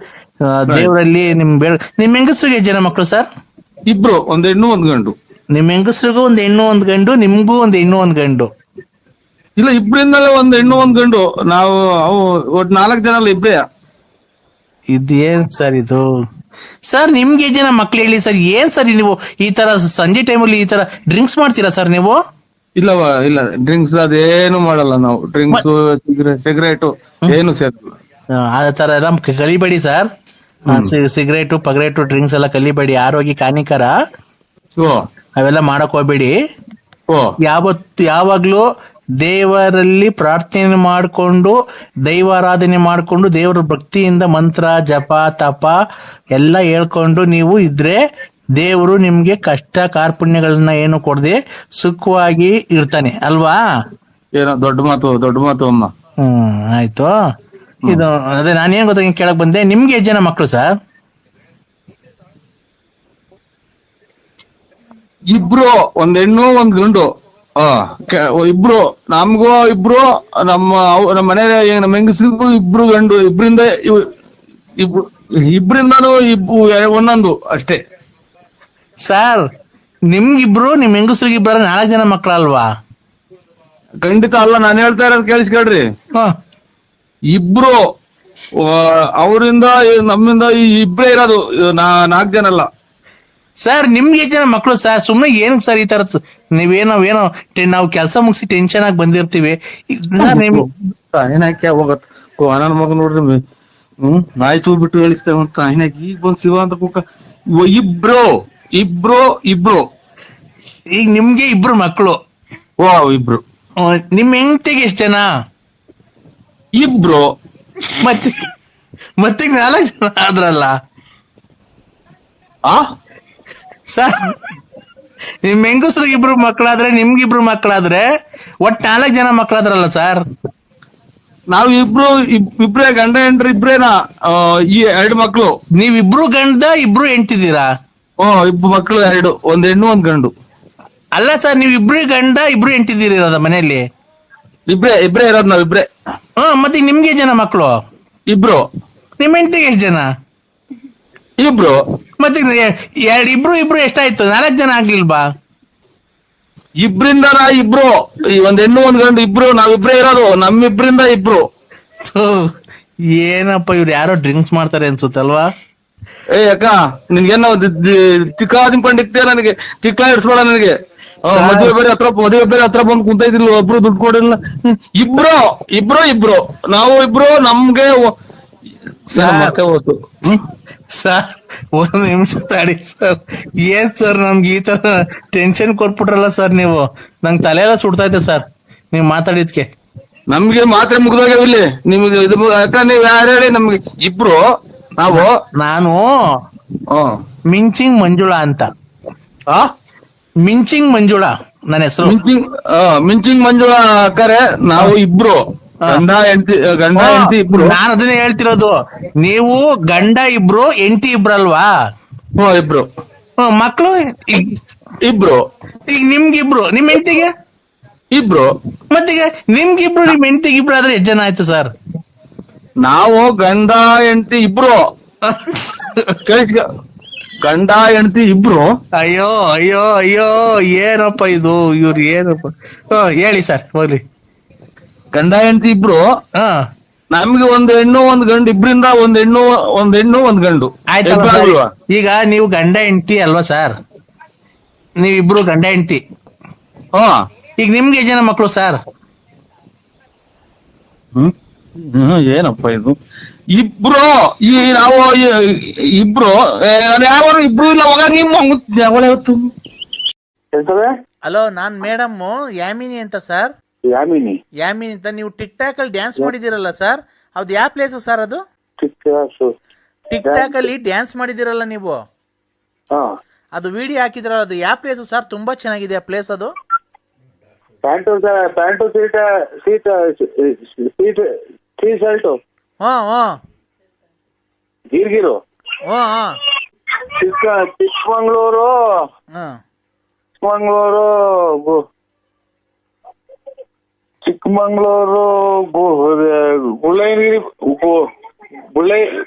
ದೇವರಲ್ಲಿ ನಿಮ್ ಹೆಂಗಸ್ರಿಗೆ ಜನ ಮಕ್ಳು ಸರ್? ಇಬ್ರು, ಒಂದ್ ಹೆಣ್ಣು ಒಂದ್ ಗಂಡು. ನಿಮ್ ಹೆಂಗಸ್ರಿಗೂ ಒಂದ್ ಹೆಣ್ಣು ಒಂದ್ ಗಂಡು, ನಿಮ್ಗೂ ಒಂದ್ ಹೆಣ್ಣು ಒಂದ್ ಗಂಡು? ಇಲ್ಲ, ಇಬ್ರಿಂದಲೇ ಒಂದ್ ಹೆಣ್ಣು ಒಂದ್ ಗಂಡು. ನಾವು ಒಟ್ 4 ಜನ ಅಲ್ಲ, ಇಬ್ರೇ. ಇದೇನ್ ಸರ್ ಇದು? ಸರ್ ನಿಮ್ಗೆ ಜನ ಮಕ್ಳು ಹೇಳಿ ಸರ್. ಏನ್ ಸರ್ ನೀವು ಈ ತರ ಸಂಜೆ ಟೈಮಲ್ಲಿ ಈ ತರ ಡ್ರಿಂಕ್ಸ್ ಮಾಡ್ತೀರಾ ಸರ್ ನೀವು? ಇಲ್ಲವ, ಇಲ್ಲ ಡ್ರಿಂಕ್ಸ್ ಅದೇನು ಮಾಡಲ್ಲ ನಾವು. ಡ್ರಿಂಕ್ಸ್, ಸಿಗರೇಟ್ ಏನು ಸೇರ್ತಿಲ್ಲ. ಆ ತರ ಎಲ್ಲ ಕಲಿಬೇಡಿ ಸರ್. ಸಿಗರೇಟು ಪಗರೇಟು ಡ್ರಿಂಕ್ಸ್ ಎಲ್ಲ ಕಲಿಬೇಡಿ, ಆರೋಗ್ಯಕ್ಕೆ ಹಾನಿಕರ. ಅವೆಲ್ಲ ಮಾಡಕ್ ಹೋಗ್ಬೇಡಿ. ಯಾವಾಗ್ಲೂ ದೇವರಲ್ಲಿ ಪ್ರಾರ್ಥನೆ ಮಾಡಿಕೊಂಡು, ದೈವಾರಾಧನೆ ಮಾಡಿಕೊಂಡು, ದೇವರ ಭಕ್ತಿಯಿಂದ ಮಂತ್ರ ಜಪ ತಪ ಎಲ್ಲ ಹೇಳ್ಕೊಂಡು ನೀವು ಇದ್ರೆ ದೇವರು ನಿಮ್ಗೆ ಕಷ್ಟ ಕಾರ್ಪಣ್ಯಗಳನ್ನ ಏನು ಕೊಡದೆ ಸುಖವಾಗಿ ಇರ್ತಾನೆ ಅಲ್ವಾ? ಏನೋ ದೊಡ್ಡ ಮಾತು ಅಮ್ಮ. ಆಯ್ತು. ಇದು ಅದೇ ನಾನೇನ್ ಗೊತ್ತ ಕೇಳಕ್ ಬಂದೆ, ನಿಮ್ಗೆ ಎಷ್ಟು ಜನ ಮಕ್ಳು ಸರ್? ಇಬ್ರು, ಒಂದ್ ಹೆಣ್ಣು ಒಂದ್ ಗಂಡು. ಇಬ್ರು ನಮ್ಗೂ, ಇಬ್ರು ನಮ್ಮ ಮನೆ ನಮ್ಮ ಹೆಂಗಸ್ರಿಗೂ ಇಬ್ರು ಗಂಡು. ಇಬ್ರಿಂದಾನು ಒಂದೊಂದು ಅಷ್ಟೇ ಸರ್. ನಿಮ್ಗಿಬ್ರು ನಿಮ್ ಹೆಂಗಸ್ರಿಗಿಬ್ರ 4 ಜನ ಮಕ್ಳಲ್ವಾ? ಖಂಡಿತ ಅಲ್ಲ, ನಾನು ಹೇಳ್ತಾ ಇರೋದು ಕೇಳಿಸ್ಕೊಳ್ರಿ. ಇಬ್ರು ಅವರಿಂದ ನಮ್ಮಿಂದ ಇಬ್ರೇ ಇರೋದು, 4 ಜನ ಅಲ್ಲ ಸರ್. ನಿಮ್ಗೆ ಎಷ್ಟು ಜನ ಮಕ್ಳು ಸರ್? ಸುಮ್ಮನೆ ಏನಕ್ಕೆ ಸರ್ ಈ ತರ ನೀವೇನೋ ನಾವು ಕೆಲಸ ಮುಗಿಸಿ ಟೆನ್ಷನ್ ಆಗಿ ಬಂದಿರ್ತೀವಿ. ಏನಕ್ಕೆ ಹೋಗತ್ ನನ್ನ ಮಗ ನೋಡ್ರಿ, ನಾಯಿ ಚೂ ಬಿಟ್ಟು ಹೇಳಿಸ್ತೇವೆ ಅಂತ ಈಗ ಬಂದ್ ಶಿವ ಅಂತ ಕೂಕ. ಇಬ್ರು ಇಬ್ರು ಈಗ ನಿಮ್ಗೆ ಇಬ್ರು ಮಕ್ಕಳು. ಓ ಇಬ್ರು. ನಿಮ್ ಹೆಂಡತಿಗೆ ಎಷ್ಟ್ ಜನ? ಇಬ್ರು. ಮತ್ತೆ 4 ಜನ ಆದ್ರಲ್ಲ ಸರ್. ನಿಮ್ ಹೆಂಗಸ್ರಿಗೆ 2 ಮಕ್ಕಳಾದ್ರೆ ನಿಮ್ಗಿಬ್ರು ಮಕ್ಕಳಾದ್ರೆ ಒಟ್ 4 ಜನ ಮಕ್ಕಳಾದ್ರಲ್ಲ ಸರ್. ನಾವು ಇಬ್ರೇ ಗಂಡ ಹೆಂಡ್ರು ಇಬ್ರೇನಾ? ಈ 2 ಮಕ್ಳು. ನೀವಿಬ್ರು ಗಂಡ 2 ಹೆಂಡ್ತಿದ್ದೀರಾ? ಇಬ್ರು ಮಕ್ಳು 2, 1 ಹೆಣ್ಣು 1 ಗಂಡು. ಅಲ್ಲ ಸರ್, ನೀವ್ 2 ಗಂಡ 2 ಹೆಂಡ್ತಿದ್ದೀರ ಮನೆಯಲ್ಲಿ? ಇಬ್ರೇ ಇರೋದು ನಾವಿಬ್ರೇ. ಮತ್ತೆ ನಿಮ್ಗೆ ಜನ ಮಕ್ಕಳು? ಇಬ್ರು. ನಿಮ್ ಹೆಂಡತಿಗೆ ಎಷ್ಟ್ ಜನ? ಇಬ್ರು. ಮತ್ತೆ ಇಬ್ರು ಎಷ್ಟಾಯ್ತು? 4 ಜನ ಆಗ್ಲಿಲ್ವಾ? ಇಬ್ರಿಂದ ಇಬ್ರು, 1 ಹೆಣ್ಣು 1 ಗಂಡು ಇಬ್ರು, ನಾವಿಬ್ರೇ ಇರೋದು. ನಮ್ಮಿಬ್ರಿಂದ ಇಬ್ರು. ಏನಪ್ಪ ಇವ್ರು ಯಾರೋ ಡ್ರಿಂಕ್ಸ್ ಮಾಡ್ತಾರೆ ಅನ್ಸುತ್ತಲ್ವಾ? ಅಕ್ಕ ನಿನ್ಗೇನೋ ತಿಕ್ಕಾದಿಂಕೊಂಡಿಕ್ತೇ, ನನಗೆ ತಿಕ್ಕ ಇಡ್ಸ್ಬೇಡ ನನಗೆ. ಮದುವೆ ಬೇರೆ ಹತ್ರ ಬಂದು ಕುಂತ ಇದ್ದಿಲ್ಲ, ಒಬ್ರು ದುಡ್ಡು ಕೊಡಿಲ್ಲ. ಇಬ್ರು ನಾವು ಇಬ್ರು. ನಮ್ಗೆ ಸರ್ 1 ನಿಮಿಷ ತಡಿ ಸರ್. ಏನ್ ಸರ್ ನಮ್ಗೆ ಈ ತರ ಟೆನ್ಷನ್ ಕೊಟ್ಬಿಟ್ರಲ್ಲ ಸರ್ ನೀವು. ನಂಗೆ ತಲೆ ಎಲ್ಲ ಸುಡ್ತಾ ಇದೆ ಸರ್ ನೀವ್ ಮಾತಾಡಿದ್ಕೆ. ನಮ್ಗೆ ಮಾತ್ರೆ ಮುಗ್ದೋಗ್ಯಾವಿಲ್ಲಿ ನಿಮ್ಗೆ. ಇದು ಯಾಕ ನೀವ್ ಯಾರು ಹೇಳಿ? ನಮ್ಗೆ ಇಬ್ರು ನಾನು ಮಿಂಚಿಂಗ್ ಮಂಜುಳಾ ಅಂತ. ಮಿಂಚಿಂಗ್ ಮಂಜುಳಾ ನನ್ನ ಹೆಸರು. ಮಿಂಚಿಂಗ್ ಮಂಜುಳಾ ಅಕ್ಕರೆ. ನಾವು ಇಬ್ರು ಗಂಡ ಹೆಂಡತಿ ಇಬ್ರು. ನಾನು ಅದನ್ನೇ ಹೇಳ್ತಿರೋದು. ನೀವು ಗಂಡ 2 ಹೆಂಡತಿ 2 ಅಲ್ವಾ? ಇಬ್ರು. ಮಕ್ಕಳು ಇಬ್ರು. ಈಗ ನಿಮ್ಗಿಬ್ರು, ನಿಮ್ ಹೆಂಡತಿಗೆ ಇಬ್ರು. ಮತ್ತೀಗ ನಿಮ್ಗಿಬ್ರು ನಿಮ್ ಹೆಂಡತಿಗೆ 2 ಆದ್ರೆ ಎಷ್ಟು ಜನ ಆಯ್ತು ಸರ್? ನಾವು ಗಂಡ ಹೆಂಡತಿ ಇಬ್ರು. ಗಂಡ ಹೆಂಡತಿ ಇಬ್ರು. ಅಯ್ಯೋ ಅಯ್ಯೋ ಅಯ್ಯೋ, ಏನಪ್ಪ ಇದು? ಇವ್ರು ಏನಪ್ಪ? ಹೇಳಿ ಸರ್ ಹೋಗ್ಲಿ. ಗಂಡ ಹೆಂಡತಿ ಇಬ್ರು. ನಮ್ಗೆ 1 ಹೆಣ್ಣು 1 ಗಂಡು. ಇಬ್ರಿಂದ 1 ಹೆಣ್ಣು 1 ಗಂಡು. ಆಯ್ತಲ್ವಾ? ಈಗ ನೀವು ಗಂಡ ಹೆಂಡತಿ ಅಲ್ವಾ ಸರ್? ನೀವಿಬ್ರು ಗಂಡ ಹೆಂಡತಿ. ಈಗ ನಿಮ್ಗೆ ಜನ ಮಕ್ಕಳು ಸರ್? ಏನಪ್ಪ ಇದು? ಇಬ್ರು. ನಾವು ಇಬ್ರು. ಯಾರು ಇಬ್ರು ಇಲ್ಲ. ಹೋಗ ನಿಮ್ಮ ಹಲೋ, ನಾನ್ ಮೇಡಮ್ ಯಾಮಿನಿ ಅಂತ ಸರ್. ಯಾಮಿನಿ ಅಂತ. ನೀವು ಟಿಕ್ ಟಾಕ್ ಅಲ್ಲಿ ಡ್ಯಾನ್ಸ್ ಮಾಡಿದಿರಲ್ಲ ಸರ್, ಅದು ಯಾವ ಪ್ಲೇಸು ಸರ್? ಅದು ಟಿಕ್ ಟಾಕ್ ಅಲ್ಲಿ ಡ್ಯಾನ್ಸ್ ಮಾಡಿದಿರಲ್ಲ ನೀವು, ಅದು ವಿಡಿಯೋ ಹಾಕಿದ್ರಲ್ಲ, ಅದು ಯಾವ ಪ್ಲೇಸು ಸರ್? ತುಂಬಾ ಚೆನ್ನಾಗಿದೆ ಆ ಪ್ಲೇಸ್. ಅದು ಪ್ಯಾಂಟು ಶರ್ಟು ಗಿರ್ಗಿರು ಚಿಕ್ಕಮಂಗ್ಳೂರು ಬುಳ್ಳಿಗಿರಿ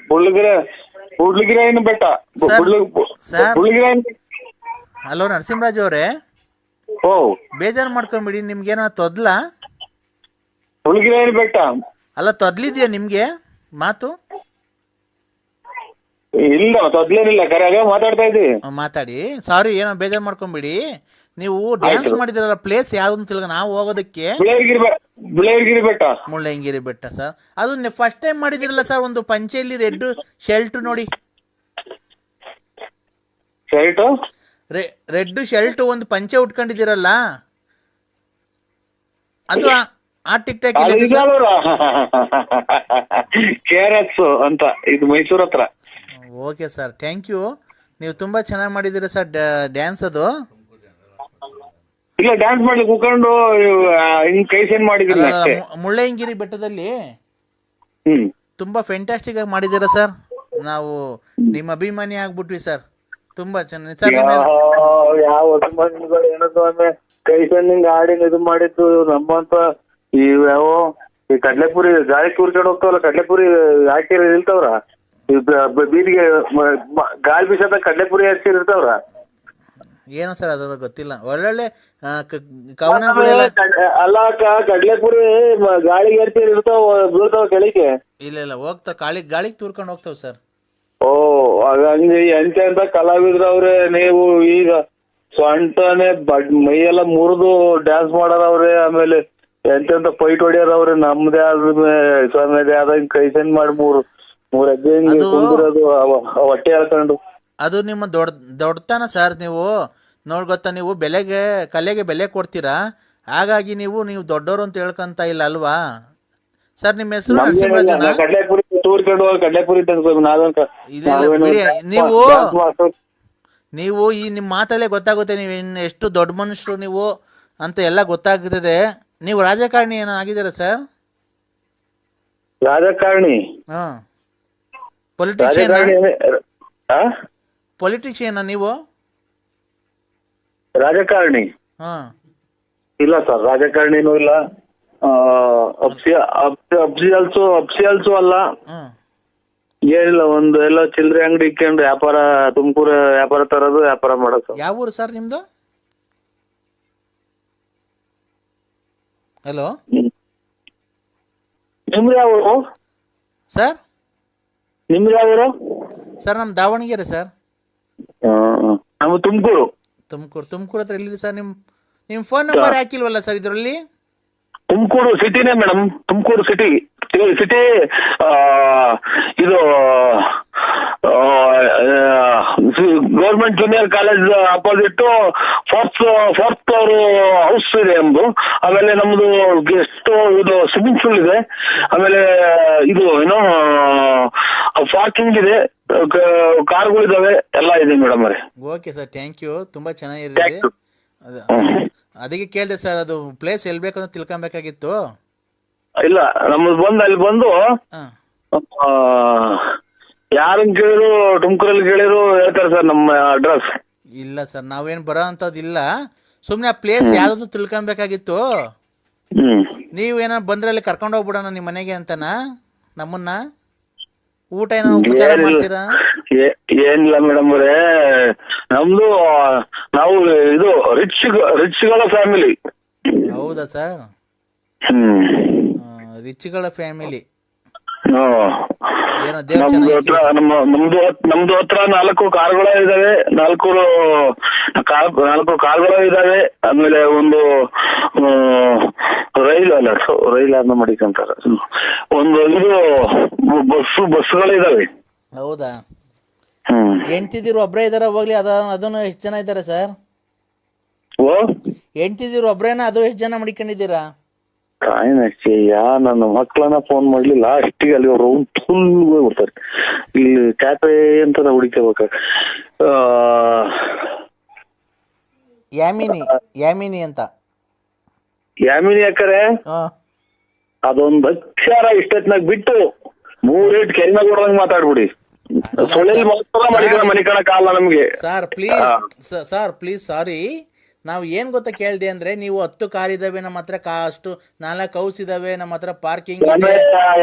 ಬೆಟ್ಟ. ಹಲೋ ನರಸಿಂಹರಾಜ್ ಅವರೇ, ಬೇಜಾರು ಮಾಡ್ಕೊಂಬಿಡಿ. ನಿಮ್ಗೇನ ತೊದ್ಲ? ಬುಳ್ಳಿಗಿರಿ ಬೆಟ್ಟ ಅಲ್ಲ, ತೊದ್ಲಿದ್ಯಾ ನಿಮ್ಗೆ ಮಾತು? ಇಲ್ಲ, ತೊದ್ಲೇನಿಲ್ಲ. ಕರೆಯಾಗ ಮಾತಾಡ್ತಾ ಇದ್ದೀವಿ. ಮಾತಾಡಿ. ಸಾರಿ, ಏನೋ ಬೇಜಾರು ಮಾಡ್ಕೊಂಬಿಡಿ. ನೀವು ಡ್ಯಾನ್ಸ್ ಮಾಡಿದಿರಲ್ಲ, ಪ್ಲೇಸ್ ಯಾವ್ದು ತಿಳ್ಕ ನಾವು ಹೋಗೋದಕ್ಕೆ? ಮುಳ್ಳಯ್ಯನಗಿರಿ ಬೆಟ್ಟ. ಮುಳ್ಳಯ್ಯನಗಿರಿ ಬೆಟ್ಟ ಸರ್. ಅದು ಫಸ್ಟ್ ಟೈಮ್ ಮಾಡಿದಿರಲ್ಲ ಸರ್, ಒಂದು ಪಂಚೆಯಲ್ಲಿ ರೆಡ್ ಶರ್ಟ್ ನೋಡಿ. ರೆಡ್ ಶರ್ಟ್ ಒಂದು ಪಂಚೆ ಉಟ್ಕೊಂಡಿದ್ದೀರಲ್ಲ, ಅದು ಆ ಟಿಕ್ ಟಾಕ್ ಅಂತ. ಇದು ಮೈಸೂರ್ ಹತ್ರ. Okay sir, thank you. ನೀವು ತುಂಬಾ ಚೆನ್ನಾಗಿ ಮಾಡಿದ್ದೀರಾ ಸರ್ ಡ್ಯಾನ್ಸ್. ಅದು ಇಲ್ಲ, ಡ್ಯಾನ್ಸ್ ಮಾಡ್ಲಿ ಕೂತ್ಕೊಂಡು ಹಿಂಗ್ ಕೈ ಸೆಂಡ್ ಮಾಡಿದಿಲ್ಲ. ಮುಳ್ಳಯ್ಯನಗಿರಿ ಬೆಟ್ಟದಲ್ಲಿ ತುಂಬಾ ಫ್ಯಾಂಟಾಸ್ಟಿಕ್ ಆಗಿ ಮಾಡಿದ್ದೀರಾ ಸರ್. ನಾವು ನಿಮ್ಮ ಅಭಿಮಾನಿ ಆಗ್ಬಿಟ್ವಿ ಸರ್. ತುಂಬಾ ಚೆನ್ನಾಗಿ. ಯಾವ ಅಭಿಮಾನಿಗಳು ಏನದು ಕೈ ಸೆಂಡ್ ಆಡಿನ ಇದು ಮಾಡಿದ್ದು ನಮ್ಮಂತ ಯಾವ ಈ ಕಡ್ಲೆಪುರಿ ಗಾಳಿ ಕೂರ್ಕೊಂಡು ಹೋಗ್ತಾವಲ್ಲ, ಕಡ್ಲೆಪುರಿ ಹಾಕಿ ಇಲ್ತವ್ರ ಬೀದಿಗೆ ಗಾಳಿ ಬೀಸದ ಕಡ್ಲೆಪುರಿ ಹಾಕಿ ಇರ್ತಾವ್ರ. ಏನೋ ಸರ್ ಅದು ಗೊತ್ತಿಲ್ಲ. ಒಳ್ಳೊಳ್ಳೆ ಕವನಗಳೆಲ್ಲ ಅಲ್ಲ ಅಕ್ಕ, ಕಡ್ಲೆಪುರಿ ಗಾಳಿಗೆ ಏರ್ತಿ ಇರ್ತಾವ, ಬೀಳ್ತಾವ ಕೆಳಗೆ. ಇಲ್ಲ ಹೋಗ್ತಾವ, ಗಾಳಿಗೆ ತೂರ್ಕೊಂಡು ಹೋಗ್ತಾವ ಸರ್. ಹಂಗೆ ಎಂತ ಕಲಾವಿದ್ರವ್ರೆ ನೀವು. ಈಗ ಸೊಂಟನೆ ಮೈಯೆಲ್ಲ ಮುರಿದು ಡ್ಯಾನ್ಸ್ ಮಾಡಾರವ್ರೆ. ಆಮೇಲೆ ಎಂತೆಂತ ಫೈಟ್ ಹೊಡ್ಯಾರವ್ರೆ. ನಮ್ದೇ ಆದ ಕೈ ಸೆಂಡ್ ಮಾಡಿ ಮೂರ್ ಹೆಜ್ಜೆ ಹಿಂಗೆ ಕುಂದಿರೋದು, ಹೊಟ್ಟೆ ಹೇಳ್ಕೊಂಡು. ಅದು ನಿಮ್ಮ ದೊಡ್ಡತನ ಸರ್. ನೀವು ಗೊತ್ತಾ, ನೀವು ಕಲೆಗೆ ಬೆಲೆ ಕೊಡ್ತೀರಾ, ಹಾಗಾಗಿ ನೀವು ದೊಡ್ಡವರು ಅಂತ ಹೇಳ್ಕೊಂತ ಇಲ್ಲ ಅಲ್ವಾ ಸರ್? ನಿಮ್ಮ ಹೆಸರು ನರಸಿಂಹರಾಜನ? ಕಡ್ಲೆಪುರಿ ತೂರ್ಕೊಂಡು ಕಡ್ಲೆಪುರಿ ನೀವು ಈ ನಿಮ್ಮ ಮಾತಲ್ಲೇ ಗೊತ್ತಾಗುತ್ತೆ ನೀವು ಎಷ್ಟು ದೊಡ್ಡ ಮನುಷ್ಯರು ನೀವು ಅಂತ ಎಲ್ಲ ಗೊತ್ತಾಗ್ತದೆ. ನೀವು ರಾಜಕಾರಣಿ ಏನೋ ಆಗಿದ್ದೀರಾ ಸರ್? ರಾಜಕಾರಣಿ? ಹಾಂ. ಪೊಲಿಟಿಷಿಯನ್ ನೀವು? ರಾಜಕಾರಣಿ? ಹಾಂ. ಇಲ್ಲ ಸರ್, ರಾಜಕಾರಣಿನೂ ಇಲ್ಲ, ಅಪ್ಸಿಯಲ್ಸು ಅಲ್ಲ, ಏನಿಲ್ಲ. ಒಂದು ಎಲ್ಲ ಚಿಲ್ಲರೆ ಅಂಗಡಿ ಇಕ್ಕೊಂಡು ವ್ಯಾಪಾರ, ತುಮಕೂರು ವ್ಯಾಪಾರ ತರೋದು, ವ್ಯಾಪಾರ ಮಾಡೋದು. ಯಾವ ಊರು ಸರ್ ನಿಮ್ದು? ಹಲೋ, ನಿಮ್ದು ಯಾವ ಊರು ಸರ್? ನಿಮ್ದು ಯಾವ ಊರು ಸರ್? ನಮ್ಮ ದಾವಣಗೆರೆ ಸರ್. ನಮ್ಮ ತುಮಕೂರು. ತುಮಕೂರು ಹತ್ರ ಎಲ್ಲಿದೆ ಸರ್? ನಿಮ್ಮ ಫೋನ್ ನಂಬರ್ ಹಾಕಿಲ್ವಲ್ಲ ಸರ್ ಇದರಲ್ಲಿ? ತುಮಕೂರು ಸಿಟಿನೇ ಮೇಡಮ್, ತುಮಕೂರು ಸಿಟಿ. ಇದು government junior college opposite fourth floor house ಇದೆ ನಮ್ದು. ಆಮೇಲೆ ನಮ್ದು ಗೆಸ್ಟ್ ಇದು ಸ್ವಿಮ್ಮಿಂಗ್ ಪೂಲ್ ಇದೆ. ಆಮೇಲೆ ಇದು ಏನೋ ಪಾರ್ಕಿಂಗ್ ಇದೆ, ಕಾರ್ಗಳಿದಾವೆ, ಎಲ್ಲ ಇದೆ ಮೇಡಮ್ ಅವರೇ. Okay sir, thank you. ತುಂಬಾ ಚೆನ್ನಾಗಿದೆ. ಅದಕ್ಕೆ ಕೇಳಿದೆ ಸರ್, ಅದು ಪ್ಲೇಸ್ ಎಲ್ಲಿ ಬೇಕಂತ ತಿಳ್ಕೊಬೇಕಾಗಿತ್ತು. ಇಲ್ಲ, ನಮ್ದು ಅಲ್ಲಿ ಬಂದು ಯಾರನ್ನ ಕೇಳಿದ್ರು, ತುಮಕೂರಲ್ಲಿ ಕೇಳಿದ್ರು ಹೇಳ್ತಾರೆ ಸರ್ ನಮ್ಮ ಅಡ್ರೆಸ್. ಇಲ್ಲ ಸರ್, ನಾವೇನು ಬರೋ ಅಂಥದ್ದಿಲ್ಲ, ಸುಮ್ಮನೆ ಆ ಪ್ಲೇಸ್ ಯಾವ್ದು ತಿಳ್ಕೊಬೇಕಾಗಿತ್ತು. ನೀವೇನೋ ಬಂದ್ರೆ ಅಲ್ಲಿ ಕರ್ಕೊಂಡು ಹೋಗ್ಬಿಡೋಣ ನಿಮ್ಮ ಮನೆಗೆ ಅಂತನಾ? ನಮ್ಮನ್ನ ಊಟ ಏನೋ ಉಪಚಾರ ಮಾಡ್ತೀರಾ? ಏನಿಲ್ಲ ಮೇಡಮ್ ಅವರೇ, ನಮ್ದು ನಾವು ಇದು ರಿಚ್ಗಳ ಫ್ಯಾಮಿಲಿ. ಹೌದಾ ಸರ್? ರಿಚ್ಗಳ ಫ್ಯಾಮಿಲಿ. ನಮ್ದು ಹತ್ರ 4 ಕಾರ್ಗಳು ಇದಾವೆ, 4 ಕಾರ್ಗಳು ಇದಾವೆ. ಆಮೇಲೆ ಒಂದು ರೈಲ್ ಮಾಡಿಕೊಂತಾರೆ, ಒಂದು ಇದು ಬಸ್ಗಳು ಇದಾವೆ. ಹೌದಾ? ಹೆಂಡ್ತಿದಿರು ಒಬ್ರೇ ಇದಾರ? ಹೋಗ್ಲಿ, ಅದನ್ನು ಎಷ್ಟು ಜನ ಇದ್ದಾರೆ ಸರ್? ಹೆಂಡ್ತಿದಿರು ಒಬ್ರೇನ? ಅದು ಎಷ್ಟು ಜನ ಮಡಿಕೊಂಡಿದ್ದೀರಾ? ನನ್ನ ಮಕ್ಕಳನ್ನ ಫೋನ್ ಮಾಡ್ಲಿಲ್ಲ ಅಷ್ಟಿಗೆ ಅಲ್ಲಿ ಅವರು ಫುಲ್ ಹೋಗ್ಬಿಡ್ತಾರೆ. ಇಲ್ಲಿ ಕ್ಯಾಪೆ ಅಂತ ಹುಡುಕಬೇಕ. ಯಾಮಿನಿ ಅಂತ. ಯಾಮಿನಿ ಯಾಕರೆ ಅದೊಂದು ಅಕ್ಷರ ಇಷ್ಟೊತ್ನಾಗ ಬಿಟ್ಟು 3 ಕೆರಿನಾಗ ಕೊಡೋದಂಗ್ ಮಾತಾಡ್ಬಿಡಿ. ಸೊಳ್ಳೆಲ್ ಮಾತ್ರ ಮನಿಕಣಕ್ಕಾಗಲ್ಲ ನಮ್ಗೆ. Sir please sorry. ನಾವು ಏನ್ ಗೊತ್ತಾ ಕೇಳ್ದೆ ಅಂದ್ರೆ, ನೀವು 10 ಕಾರ್ ಇದಾವೆ ನಮ್ಮ ಹತ್ರ, ಅಷ್ಟು 4 ಹೌಸ್ ಇದಾವೆ ನಮ್ಮ ಹತ್ರ, ಪಾರ್ಕಿಂಗ್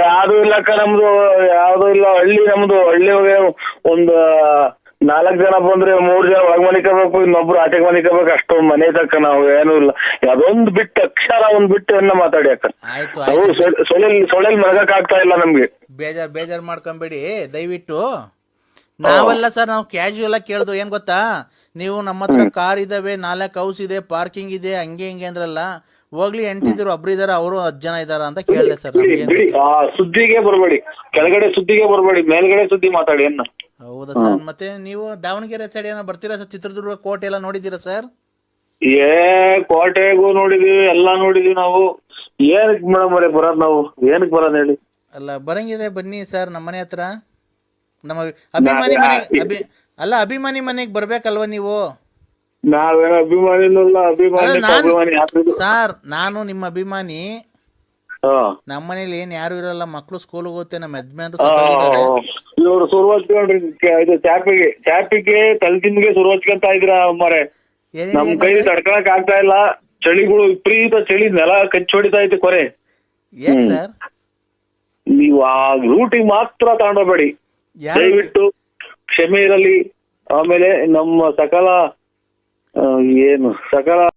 ಯಾವ್ದು ಇಲ್ಲಕ್ಕ ನಮ್ದು, ಯಾವ್ದು ಇಲ್ಲ. ನಮ್ದು ಹಳ್ಳಿ ಒಂದು 4 ಜನ ಬಂದ್ರೆ 3 ಜನ ಒಳಗ್ ಮನಿಕೋಬೇಕು, ಇನ್ನೊಬ್ರು ಆಚೆಗೆ ಮನಿಕೋಬೇಕು, ಅಷ್ಟೊಂದು ಮನೆ ತಕ್ಕ ನಾವು ಏನೂ ಇಲ್ಲ. ಅದೊಂದು ಬಿಟ್ಟು ಅಕ್ಷರ ಒಂದ್ ಬಿಟ್ಟು ಎಲ್ಲ ಮಾತಾಡಿ ಅಕ್ಕ. ಸೊಳ್ಳೆಲ್ ಮಲಗಕ್ ಆಗ್ತಾ ಇಲ್ಲ ನಮ್ಗೆ. ಬೇಜಾರ್ ಮಾಡ್ಕೊಂಬೇಡಿ ದಯವಿಟ್ಟು. ನಾವೆಲ್ಲ ಸರ್, ನಾವು ಕ್ಯಾಶುಯಲ್ ಆಗಿ ಕೇಳ್ದು. ಏನ್ ಗೊತ್ತಾ, ನೀವು ನಮ್ಮ ಹತ್ರ ಕಾರ್ ಇದಾವೆ, 4 ಹೌಸ್ ಇದೆ, ಪಾರ್ಕಿಂಗ್ ಇದೆ, ಹಂಗೆ ಹಿಂಗೆ ಅಂದ್ರಲ್ಲ. ಹೋಗ್ಲಿ, ಹೆಂಡ್ತಿದ್ರು ಒಬ್ರು ಇದಾರ, ಅವರು 10 ಜನ ಇದಾರ ಅಂತ ಕೇಳಿದೆ ಸರ್. ಸುದ್ದಿಗೆ ಬರ್ಬೇಡಿ, ಕೆಳಗಡೆ ಸುದ್ದಿಗೆ ಬರ್ಬೇಡಿ, ಮೇಲ್ಗಡೆ ಸುದ್ದಿ ಮಾತಾಡಿ. ಹೌದಾ ಸರ್? ಮತ್ತೆ ನೀವು ದಾವಣಗೆರೆ ಸೈಡ್ ಏನೋ ಬರ್ತೀರಾ ಸರ್? ಚಿತ್ರದುರ್ಗ ಕೋಟೆ ಎಲ್ಲ ನೋಡಿದ್ದೀರಾ ಸರ್? ಕೋಟೆಗೂ ನೋಡಿದೀವಿ, ಎಲ್ಲಾ ನೋಡಿದೀವಿ ನಾವು. ಏನಕ್ ಮೇಡಮ್ ಅವರೇ ಬರೋದ್ ನಾವು? ಏನಕ್ ಬರೋದ್ ಹೇಳಿ? ಅಲ್ಲ, ಬರಂಗಿದ್ರೆ ಬನ್ನಿ ಸರ್ ನಮ್ಮ ಮನೆ ಹತ್ರ. ನಮ್ಮ ಅಭಿಮಾನಿ ಮನೆಗೆ ಅಭಿಮಾನಿ ಮನೆಗೆ ಬರ್ಬೇಕಲ್ವಾ ನೀವು? ನಾವೇನೋ ಅಭಿಮಾನಿನೂ ಇಲ್ಲ, ಅಭಿಮಾನಿ ಸರ್. ನಾನು ನಿಮ್ಮ ಅಭಿಮಾನಿ. ನಮ್ಮ ಮನೇಲಿ ಏನ್ ಯಾರು ಇರಲ್ಲ, ಮಕ್ಳು ಸ್ಕೂಲ್ಗೆ ಹೋಗುತ್ತೆ, ನಮ್ಮ ಯಜಮಾನ್ರು ಇವ್ರು ಸುರು ಹಚ್ಕೊಂಡ್ರಿ. ಇದು ಚಾಪಿಗೆ ತಲೆತಿಂದಿಗೆ ಸುರು ಹಚ್ಕೊಂತ ಇದ್ರ ಮಾರೆ. ನಮ್ ಕೈ ತಡ್ಕೊಳಕ್ ಆಗ್ತಾ ಇಲ್ಲ. ಚಳಿಗಳು ವಿಪರೀತ ಚಳಿ, ನೆಲ ಕಚ್ಚಿ ಹೊಡಿತಾ ಐತಿ ಕೊರೆ. ಸರ್ ನೀವು ಆ ರೂಟಿಗೆ ಮಾತ್ರ ತಗೊಂಡೋಗ್ಬೇಡಿ ದಯವಿಟ್ಟು, ಕ್ಷಮೆ ಇರಲಿ. ಆಮೇಲೆ ನಮ್ಮ ಸಕಲ